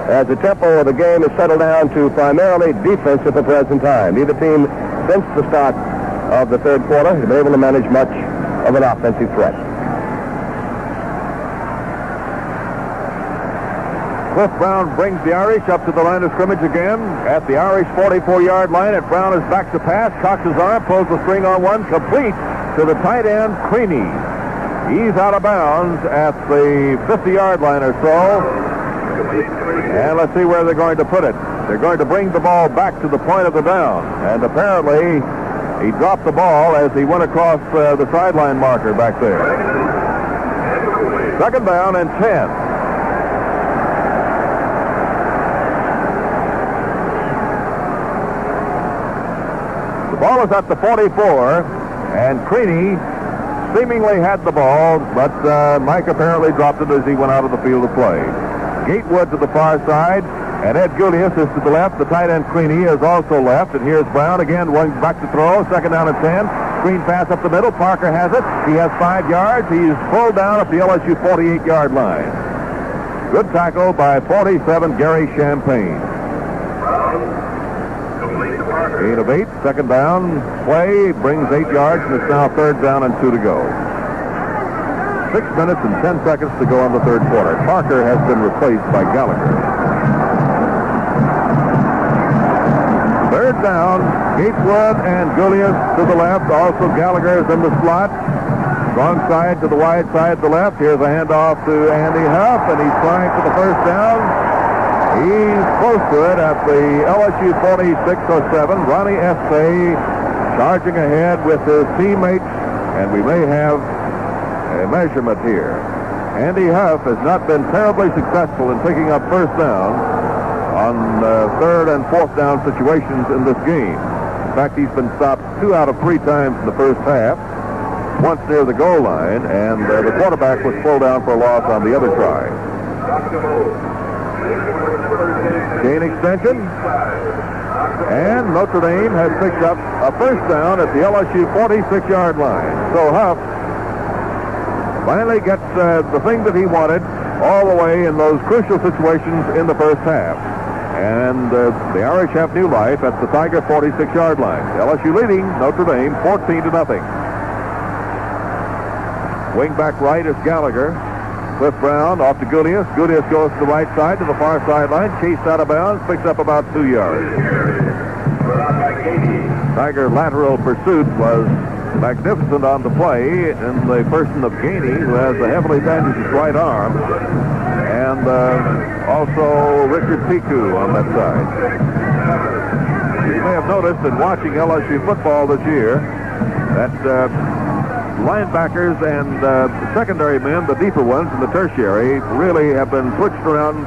as the tempo of the game is settled down to primarily defense at the present time. Neither team, since the start of the third quarter, has been able to manage much of an offensive threat. Cliff Brown brings the Irish up to the line of scrimmage again at the Irish 44-yard line, and Brown is back to pass, cocks his arm, pulls the string on one, complete to the tight end, Creaney. He's out of bounds at the 50-yard line or so, and let's see where they're going to put it. They're going to bring the ball back to the point of the down, and apparently he dropped the ball as he went across the sideline marker back there. Second down and 10. The ball is at the 44, and Creaney seemingly had the ball, but Mike apparently dropped it as he went out of the field of play. Gatewood to the far side, and Ed Gulius is to the left. The tight end Creaney is also left, and here's Brown again, going back to throw. Second down and 10. Screen pass up the middle. Parker has it. He has 5 yards. He's pulled down at the LSU 48-yard line. Good tackle by 47, Gary Champagne. Gain of 8, second down. Play brings 8 yards, and it's now third down and 2 to go. 6 minutes and 10 seconds to go on the third quarter. Parker has been replaced by Gallagher. Third down, Gatewood and Julius to the left. Also Gallagher is in the slot. Strong side to the wide side to the left. Here's a handoff to Andy Huff, and he's trying for the first down. He's close to it at the LSU 46-07. Ronnie Estee charging ahead with his teammates, and we may have a measurement here. Andy Huff has not been terribly successful in picking up first down on third and fourth down situations in this game. In fact, he's been stopped 2 out of 3 times in the first half, once near the goal line, and the quarterback was pulled down for a loss on the other try. Gain extension, and Notre Dame has picked up a first down at the LSU 46-yard line. So Huff finally gets the thing that he wanted all the way in those crucial situations in the first half. And the Irish have new life at the Tiger 46-yard line. LSU leading Notre Dame 14-0. Wing back right is Gallagher. Cliff Brown off to Gulius. Gulius goes to the right side to the far sideline. Chased out of bounds. Picks up about 2 yards. Tiger lateral pursuit was magnificent on the play in the person of Gainey, who has a heavily bandaged right arm. And also Richard Piku on that side. You may have noticed in watching LSU football this year that linebackers and secondary men, the deeper ones in the tertiary, really have been switched around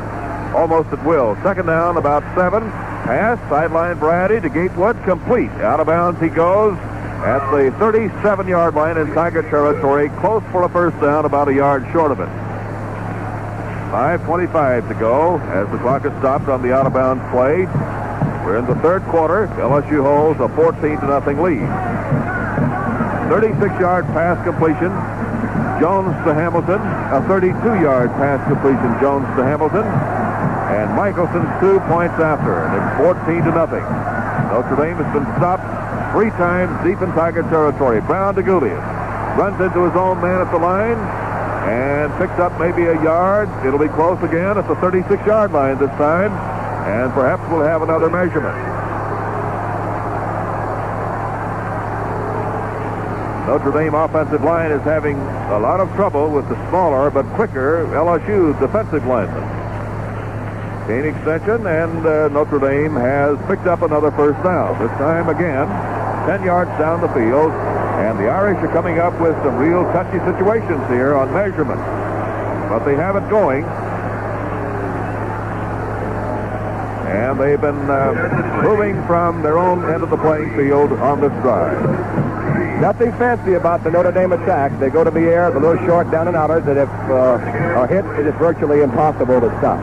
almost at will. Second down, about 7. Pass, sideline variety to Gatewood, complete. Out of bounds he goes at the 37-yard line in Tiger territory, close for a first down, about a yard short of it. 5:25 to go as the clock is stopped on the out-of-bounds play. We're in the third quarter. LSU holds a 14-0 lead. 36-yard pass completion, Jones to Hamilton. A 32-yard pass completion, Jones to Hamilton. And Michelson 2 points after. And it's 14-0. Notre Dame has been stopped 3 times deep in Tiger territory. Brown to Gulius. Runs into his own man at the line and picks up maybe a yard. It'll be close again at the 36-yard line this time. And perhaps we'll have another measurement. Notre Dame offensive line is having a lot of trouble with the smaller but quicker LSU defensive linemen. Gain extension, and Notre Dame has picked up another first down. This time again, 10 yards down the field, and the Irish are coming up with some real touchy situations here on measurement. But they have it going. And they've been moving from their own end of the playing field on this drive. Nothing fancy about the Notre Dame attack. They go to the air, the little short down and outers that if are hit, it is virtually impossible to stop.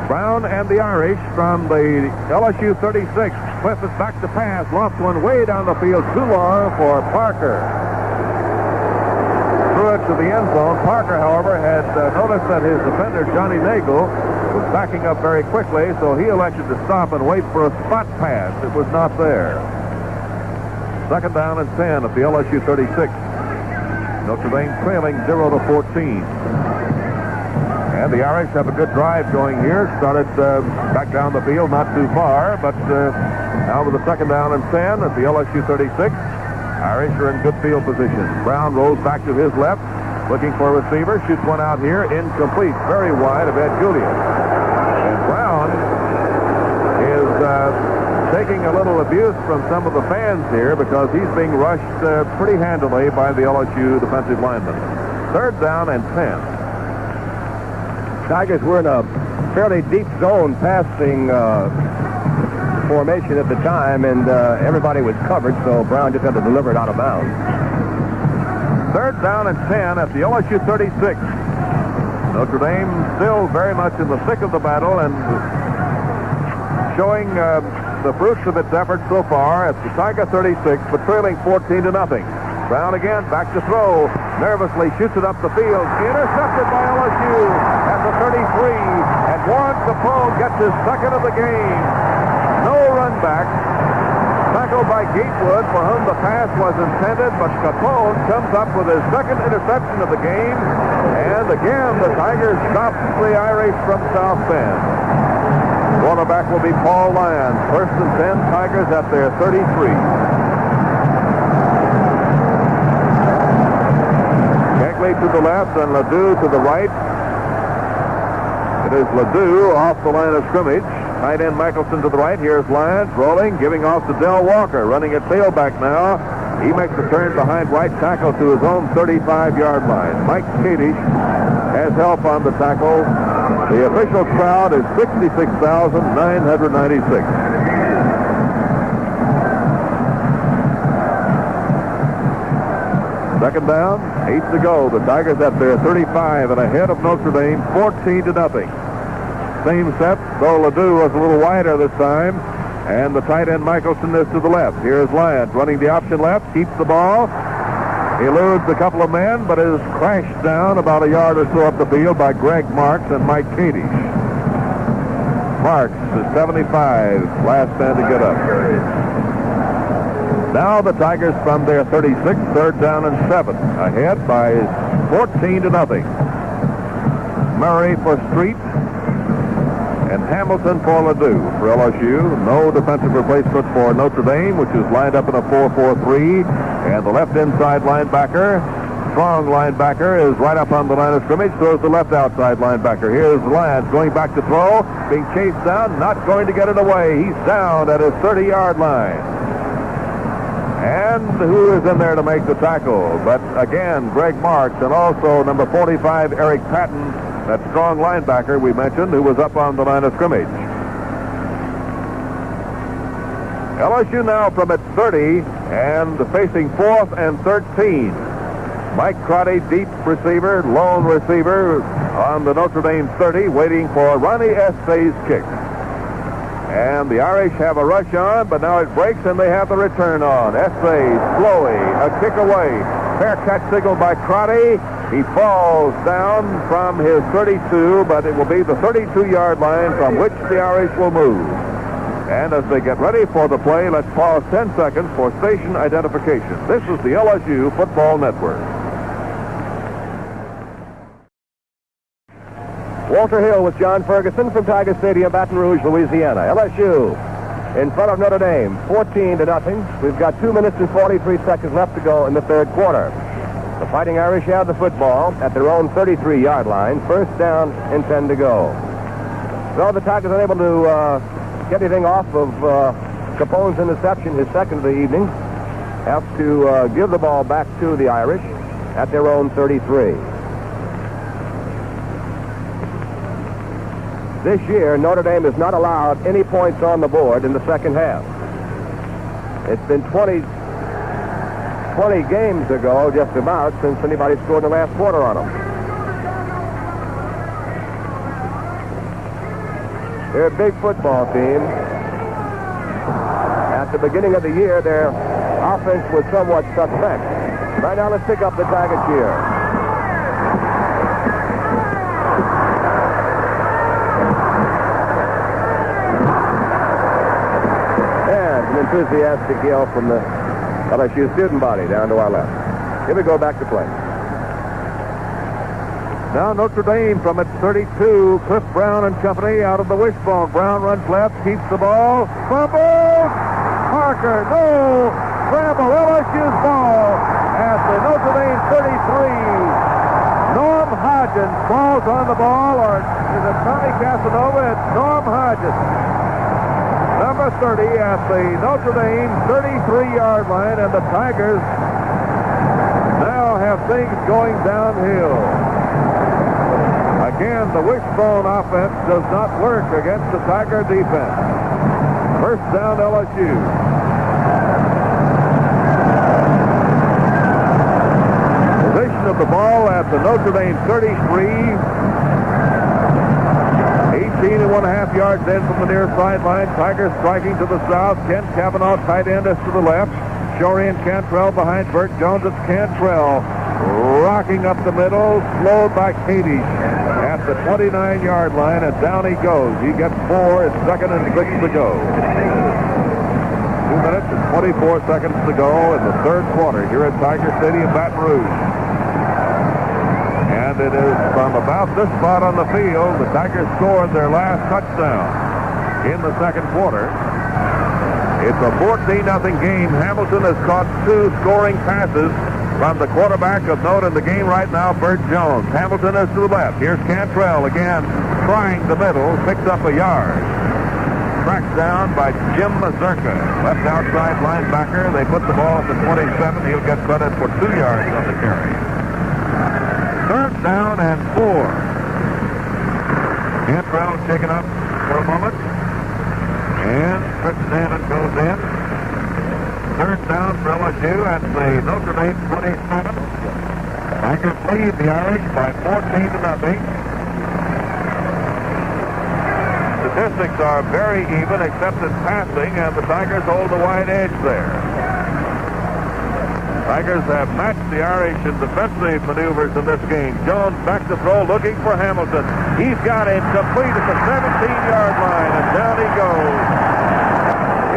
Brown and the Irish from the LSU 36. Cliff is back to pass. Lofts one way down the field. Too long for Parker. Threw it to the end zone. Parker, however, had noticed that his defender, Johnny Nagel, was backing up very quickly, so he elected to stop and wait for a spot pass. It was not there. Second down and 10 at the LSU 36. Notre Dame trailing 0-14. And the Irish have a good drive going here. Started back down the field, not too far, but now with a second down and 10 at the LSU 36. Irish are in good field position. Brown rolls back to his left, looking for a receiver. Shoots one out here, incomplete, very wide of Ed Julius. And Brown is taking a little abuse from some of the fans here because he's being rushed pretty handily by the LSU defensive linemen. Third down and 10. Tigers were in a fairly deep zone passing formation at the time, and everybody was covered, so Brown just had to deliver it out of bounds. Third down and 10 at the LSU 36. Notre Dame still very much in the thick of the battle and showing the fruits of its effort so far. It's the Tiger 36, but trailing 14-0. Brown again, back to throw. Nervously shoots it up the field. Intercepted by LSU at the 33. And Warren Capone gets his second of the game. No run back. Tackled by Gatewood, for whom the pass was intended, but Capone comes up with his second interception of the game. And again, the Tigers stop the Irish from South Bend. Quarterback will be Paul Lyons. First and 10, Tigers at their 33. Kegley to the left and Ledoux to the right. It is Ledoux off the line of scrimmage. Tight end Michelson to the right. Here's Lyons rolling, giving off to Del Walker, running at tailback now. He makes a turn behind right tackle to his own 35-yard line. Mike Kadish has help on the tackle. The official crowd is 66,996. Second down, 8 to go. The Tigers at their 35 and ahead of Notre Dame, 14-0. Same set, though Ledoux was a little wider this time. And the tight end Michelson is to the left. Here's Lyons running the option left, keeps the ball. Eludes a couple of men, but is crashed down about a yard or so up the field by Greg Marks and Mike Kadish. Marks is 75, last man to get up. Now the Tigers from their 36, third down and 7, ahead by 14-0. Murray for Street and Hamilton for Ledoux. For LSU, no defensive replacement for Notre Dame, which is lined up in a 4-4-3. And the left inside linebacker, strong linebacker, is right up on the line of scrimmage. So is the left outside linebacker. Here's Lyons going back to throw, being chased down, not going to get it away. He's down at his 30-yard line. And who is in there to make the tackle? But again, Greg Marks and also number 45, Eric Patton, that strong linebacker we mentioned, who was up on the line of scrimmage. LSU now from its 30 and facing 4th and 13. Mike Crotty, deep receiver, lone receiver on the Notre Dame 30, waiting for Ronnie Essay's kick. And the Irish have a rush on, but now it breaks and they have the return on. Essay, slowly, a kick away. Fair catch signaled by Crotty. He falls down from his 32, but it will be the 32-yard line from which the Irish will move. And as they get ready for the play, let's pause 10 seconds for station identification. This is the LSU Football Network. Walter Hill with John Ferguson from Tiger Stadium, Baton Rouge, Louisiana. LSU in front of Notre Dame, 14-0. We've got 2 minutes and 43 seconds left to go in the third quarter. The Fighting Irish have the football at their own 33-yard line. First down and 10 to go. So the Tigers are able to get anything off of Capone's interception, his second of the evening. Have to give the ball back to the Irish at their own 33. This year, Notre Dame has not allowed any points on the board in the second half. It's been 20 games ago, just about, since anybody scored in the last quarter on them. They're a big football team. At the beginning of the year, their offense was somewhat suspect. Right now, let's pick up the Tiger cheer. Enthusiastic yell from the LSU student body down to our left. Here we go back to play. Now Notre Dame from its 32, Cliff Brown and company out of the wishbone. Brown runs left, keeps the ball, fumbles. Parker, no, scramble, LSU's ball at the Notre Dame 33. Norm Hodgins falls on the ball, or is it Tommy Casanova? It's Norm Hodgins. Number 30 at the Notre Dame 33-yard line, and the Tigers now have things going downhill. Again, the wishbone offense does not work against the Tiger defense. First down, LSU. Position of the ball at the Notre Dame 33. 8 13.5 yards in from the near sideline. Tigers striking to the south. Ken Cavanaugh, tight end, is to the left. Shorey and Cantrell behind Burt Jones. It's Cantrell rocking up the middle, slowed by Cady at the 29-yard line, and down he goes. He gets 4. It's 2nd and 6 to go. 2 minutes and 24 seconds to go in the third quarter here at Tiger Stadium, Baton Rouge. And it is from about this spot on the field the Tigers scored their last touchdown in the second quarter. It's a 14-0 game. Hamilton has caught 2 scoring passes from the quarterback of note in the game right now, Burt Jones. Hamilton is to the left. Here's Cantrell again, trying the middle, picks up a yard. Tracked down by Jim Mazurka, left outside linebacker. They put the ball at the 27. He'll get credit for 2 yards on the carry. 3rd down and 4. Cantrell shaken up for a moment. And Fritz Dannon goes in. 3rd down for LSU at the Notre Dame 27. Tigers lead the Irish by 14-0. Statistics are very even except in passing, and the Tigers hold the wide edge there. Tigers have matched the Irish in defensive maneuvers in this game. Jones back to throw, looking for Hamilton. He's got him complete at the 17-yard line, and down he goes.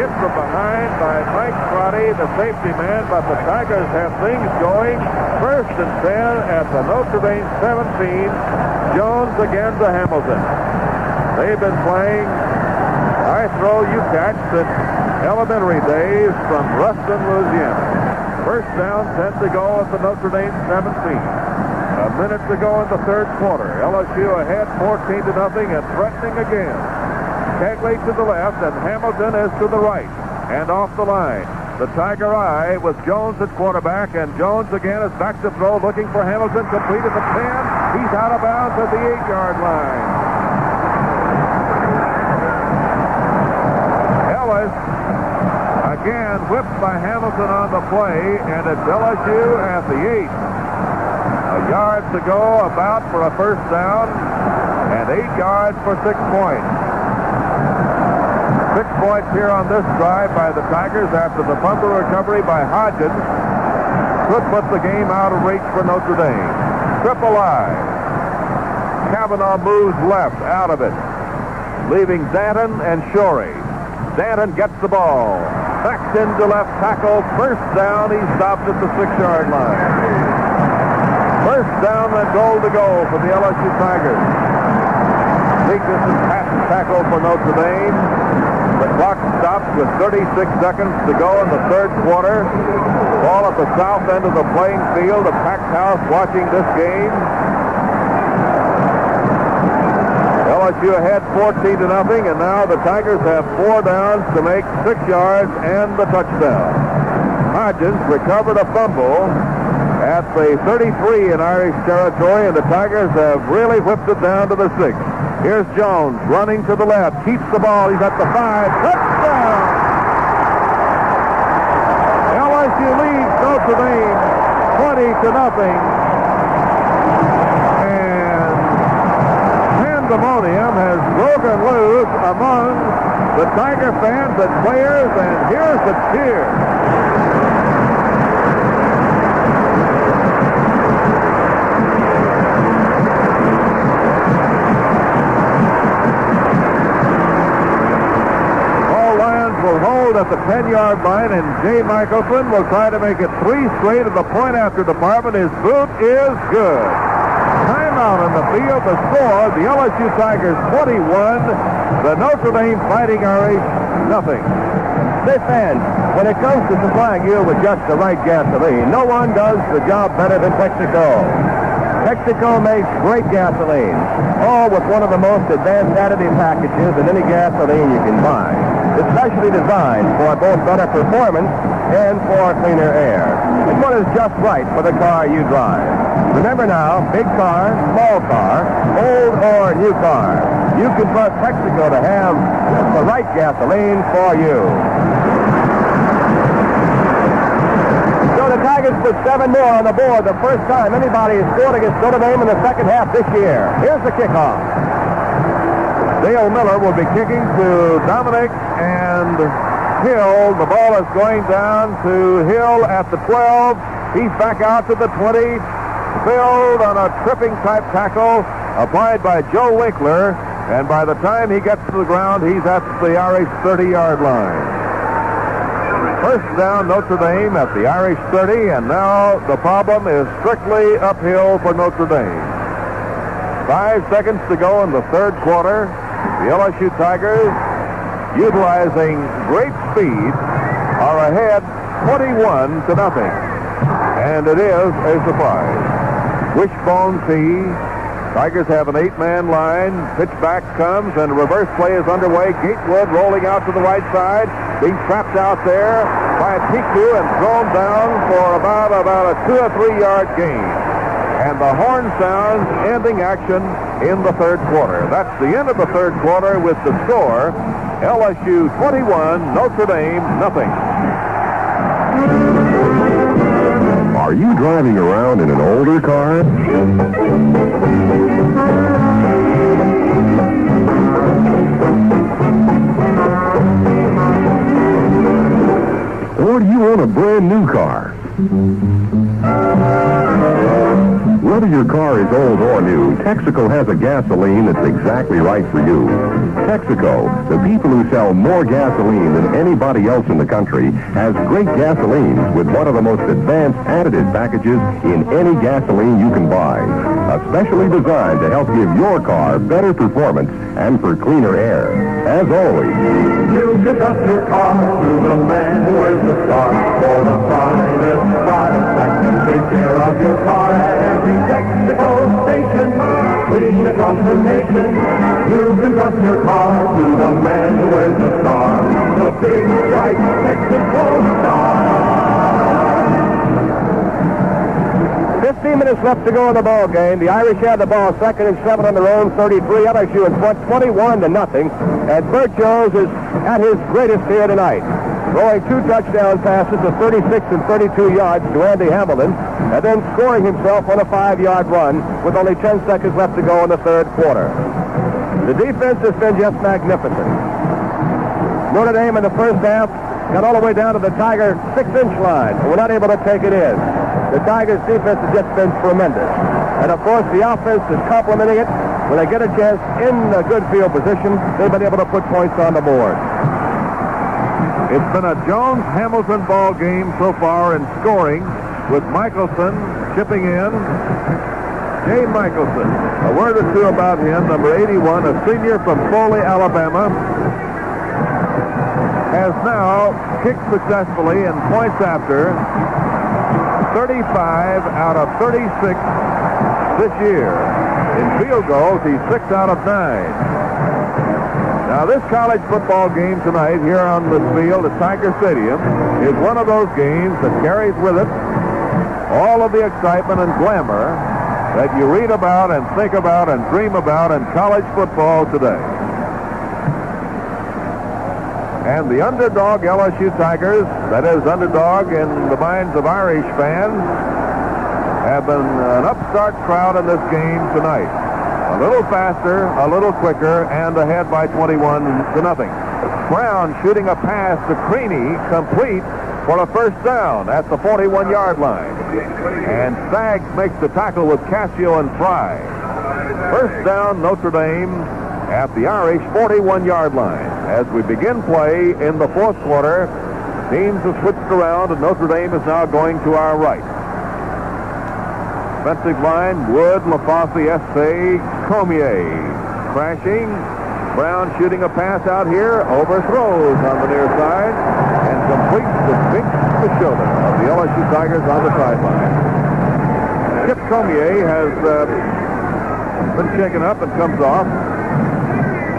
Hit from behind by Mike Crotty, the safety man, but the Tigers have things going. 1st and 10 at the Notre Dame 17. Jones again to Hamilton. They've been playing I throw, you catch since elementary days from Ruston, Louisiana. 1st down, 10 to go at the Notre Dame 17. A minute to go in the third quarter. LSU ahead 14-0 and threatening again. Kegley to the left and Hamilton is to the right. And off the line, the Tiger Eye with Jones at quarterback, and Jones again is back to throw, looking for Hamilton, complete at the 10. He's out of bounds at the 8-yard line. Ellis again whipped by Hamilton on the play, and it's LSU at the 8. A yard to go about for a 1st down, and 8 yards for 6 points. 6 points here on this drive by the Tigers after the fumble recovery by Hodgins could put the game out of reach for Notre Dame. Triple I. Cavanaugh moves left out of it, leaving Danton and Shorey. Danton gets the ball. Backs into left tackle. 1st down. He stopped at the 6-yard line. 1st down and goal to go for the LSU Tigers. Weakness and pass tackle for Notre Dame. The clock stops with 36 seconds to go in the third quarter. Ball at the south end of the playing field. A packed house watching this game. LSU ahead 14-0, and now the Tigers have 4 downs to make 6 yards and the touchdown. Hodgins recovered a fumble at the 33 in Irish territory, and the Tigers have really whipped it down to the 6. Here's Jones running to the left, keeps the ball. He's at the 5. Touchdown! LSU leads Notre Dame 20-0. Pandemonium has broken loose among the Tiger fans and players, and here's the cheer. All lines will hold at the 10-yard line, and Jay Michelson will try to make it 3 straight at the point after department. His boot is good. Timeout on the field. The score, the LSU Tigers 21, the Notre Dame Fighting Irish nothing. This fans, when it comes to supplying you with just the right gasoline, no one does the job better than Texaco. Texaco makes great gasoline, all with one of the most advanced additive packages in any gasoline you can buy. It's specially designed for both better performance and for cleaner air. And what is just right for the car you drive. Remember now, big car, small car, old or new car, you can trust Texaco to have the right gasoline for you. So the Tigers put 7 more on the board, the first time anybody has scored against Notre Dame in the second half this year. Here's the kickoff. Dale Miller will be kicking to Dominic and Hill. The ball is going down to Hill at the 12. He's back out to the 20. Filled on a tripping type tackle applied by Joe Winkler. And by the time he gets to the ground, he's at the Irish 30-yard line. First down, Notre Dame at the Irish 30, and now the problem is strictly uphill for Notre Dame. 5 seconds to go in the third quarter. The LSU Tigers, utilizing great speed, are ahead 21-0. And it is a surprise. Wishbone tee. Tigers have an 8-man line. Pitch back comes, and a reverse play is underway. Gatewood rolling out to the right side, being trapped out there by Tiku and thrown down for about a 2 or 3 yard gain. And the horn sounds, ending action in the third quarter. That's the end of the third quarter with the score: LSU 21, Notre Dame nothing. Are you driving around in an older car? Or do you own a brand new car? Whether your car is old or new, Texaco has a gasoline that's exactly right for you. Texaco, the people who sell more gasoline than anybody else in the country, has great gasolines with one of the most advanced additive packages in any gasoline you can buy. Especially designed to help give your car better performance and for cleaner air. As always, you can trust your car to the man who is the star for the finest product that can take care of your car at every Texaco station. Clean across the nation. You can trust your car to the man who is the star, the big bright Texaco star. 15 minutes left to go in the ball game. The Irish had the ball, 2nd and 7 on their own 33. LSU in front 21-0. And Bert Jones is at his greatest here tonight, throwing 2 touchdown passes of 36 and 32 yards to Andy Hamilton, and then scoring himself on a 5-yard run with only 10 seconds left to go in the third quarter. The defense has been just magnificent. Notre Dame in the first half got all the way down to the Tiger 6-inch line, and we're not able to take it in. The Tigers' defense has just been tremendous. And, of course, the offense is complementing it. When they get a chance in a good field position, they've been able to put points on the board. It's been a Jones-Hamilton ball game so far in scoring, with Michelson chipping in. Jay Michelson, a word or two about him, number 81, a senior from Foley, Alabama, has now kicked successfully in points after 35 out of 36 this year. In field goals, he's 6 out of 9. Now, this college football game tonight here on this field at Tiger Stadium is one of those games that carries with it all of the excitement and glamour that you read about and think about and dream about in college football today. And the underdog LSU Tigers, that is underdog in the minds of Irish fans, have been an upstart crowd in this game tonight. A little faster, a little quicker, and ahead by 21-0. Brown shooting a pass to Creaney, complete for a first down at the 41-yard line. And Staggs makes the tackle with Cassio and Fry. First down, Notre Dame at the Irish 41-yard line. As we begin play in the fourth quarter, teams have switched around, and Notre Dame is now going to our right. Offensive line, Wood, LaFosse, Essay, Comier. Crashing. Brown shooting a pass out here, overthrows on the near side, and completes the big shoulder of the LSU Tigers on the sideline. Chip Comier has been shaken up and comes off.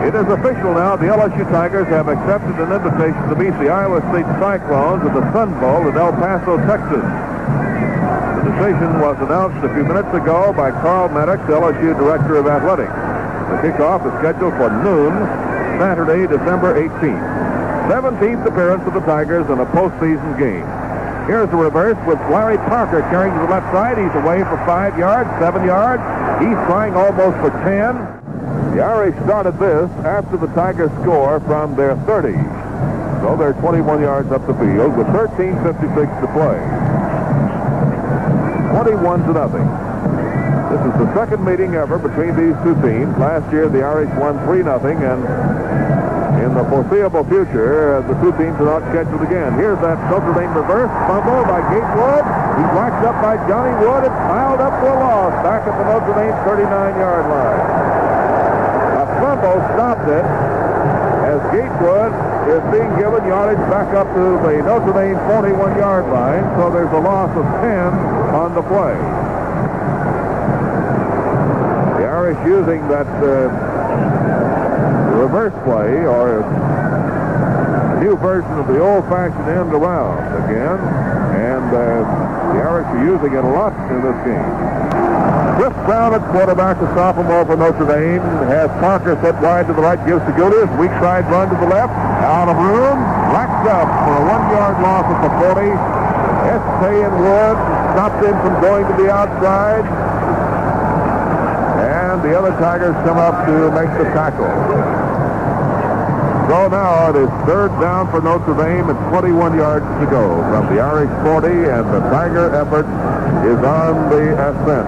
It is official now. The LSU Tigers have accepted an invitation to meet the Iowa State Cyclones at the Sun Bowl in El Paso, Texas. The decision was announced a few minutes ago by Carl Maddox, LSU Director of Athletics. The kickoff is scheduled for noon, Saturday, December 18th. 17th appearance of the Tigers in a postseason game. Here's the reverse with Larry Parker carrying to the left side. He's away for 5 yards, 7 yards. He's trying almost for 10. The Irish started this after the Tigers score from their 30. So they're 21 yards up the field with 13:56 to play. 21-0. This is the second meeting ever between these two teams. Last year, the Irish won 3-0, and in the foreseeable future, the two teams are not scheduled again. Here's that Notre Dame reverse fumble by Gatewood. He's whacked up by Johnny Wood and piled up for a loss back at the Notre Dame 39-yard line. A fumble stopped it as Gatewood is being given yardage back up to the Notre Dame 41-yard line, so there's a loss of 10 on the play. The Irish using that reverse play, or a new version of the old-fashioned end around again, and the Irish are using it a lot in this game. Cliff Brown at quarterback, the sophomore for Notre Dame, has Parker set wide to the right, gives to Gildas, weak side run to the left, out of room, racks up for a 1-yard loss at the 40. S.K. and Wood stopped him from going to the outside, and the other Tigers come up to make the tackle. So now it is third down for Notre Dame and 21 yards to go from the Irish 40, and the Tiger effort is on the ascent.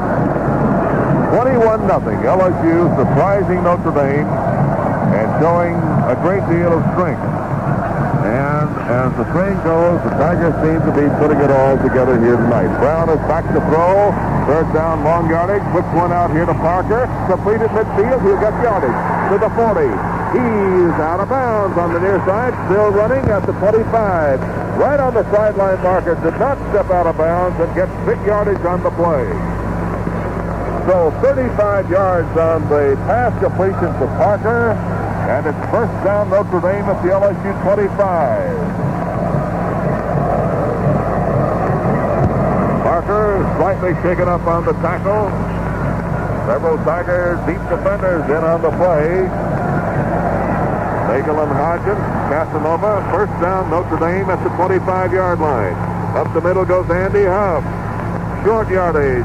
21-0. LSU surprising Notre Dame and showing a great deal of strength. And as the train goes, the Tigers seem to be putting it all together here tonight. Brown is back to throw. Third down, long yardage. Whips one out here to Parker. Completed midfield. He'll get yardage to the 40. He's out of bounds on the near side. Still running at the 25. Right on the sideline marker. Did not step out of bounds and get big yardage on the play. So 35 yards on the pass completion for Parker. And it's first down Notre Dame at the LSU 25. Parker slightly shaken up on the tackle. Several Tiger deep defenders in on the play. Nagel and Hodgins, Casanova. First down Notre Dame at the 25-yard line. Up the middle goes Andy Huff. Short yardage.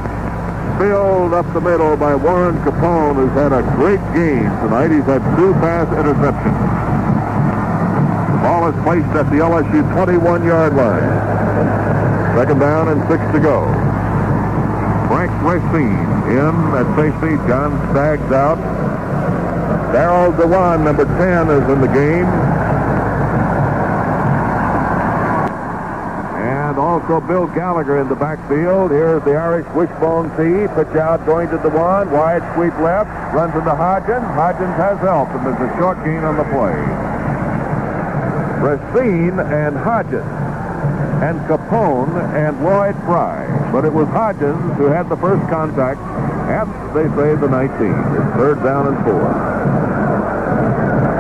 Filled up the middle by Warren Capone, who's had a great game tonight. He's had 2 pass interceptions. The ball is placed at the LSU 21-yard line. Second down and 6 to go. Frank Racine in at safety. John Staggs out. Darrell Dewan, number 10, is in the game. Also Bill Gallagher in the backfield. Here's the Irish wishbone tee. Pitch out going to Dewan. Wide sweep left. Runs into Hodgins. Hodgins has help, and there's a short gain on the play. Racine and Hodgins and Capone and Lloyd Fry. But it was Hodgins who had the first contact at, they say, the 19. It's third down and 4.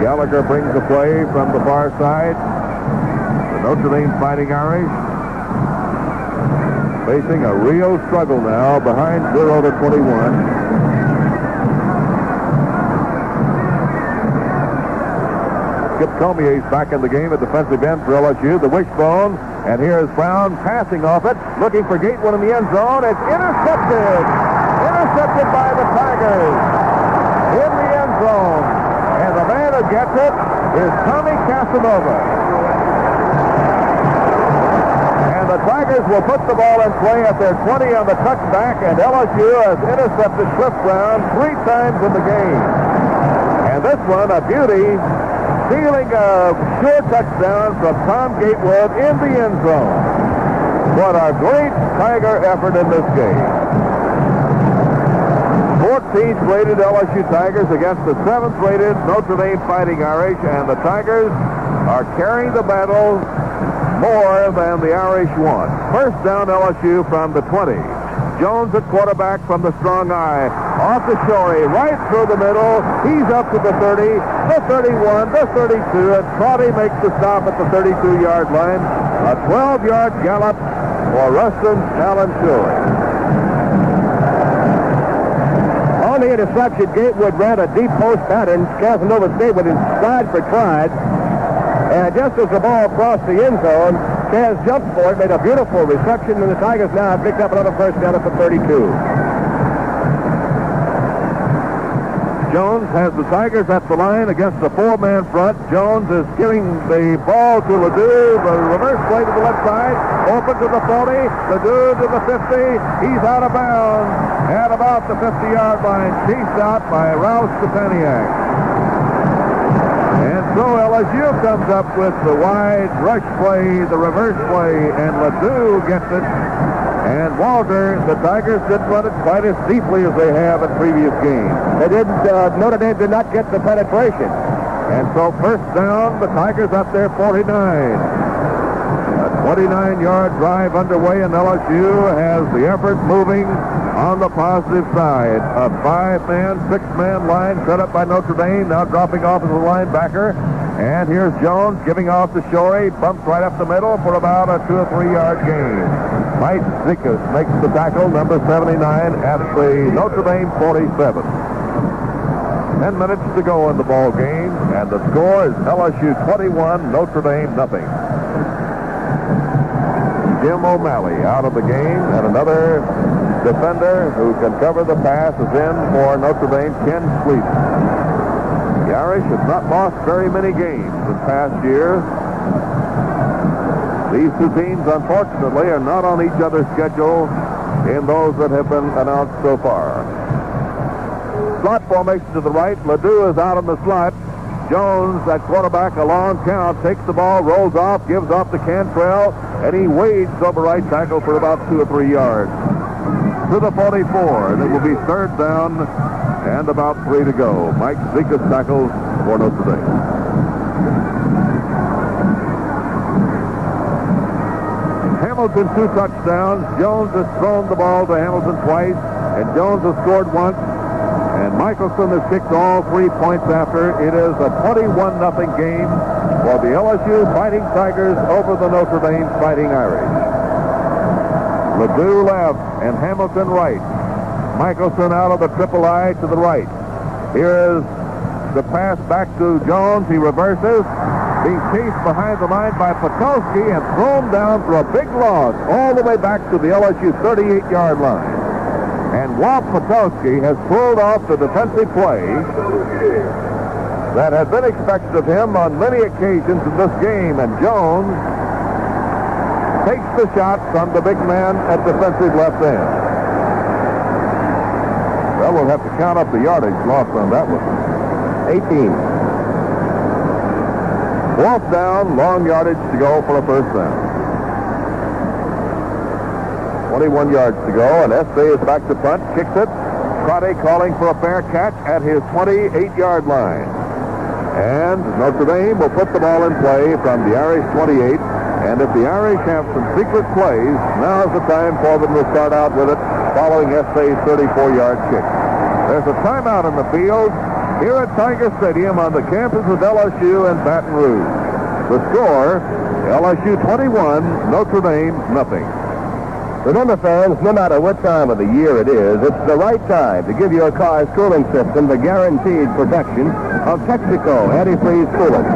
Gallagher brings the play from the far side. The Notre Dame Fighting Irish facing a real struggle now, behind 0 to 21. Skip Comier's back in the game at defensive end for LSU. The wishbone, and here's Brown passing off it, looking for Gatewood in the end zone. It's intercepted! Intercepted by the Tigers in the end zone. And the man who gets it is Tommy Casanova. The Tigers will put the ball in play at their 20 on the touchback, and LSU has intercepted Cliff Brown 3 times in the game. And this one, a beauty, stealing a sure touchdown from Tom Gatewood in the end zone. What a great Tiger effort in this game. 14th rated LSU Tigers against the 7th rated Notre Dame Fighting Irish, and the Tigers are carrying the battle more than the Irish won. First down LSU from the 20. Jones at quarterback from the strong eye. Off to Shorey, right through the middle. He's up to the 30, the 31, the 32, and Crotty makes the stop at the 32-yard line. A 12-yard gallop for Rustin Allen Shorey. On the interception, Gatewood ran a deep post pattern. Casanova stayed with his stride for stride. And just as the ball crossed the end zone, Chaz jumped for it, made a beautiful reception, and the Tigers now have picked up another first down at the 32. Jones has the Tigers at the line against the four-man front. Jones is giving the ball to Ledoux. The reverse play to the left side. Open to the 40. Ledoux to the 50. He's out of bounds at about the 50-yard line. Chased out by Ralph Stepaniak. And so LSU comes up with the wide rush play, the reverse play, and Ledoux gets it. And Walter, the Tigers didn't run it quite as deeply as they have in previous games. They didn't, Notre Dame did not get the penetration. And so first down, the Tigers up there 49. A 29-yard drive underway, and LSU has the effort moving on the positive side. A 5-man, 6-man line set up by Notre Dame, now dropping off as a linebacker. And here's Jones giving off to Shorey, bumps right up the middle for about a 2 or 3 yard gain. Mike Zikas makes the tackle, number 79, at the Notre Dame 47. 10 minutes to go in the ball game, and the score is LSU 21, Notre Dame nothing. Jim O'Malley out of the game, and another defender who can cover the pass is in for Notre Dame, Ken Sleep. The Irish have not lost very many games in past years. These two teams, unfortunately, are not on each other's schedule in those that have been announced so far. Slot formation to the right. Ledoux is out in the slot. Jones, at quarterback, a long count, takes the ball, rolls off, gives off to Cantrell, and he wades over right tackle for about 2 or 3 yards. To the 44, and it will be third down and about 3 to go. Mike Zikas tackles for Notre Dame. Hamilton 2 touchdowns. Jones has thrown the ball to Hamilton twice, and Jones has scored once. And Michelson has kicked all 3 points after. It is a 21-0 game for the LSU Fighting Tigers over the Notre Dame Fighting Irish. Ledoux left and Hamilton right. Michelson out of the triple I to the right. Here is the pass back to Jones. He reverses. Being chased behind the line by Patowski and thrown down for a big loss all the way back to the LSU 38-yard line. And Walt Patowski has pulled off the defensive play that had been expected of him on many occasions in this game. And Jones takes the shot from the big man at defensive left end. Well, we'll have to count up the yardage lost on that one. 18. 4th down, long yardage to go for a first down. 21 yards to go, and Estee is back to punt, kicks it. Crotty calling for a fair catch at his 28-yard line. And Notre Dame will put the ball in play from the Irish 28. And if the Irish have some secret plays, now's the time for them to start out with it following Estee's 34-yard kick. There's a timeout in the field here at Tiger Stadium on the campus of LSU and Baton Rouge. The score, LSU 21, Notre Dame nothing. Remember, fans, no matter what time of the year it is, it's the right time to give your car's cooling system the guaranteed protection of Texaco antifreeze coolant.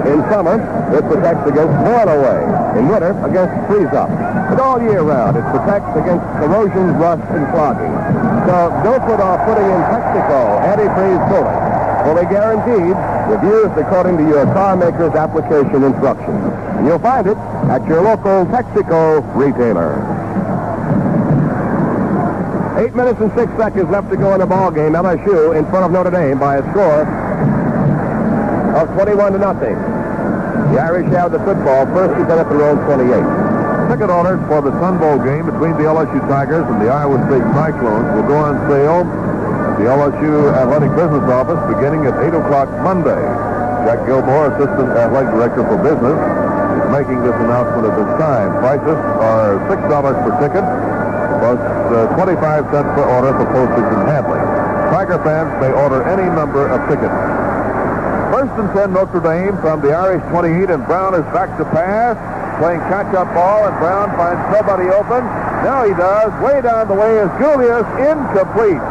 In summer, it protects against boil away. In winter, against freeze up. But all year round, it protects against corrosion, rust, and clogging. So don't put off putting in Texaco antifreeze coolant. Fully guaranteed, reviewed according to your car maker's application instructions. And you'll find it at your local Texaco retailer. 8 minutes and 6 seconds left to go in the ball game. LSU in front of Notre Dame by a score of 21-0. The Irish have the football. First and 10 at their own 28. Ticket orders for the Sun Bowl game between the LSU Tigers and the Iowa State Cyclones will go on sale at the LSU Athletic Business Office beginning at 8 o'clock Monday. Jack Gilmore, Assistant Athletic Director for Business, is making this announcement at this time. Prices are $6 per ticket, plus 25 cents per order for postage and handling. Tiger fans may order any number of tickets. First and 10 Notre Dame from the Irish 28, and Brown is back to pass, playing catch-up ball, and Brown finds nobody open. Now he does. Way down the way is Julius, incomplete.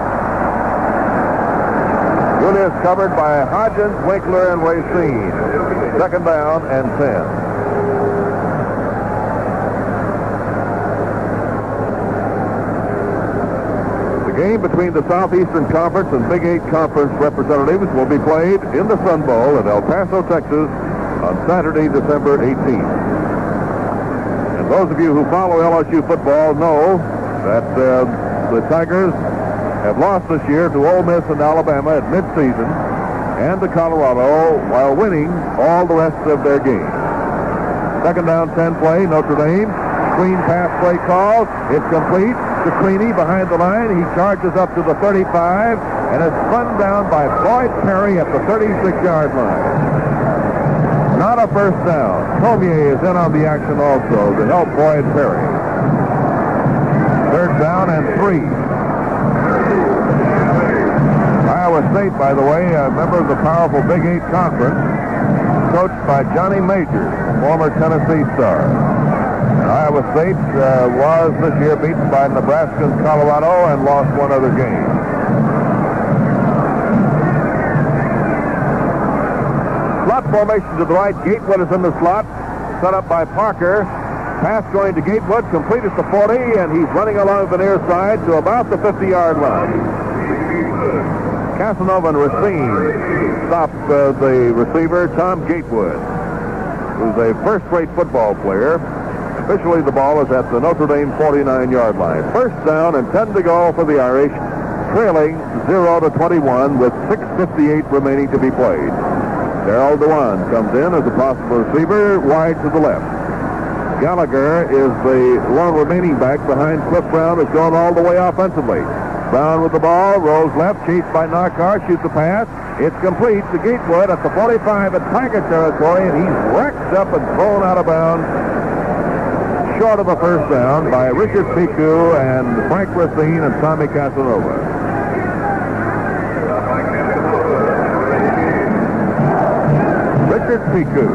Julius covered by Hodgins, Winkler, and Racine. Second down and 10. The game between the Southeastern Conference and Big 8 Conference representatives will be played in the Sun Bowl at El Paso, Texas on Saturday, December 18th. And those of you who follow LSU football know that the Tigers have lost this year to Ole Miss and Alabama at midseason and to Colorado while winning all the rest of their games. Second down, 10 play, Notre Dame. Screen pass play call. It's complete to Sweeney behind the line. He charges up to the 35 and is spun down by Floyd Perry at the 36-yard line. Not a first down. Collier is in on the action also to help Floyd Perry. Third down and 3. Iowa State, by the way, a member of the powerful Big 8 Conference, coached by Johnny Majors, former Tennessee star. And Iowa State was this year beaten by Nebraska and Colorado and lost one other game. Slot formation to the right. Gatewood is in the slot, set up by Parker. Pass going to Gatewood, complete at the 40, and he's running along the near side to about the 50-yard line. Casanova and Racine stop the receiver, Tom Gatewood, who's a first-rate football player. Officially, the ball is at the Notre Dame 49-yard line. First down and 10 to go for the Irish, trailing 0-21 with 6:58 remaining to be played. Darrell Dewan comes in as a possible receiver, wide to the left. Gallagher is the lone remaining back behind Cliff Brown, who's gone all the way offensively. Brown with the ball, rolls left, chased by Knockout, shoots the pass. It's complete to Gatewood at the 45 at Tiger territory, and he's wrecked up and thrown out of bounds short of a first down by Richard Piku and Frank Racine and Tommy Casanova. Richard Piku,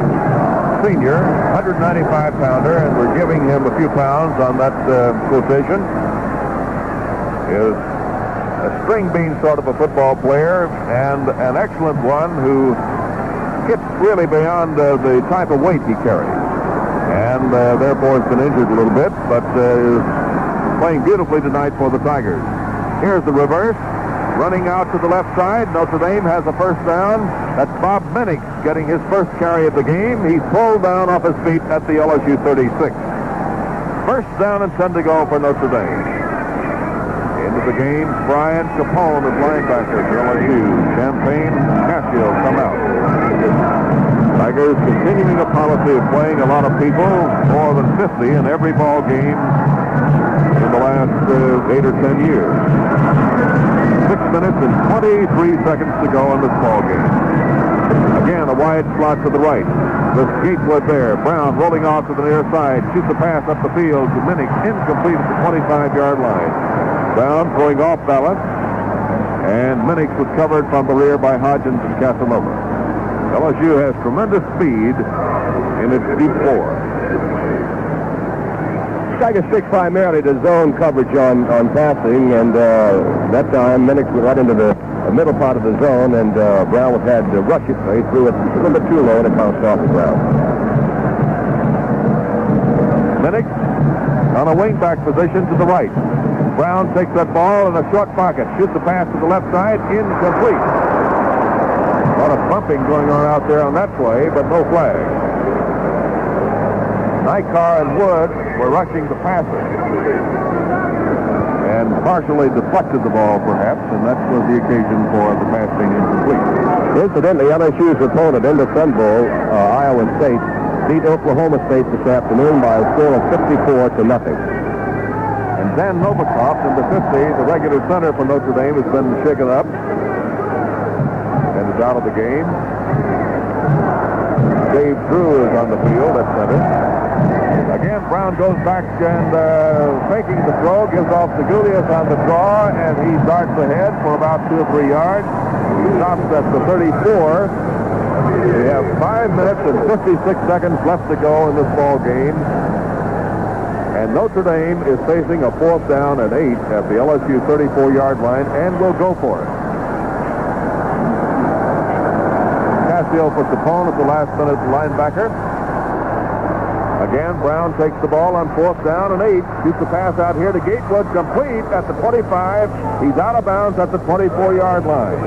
senior, 195-pounder, and we're giving him a few pounds on that quotation, is a string bean sort of a football player and an excellent one who gets really beyond the type of weight he carries. And therefore has been injured a little bit, but is playing beautifully tonight for the Tigers. Here's the reverse. Running out to the left side. Notre Dame has a first down. That's Bob Minnick getting his first carry of the game. He's pulled down off his feet at the LSU 36. First down and 10 to go for Notre Dame. Into the game, Brian Capone at linebacker for LSU. Champagne Casio come out. Tigers continuing a policy of playing a lot of people, more than 50 in every ball game in the last 8 or 10 years. 6 minutes and 23 seconds to go in this ball game. Again, a wide slot to the right. With Gatewood there. Brown rolling off to the near side. Shoots the pass up the field to Minnick. Incomplete at the 25-yard line. Brown throwing off balance. And Minnick was covered from the rear by Hodgins and Casanova. LSU has tremendous speed in its deep four. Tigers stick primarily to zone coverage on passing, and that time Minnick went right into the middle part of the zone, and Brown had to rush it, so he threw it a little bit too low, and it bounced off the ground. Minnick on a wingback position to the right. Brown takes that ball in a short pocket, shoots the pass to the left side, incomplete. A lot of bumping going on out there on that play, but no flag. Nykar and Wood were rushing the passer and partially deflected the ball, perhaps, and that was the occasion for the pass being incomplete. Incidentally, LSU's opponent in the Sun Bowl, Iowa State, beat Oklahoma State this afternoon by a score of 54-0. And Dan Novikov, number 50, the regular center for Notre Dame, has been shaken up and is out of the game. Dave Drew is on the field at center. Again, Brown goes back and faking the throw, gives off to Gulius on the draw, and he darts ahead for about 2 or 3 yards. He stops at the 34. We have 5 minutes and 56 seconds left to go in this ball game. And Notre Dame is facing a 4th down and 8 at the LSU 34-yard line and will go for it. Casio for Capone at the last minute linebacker. Again, Brown takes the ball on 4th down and 8. Shoots the pass out here to Gatewood, complete at the 25. He's out of bounds at the 24-yard line.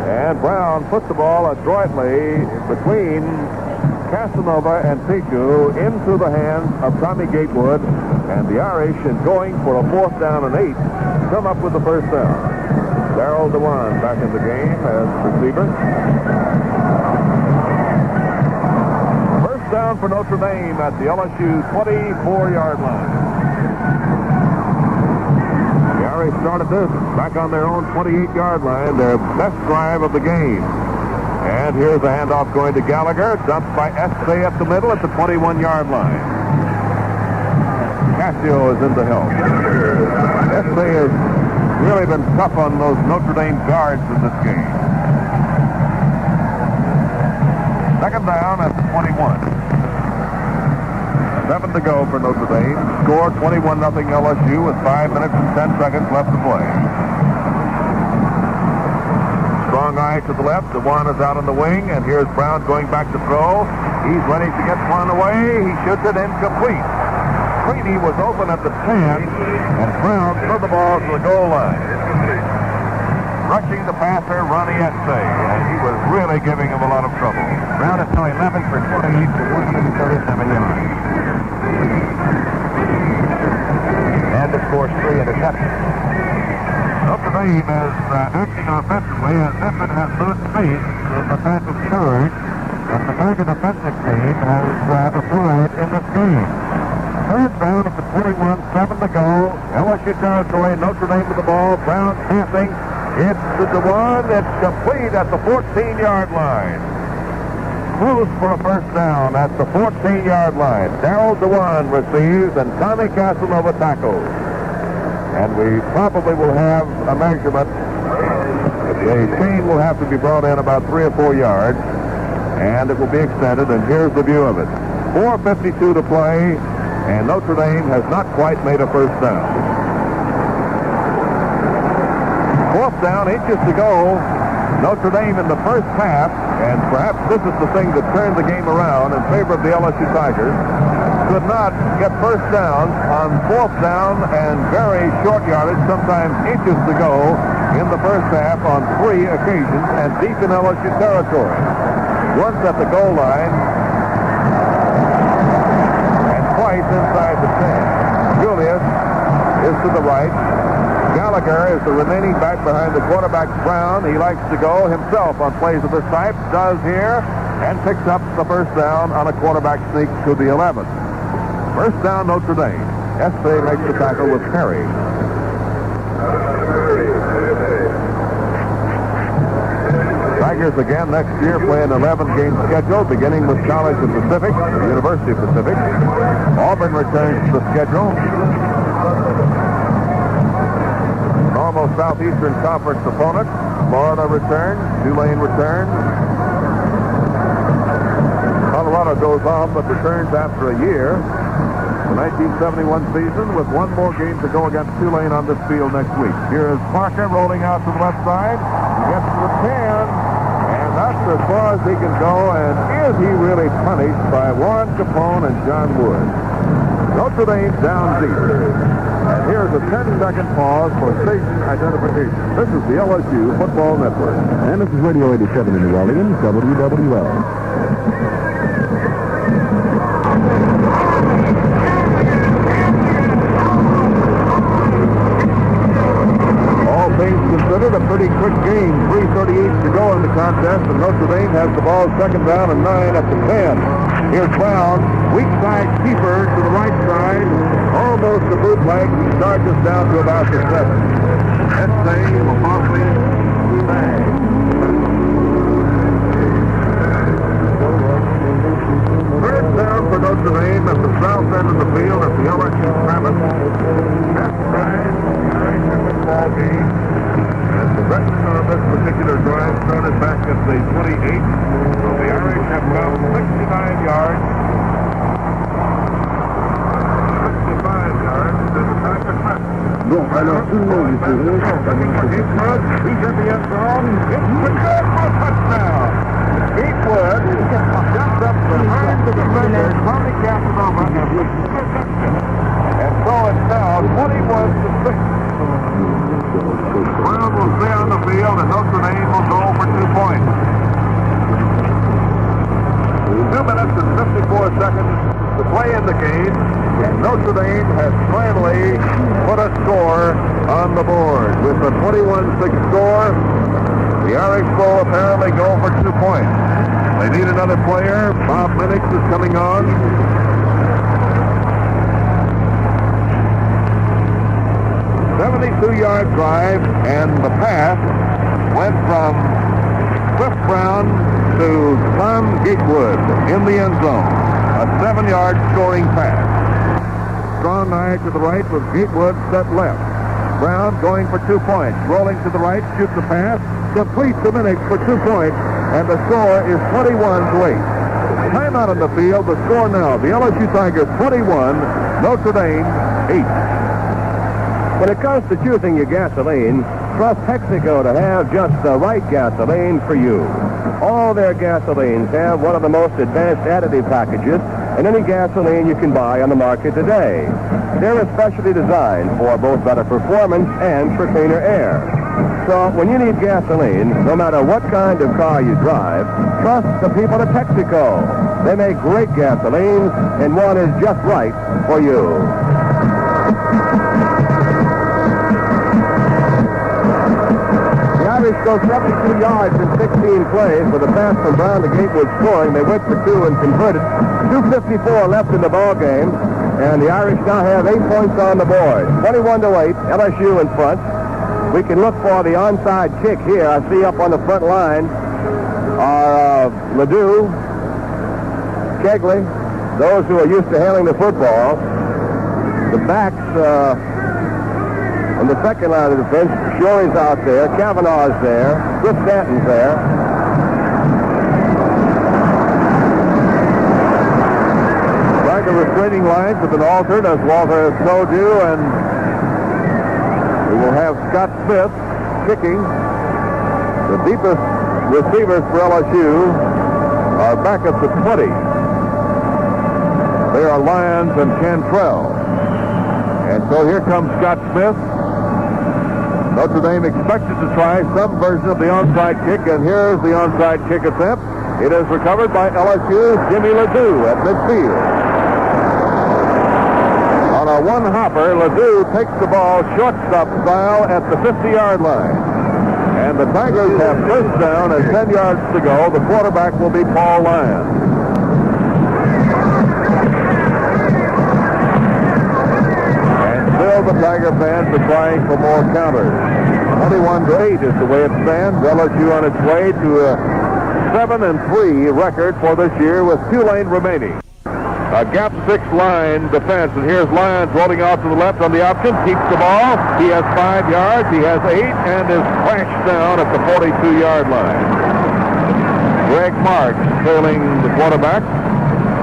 And Brown puts the ball adroitly between Casanova and Pichu into the hands of Tommy Gatewood. And the Irish, in going for a 4th down and 8, come up with the first down. Darrell DeWan back in the game as receiver. First down for Notre Dame at the LSU 24-yard line. The Irish started this back on their own 28-yard line, their best drive of the game. And here's a handoff going to Gallagher, dumped by Estee at the middle at the 21-yard line. Casio is in to help. Estee has really been tough on those Notre Dame guards in this game. Second down at the 21. 7 to go for Notre Dame. Score 21-0 LSU with 5 minutes and 10 seconds left to play. Strong eye to the left. DeWan is out on the wing, and here's Brown going back to throw. He's ready to get one away. He shoots it incomplete. Sweeney was open at the 10, and Brown threw the ball to the goal line. Rushing the passer, Ronnie Estee, and he was really giving him a lot of trouble. Brown is now 11 for 28 for 137 yards. And of course, 3 interceptions. Notre Dame is acting offensively as if it has no space in the type of charge that the American defensive team has applied in this game. Third down at the 41, 7 to go. LSU territory, Notre Dame with the ball. Brown passing. It's to DeWan. It's complete at the 14-yard line. Close for a first down at the 14-yard line. Darrell DeWan receives, and Tommy Casanova tackles. And we probably will have a measurement. The chain will have to be brought in about 3 or 4 yards, and it will be extended, and here's the view of it. 4:52 to play, and Notre Dame has not quite made a first down. 4th down, inches to go. Notre Dame in the first half, and perhaps this is the thing that turned the game around in favor of the LSU Tigers, could not get first downs on 4th down and very short yardage, sometimes inches to go in the first half on 3 occasions and deep in LSU territory. Once at the goal line and twice inside the 10. Julius is to the right. Gallagher is the remaining back behind the quarterback Brown. He likes to go himself on plays of this type, does here, and picks up the first down on a quarterback sneak to the 11th. First down, Notre Dame. Estee makes the tackle with Perry. Tigers again next year play an 11-game schedule, beginning with College of Pacific, the University of Pacific. Auburn returns to the schedule. Normal Southeastern Conference opponent. Florida returns. Tulane returns. Colorado goes on but returns after a year. The 1971 season with one more game to go against Tulane on this field next week. Here is Parker rolling out to the left side. He gets to the 10, and that's as far as he can go. And is he really punished by Warren Capone and John Wood? Notre Dame down deep. And here's a 10-second pause for station identification. This is the LSU Football Network. And this is Radio 87 in New Orleans, WWL. All things considered, a pretty quick game. 3:38 to go in the contest, and Notre Dame has the ball second down and 9 at the 10. Here's Brown, weak side keeper to the right side, almost a bootleg. He charges down to about the 7. Estee, Lafontaine, bang. Third down for Notre Dame at the south end of the field at the LSU premise. That's right. Ball game. And the rest of this particular drive started back at the 28. So the Irish have gone 69 yards. 65 yards to the time to press. Bon, alors tout le monde est heureux. He's in the end zone. It's a good for a touchdown. Gatewood steps up behind the defender, Tony Casanova, and with interception. And so it's now 21-6. Brown will stay on the field, and Notre Dame will go for 2 points. 2 minutes and 54 seconds to play in the game. And Notre Dame has finally put a score on the board. With a 21-6 score, the Irish will apparently go for 2 points. They need another player. Bob Minix is coming on. A 72-yard drive, and the pass went from Cliff Brown to Tom Gatewood in the end zone. A 7-yard scoring pass. Strong eye to the right with Gatewood set left. Brown going for 2 points. Rolling to the right, shoots the pass. Completes the Minix for 2 points, and the score is 21-8. Timeout on the field. The score now, the LSU Tigers 21, Notre Dame 8. When it comes to choosing your gasoline, trust Texaco to have just the right gasoline for you. All their gasolines have one of the most advanced additive packages in any gasoline you can buy on the market today. They're especially designed for both better performance and for cleaner air. So when you need gasoline, no matter what kind of car you drive, trust the people at Texaco. They make great gasolines, and one is just right for you. The Irish go 72 yards in 16 plays with a pass from Brown to Gatewood scoring. They went for 2 and converted. 2:54 left in the ball game, and the Irish now have 8 points on the board. 21-8, LSU in front. We can look for the onside kick here. I see up on the front line are Ledoux, Kegley, those who are used to handling the football. The backs on the second line of defense, Shorey's out there, Kavanaugh's there, Chris Stanton's there. The restraining lines have been altered, as Walter has told you, and we will have Scott Smith kicking. The deepest receivers for LSU are back at the 20. They are Lyons and Cantrell. And so here comes Scott Smith. Notre Dame expected to try some version of the onside kick, and here's the onside kick attempt. It is recovered by LSU's Jimmy Ledoux at midfield. On a one-hopper, Ledoux takes the ball shortstop style at the 50-yard line. And the Tigers have first down and 10 yards to go. The quarterback will be Paul Lyons. And still the Tiger fans are trying for more counters. 21-8 is the way it stands. LSU on its way to a 7-3 record for this year with 2 lanes remaining. A gap 6 line defense, and here's Lyons rolling out to the left on the option, keeps the ball. He has 5 yards, he has 8, and is crashed down at the 42-yard line. Greg Marks trailing the quarterback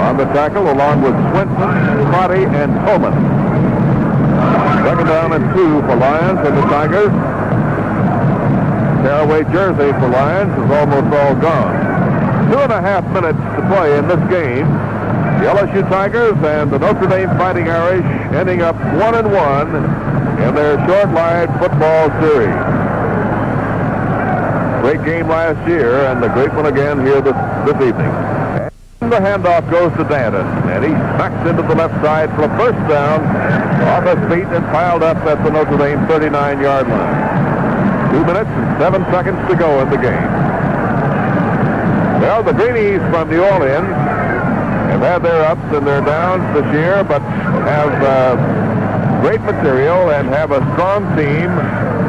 on the tackle, along with Swinton, Crotty, and Coleman. Second down and 2 for Lyons and the Tigers. Tearaway jersey for Lyons is almost all gone. 2.5 minutes to play in this game. The LSU Tigers and the Notre Dame Fighting Irish ending up 1-1 in their short-lived football series. Great game last year, and the great one again here this evening. And the handoff goes to Danton, and he smacks into the left side for a first down off his feet and piled up at the Notre Dame 39-yard line. 2 minutes and 7 seconds to go in the game. Well, the Greenies from New Orleans have had their ups and their downs this year, but have great material and have a strong team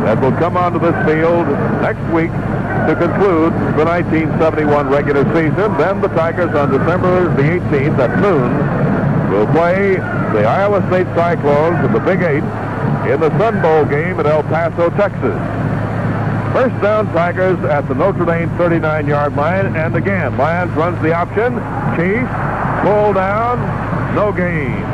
that will come onto this field next week to conclude the 1971 regular season. Then the Tigers on December the 18th at noon will play the Iowa State Cyclones in the Big 8 in the Sun Bowl game at El Paso, Texas. First down, Tigers at the Notre Dame 39-yard line, and again, Lyons runs the option, chase, pull down, no gain.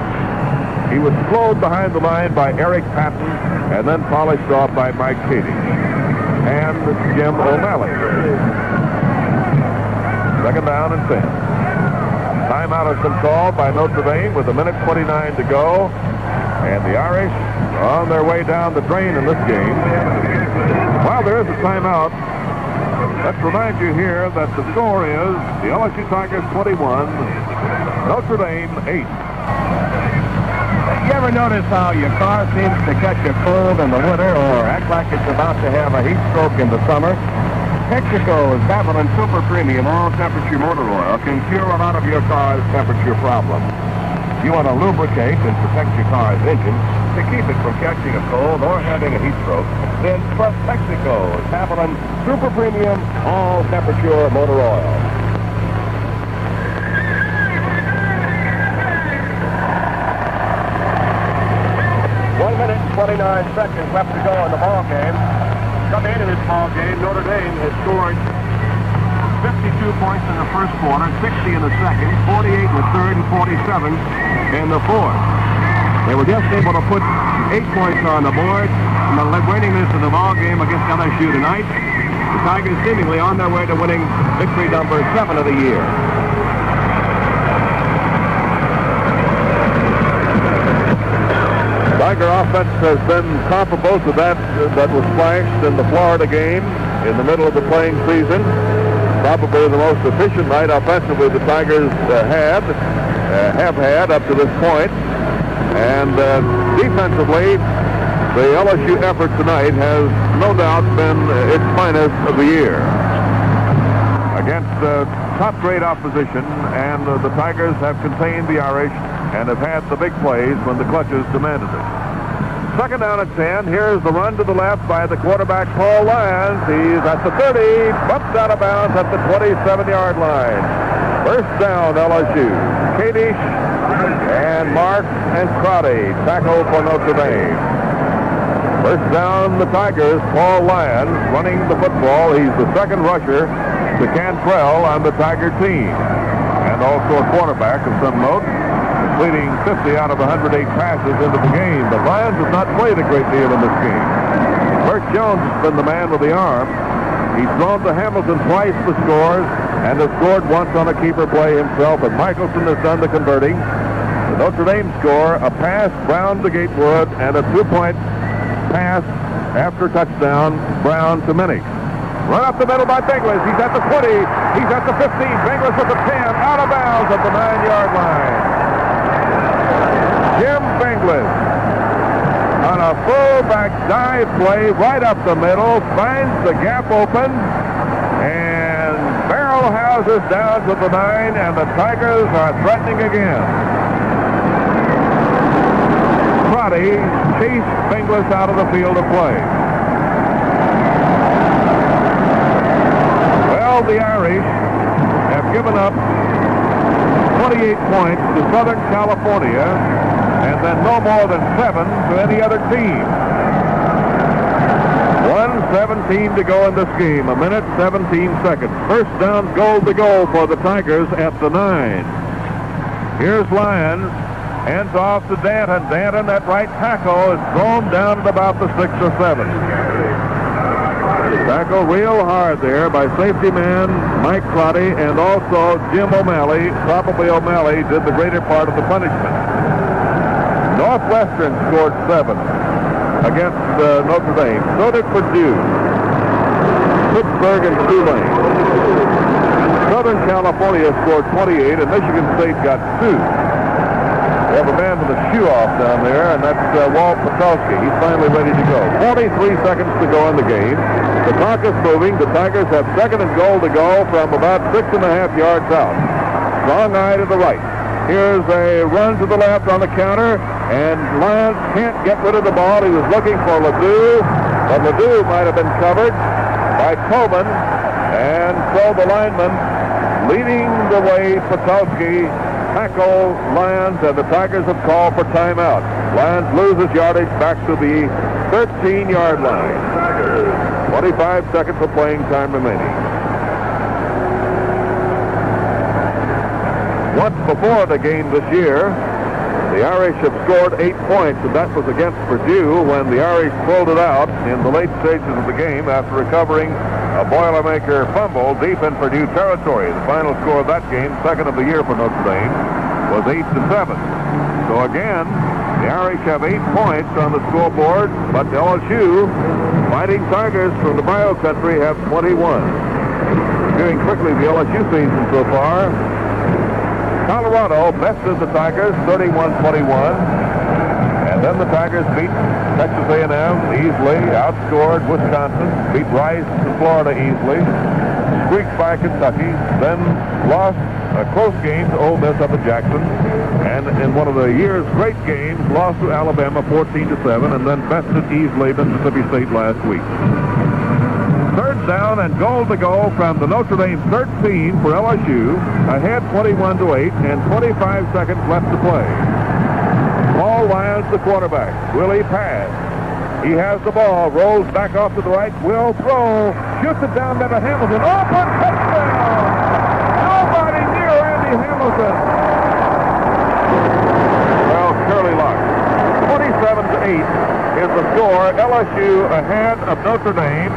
He was slowed behind the line by Eric Patton and then polished off by Mike Cady and Jim O'Malley. Second down and 10. Timeout has been called by Notre Dame with 1:29 to go. And the Irish are on their way down the drain in this game. While there is a timeout, let's remind you here that the score is the LSU Tigers 21, Notre Dame 8. You ever notice how your car seems to catch a cold in the winter or act like it's about to have a heat stroke in the summer? Texaco's Babylon Super Premium all-temperature motor oil can cure a lot of your car's temperature problems. You want to lubricate and protect your car's engine to keep it from catching a cold or having a heat stroke, then trust Texaco's Babylon Super Premium all-temperature motor oil. 29 seconds left to go in the ball game. Coming into this ball game, Notre Dame has scored 52 points in the first quarter, 60 in the second, 48 in the third, and 47 in the fourth. They were just able to put 8 points on the board in the winning this of the ball game against LSU tonight. The Tigers seemingly on their way to winning victory number 7 of the year. Tiger offense has been comparable to that was flashed in the Florida game in the middle of the playing season. Probably the most efficient night offensively the Tigers have had up to this point. And defensively, the LSU effort tonight has no doubt been its finest of the year. Against top-grade opposition, and the Tigers have contained the Irish and have had the big plays when the clutches demanded it. Second down at 10. Here's the run to the left by the quarterback, Paul Lyons. He's at the 30, bumped out of bounds at the 27-yard line. First down, LSU. Kadish and Mark and Crotty tackle for Notre Dame. First down, the Tigers. Paul Lyons running the football. He's the second rusher to Cantrell on the Tiger team, and also a quarterback of some note, completing 50 out of 108 passes into the game. But Lyons has not played a great deal in this game. Bert Jones has been the man with the arm. He's thrown to Hamilton twice for scores and has scored once on a keeper play himself, and Michelson has done the converting. The Notre Dame score, a pass, Brown to Gatewood, and a 2-point pass after touchdown, Brown to Minix. Run up the middle by Benglis. He's at the 20. He's at the 15. Benglis at the 10. Out of bounds at the 9-yard line. Jim Benglis on a fullback dive play right up the middle, finds the gap open, and barrel houses down to the 9, and the Tigers are threatening again. Crotty chased Benglis out of the field of play. Well, the Irish have given up 28 points to Southern California, and then no more than 7 to any other team. 1:17 to go in this game, 1:17 seconds. First down, goal to go for the Tigers at the 9. Here's Lyons, hands off to Danton. Danton, that right tackle, is thrown down at about the 6 or 7. Tackle real hard there by safety man Mike Crotty, and also Jim O'Malley. Probably O'Malley did the greater part of the punishment. Northwestern scored 7 against Notre Dame. So did Purdue, Pittsburgh, and Tulane. Southern California scored 28, and Michigan State got 2. We have a man with a shoe off down there, and that's Walt Patowski. He's finally ready to go. 43 seconds to go in the game. The clock is moving. The Tigers have second and goal to go from about 6.5 yards out. Strong eye to the right. Here's a run to the left on the counter, and Lyons can't get rid of the ball. He was looking for Ledoux, but Ledoux might have been covered by Coleman, and so the lineman leading the way, Patowski, tackle Lyons, and the Tigers have called for timeout. Lyons loses yardage back to the 13-yard line. 25 seconds of playing time remaining. Once before the game this year, The Irish have scored 8 points, and that was against Purdue when the Irish pulled it out in the late stages of the game after recovering a Boilermaker fumble deep in Purdue territory. The final score of that game, second of the year for Notre Dame, was 8-7. So again, the Irish have 8 points on the scoreboard, but LSU, Fighting Tigers from the Bio Country, have 21. Reviewing quickly the LSU season so far, Colorado bested the Tigers 31-21, and then the Tigers beat Texas A&M easily, outscored Wisconsin, beat Rice and Florida easily, squeaked by Kentucky, then lost a close game to Ole Miss up at Jackson, and in one of the year's great games, lost to Alabama 14-7, and then bested easily Mississippi State last week. Third down and goal to go from the Notre Dame 13 for LSU, ahead 21-8, and 25 seconds left to play. Paul Lyons, the quarterback. Will he pass? He has the ball, rolls back off to the right, will throw, shoots it down to Hamilton. Open touchdown! Nobody near Andy Hamilton. Well, Curly Luck. 27-8 is the score. LSU ahead of Notre Dame.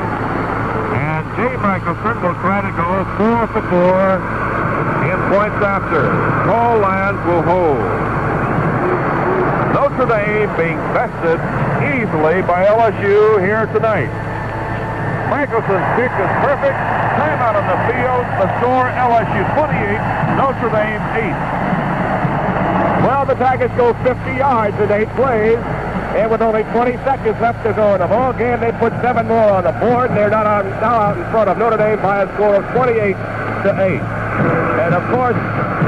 And Jay Michelson will try to go 4 for 4 in points after. Paul Lyons will hold. Notre Dame being bested easily by LSU here tonight. Michelson's kick is perfect. Timeout on the field. The score, LSU 28, Notre Dame 8. Well, the Tigers go 50 yards in 8 plays. And with only 20 seconds left to go in the ball game, they put 7 more on the board, and they're now out in front of Notre Dame by a score of 28-8. And of course,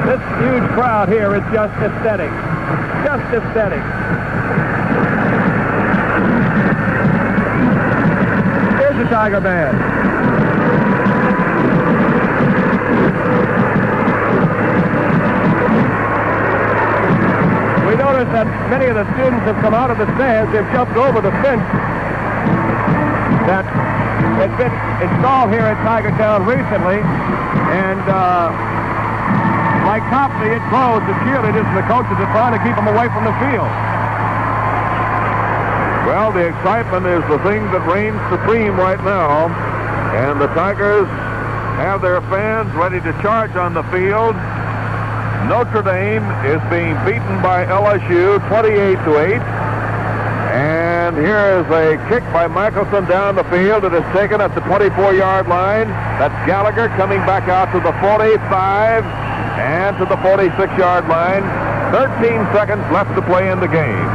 this huge crowd here is just aesthetic. Just aesthetic. Here's the Tiger Band. We notice that many of the students have come out of the stands. They've jumped over the fence that has been installed here at Tigertown recently. And like Copley, it closed. The cheerleaders and the coaches are trying to keep them away from the field. Well, the excitement is the thing that reigns supreme right now. And the Tigers have their fans ready to charge on the field. Notre Dame is being beaten by LSU 28-8. And here is a kick by Michelson down the field. It is taken at the 24-yard line. That's Gallagher coming back out to the 45 and to the 46-yard line. 13 seconds left to play in the game.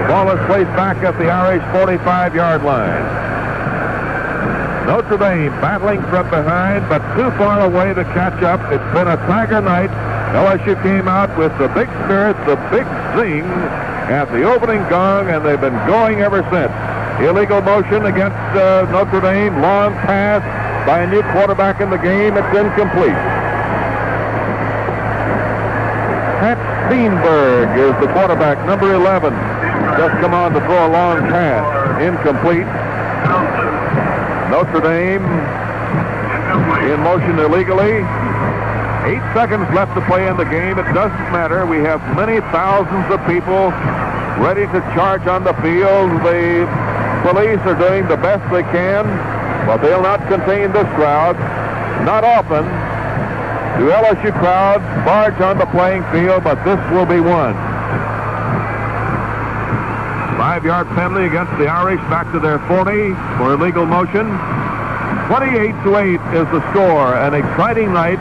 The ball is placed back at the Irish 45-yard line. Notre Dame battling from behind, but too far away to catch up. It's been a Tiger night. LSU came out with the big spirit, the big zing at the opening gong, and they've been going ever since. Illegal motion against Notre Dame. Long pass by a new quarterback in the game. It's incomplete. Pat Steenberg is the quarterback, number 11. Just come on to throw a long pass. Incomplete. Notre Dame in motion illegally. 8 seconds left to play in the game. It doesn't matter. We have many thousands of people ready to charge on the field. The police are doing the best they can, but they'll not contain this crowd. Not often do LSU crowds barge on the playing field, but this will be one. 5-yard penalty against the Irish back to their 40 for illegal motion. 28-8 is the score. An exciting night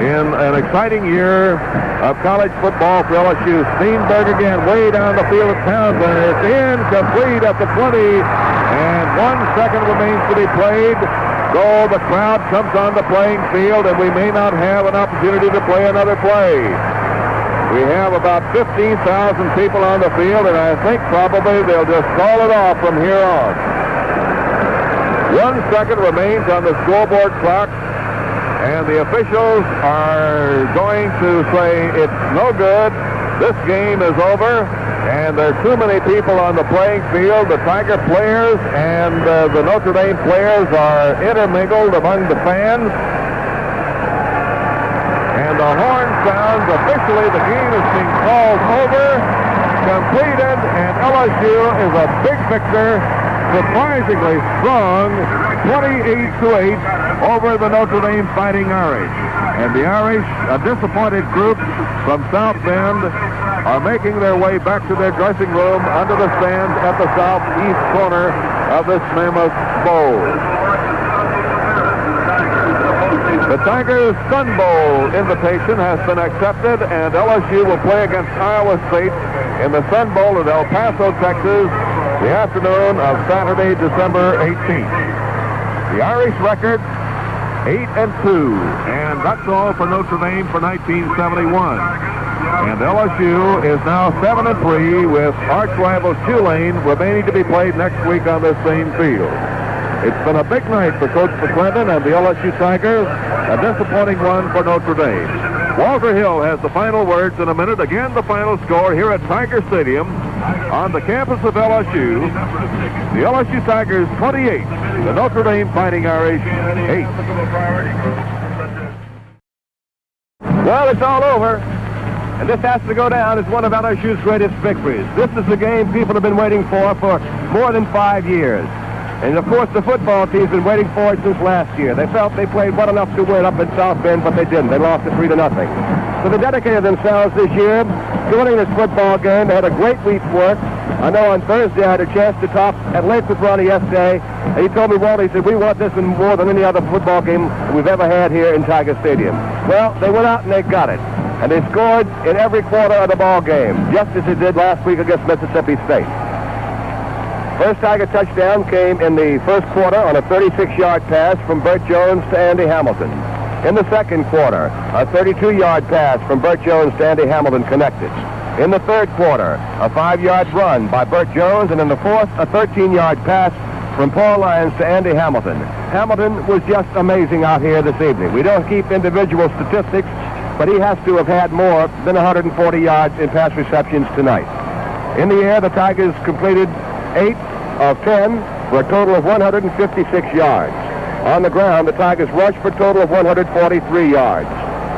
in an exciting year of college football for LSU. Steenberg again way down the field of Townsend. It's incomplete at the 20, and 1 second remains to be played. So the crowd comes on the playing field, and we may not have an opportunity to play another play. We have about 15,000 people on the field, and I think probably they'll just call it off from here on. 1 second remains on the scoreboard clock, and the officials are going to say it's no good. This game is over, and there are too many people on the playing field. The Tiger players and the Notre Dame players are intermingled among the fans. And the horn sounds. Officially, the game is being called over, completed, and LSU is a big victor, surprisingly strong, 28-8 over the Notre Dame Fighting Irish. And the Irish, a disappointed group from South Bend, are making their way back to their dressing room under the stands at the southeast corner of this mammoth bowl. The Tigers' Sun Bowl invitation has been accepted, and LSU will play against Iowa State in the Sun Bowl at El Paso, Texas, the afternoon of Saturday, December 18th. The Irish record, 8-2, and that's all for Notre Dame for 1971. And LSU is now 7-3 with arch rival Tulane remaining to be played next week on this same field. It's been a big night for Coach McClendon and the LSU Tigers, a disappointing one for Notre Dame. Walter Hill has the final words in a minute. Again, the final score here at Tiger Stadium on the campus of LSU. The LSU Tigers 28, the Notre Dame Fighting Irish 8. Well, it's all over, and this has to go down as one of LSU's greatest victories. This is the game people have been waiting for more than 5 years. And, of course, the football team's been waiting for it since last year. They felt they played well enough to win up in South Bend, but they didn't. They lost it 3-0. So they dedicated themselves this year to winning this football game. They had a great week's work. I know on Thursday I had a chance to talk at length with Ronnie yesterday, and he told me, Walt, he said, we want this one more than any other football game we've ever had here in Tiger Stadium. Well, they went out and they got it. And they scored in every quarter of the ball game, just as they did last week against Mississippi State. First Tiger touchdown came in the first quarter on a 36-yard pass from Burt Jones to Andy Hamilton. In the second quarter, a 32-yard pass from Burt Jones to Andy Hamilton connected. In the third quarter, a 5-yard run by Burt Jones, and in the fourth, a 13-yard pass from Paul Lyons to Andy Hamilton. Hamilton was just amazing out here this evening. We don't keep individual statistics, but he has to have had more than 140 yards in pass receptions tonight. In the air, the Tigers completed 8 of 10 for a total of 156 yards. On the ground, the Tigers rushed for a total of 143 yards.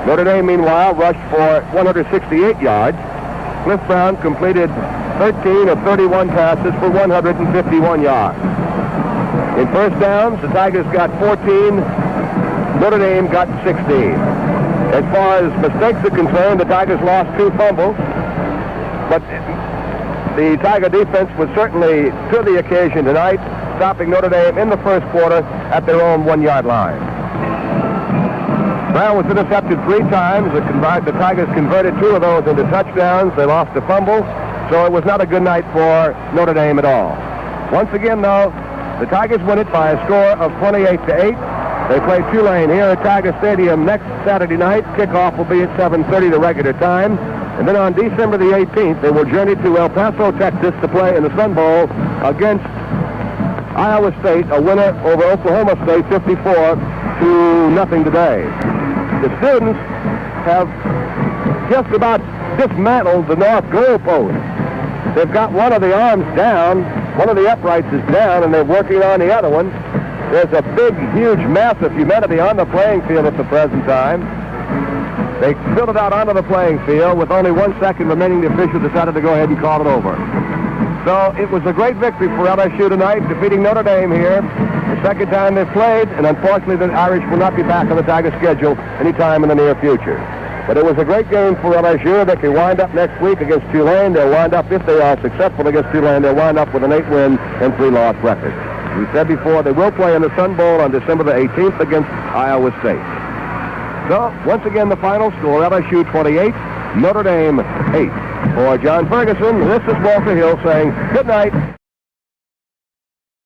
Notre Dame, meanwhile, rushed for 168 yards. Cliff Brown completed 13 of 31 passes for 151 yards. In first downs, the Tigers got 14. Notre Dame got 16. As far as mistakes are concerned, the Tigers lost 2 fumbles, but the Tiger defense was certainly to the occasion tonight, stopping Notre Dame in the first quarter at their own 1-yard line. Brown was intercepted 3 times. The Tigers converted 2 of those into touchdowns. They lost a fumble, so it was not a good night for Notre Dame at all. Once again, though, the Tigers win it by a score of 28-8. They play Tulane here at Tiger Stadium next Saturday night. Kickoff will be at 7:30 the regular time. And then on December the 18th, they will journey to El Paso, Texas to play in the Sun Bowl against Iowa State, a winner over Oklahoma State 54-0 today. The students have just about dismantled the north goal post. They've got one of the arms down, one of the uprights is down, and they're working on the other one. There's a big, huge mass of humanity on the playing field at the present time. They filled it out onto the playing field. With only 1 second remaining, the officials decided to go ahead and call it over. So it was a great victory for LSU tonight, defeating Notre Dame here. The second time they've played, and unfortunately the Irish will not be back on the Tiger schedule anytime in the near future. But it was a great game for LSU. They can wind up next week against Tulane. They'll wind up, if they are successful against Tulane, they'll wind up with an 8-win and 3-loss record. We said before, they will play in the Sun Bowl on December the 18th against Iowa State. So, once again, the final score, LSU 28, Notre Dame 8. For John Ferguson, this is Walter Hill saying good night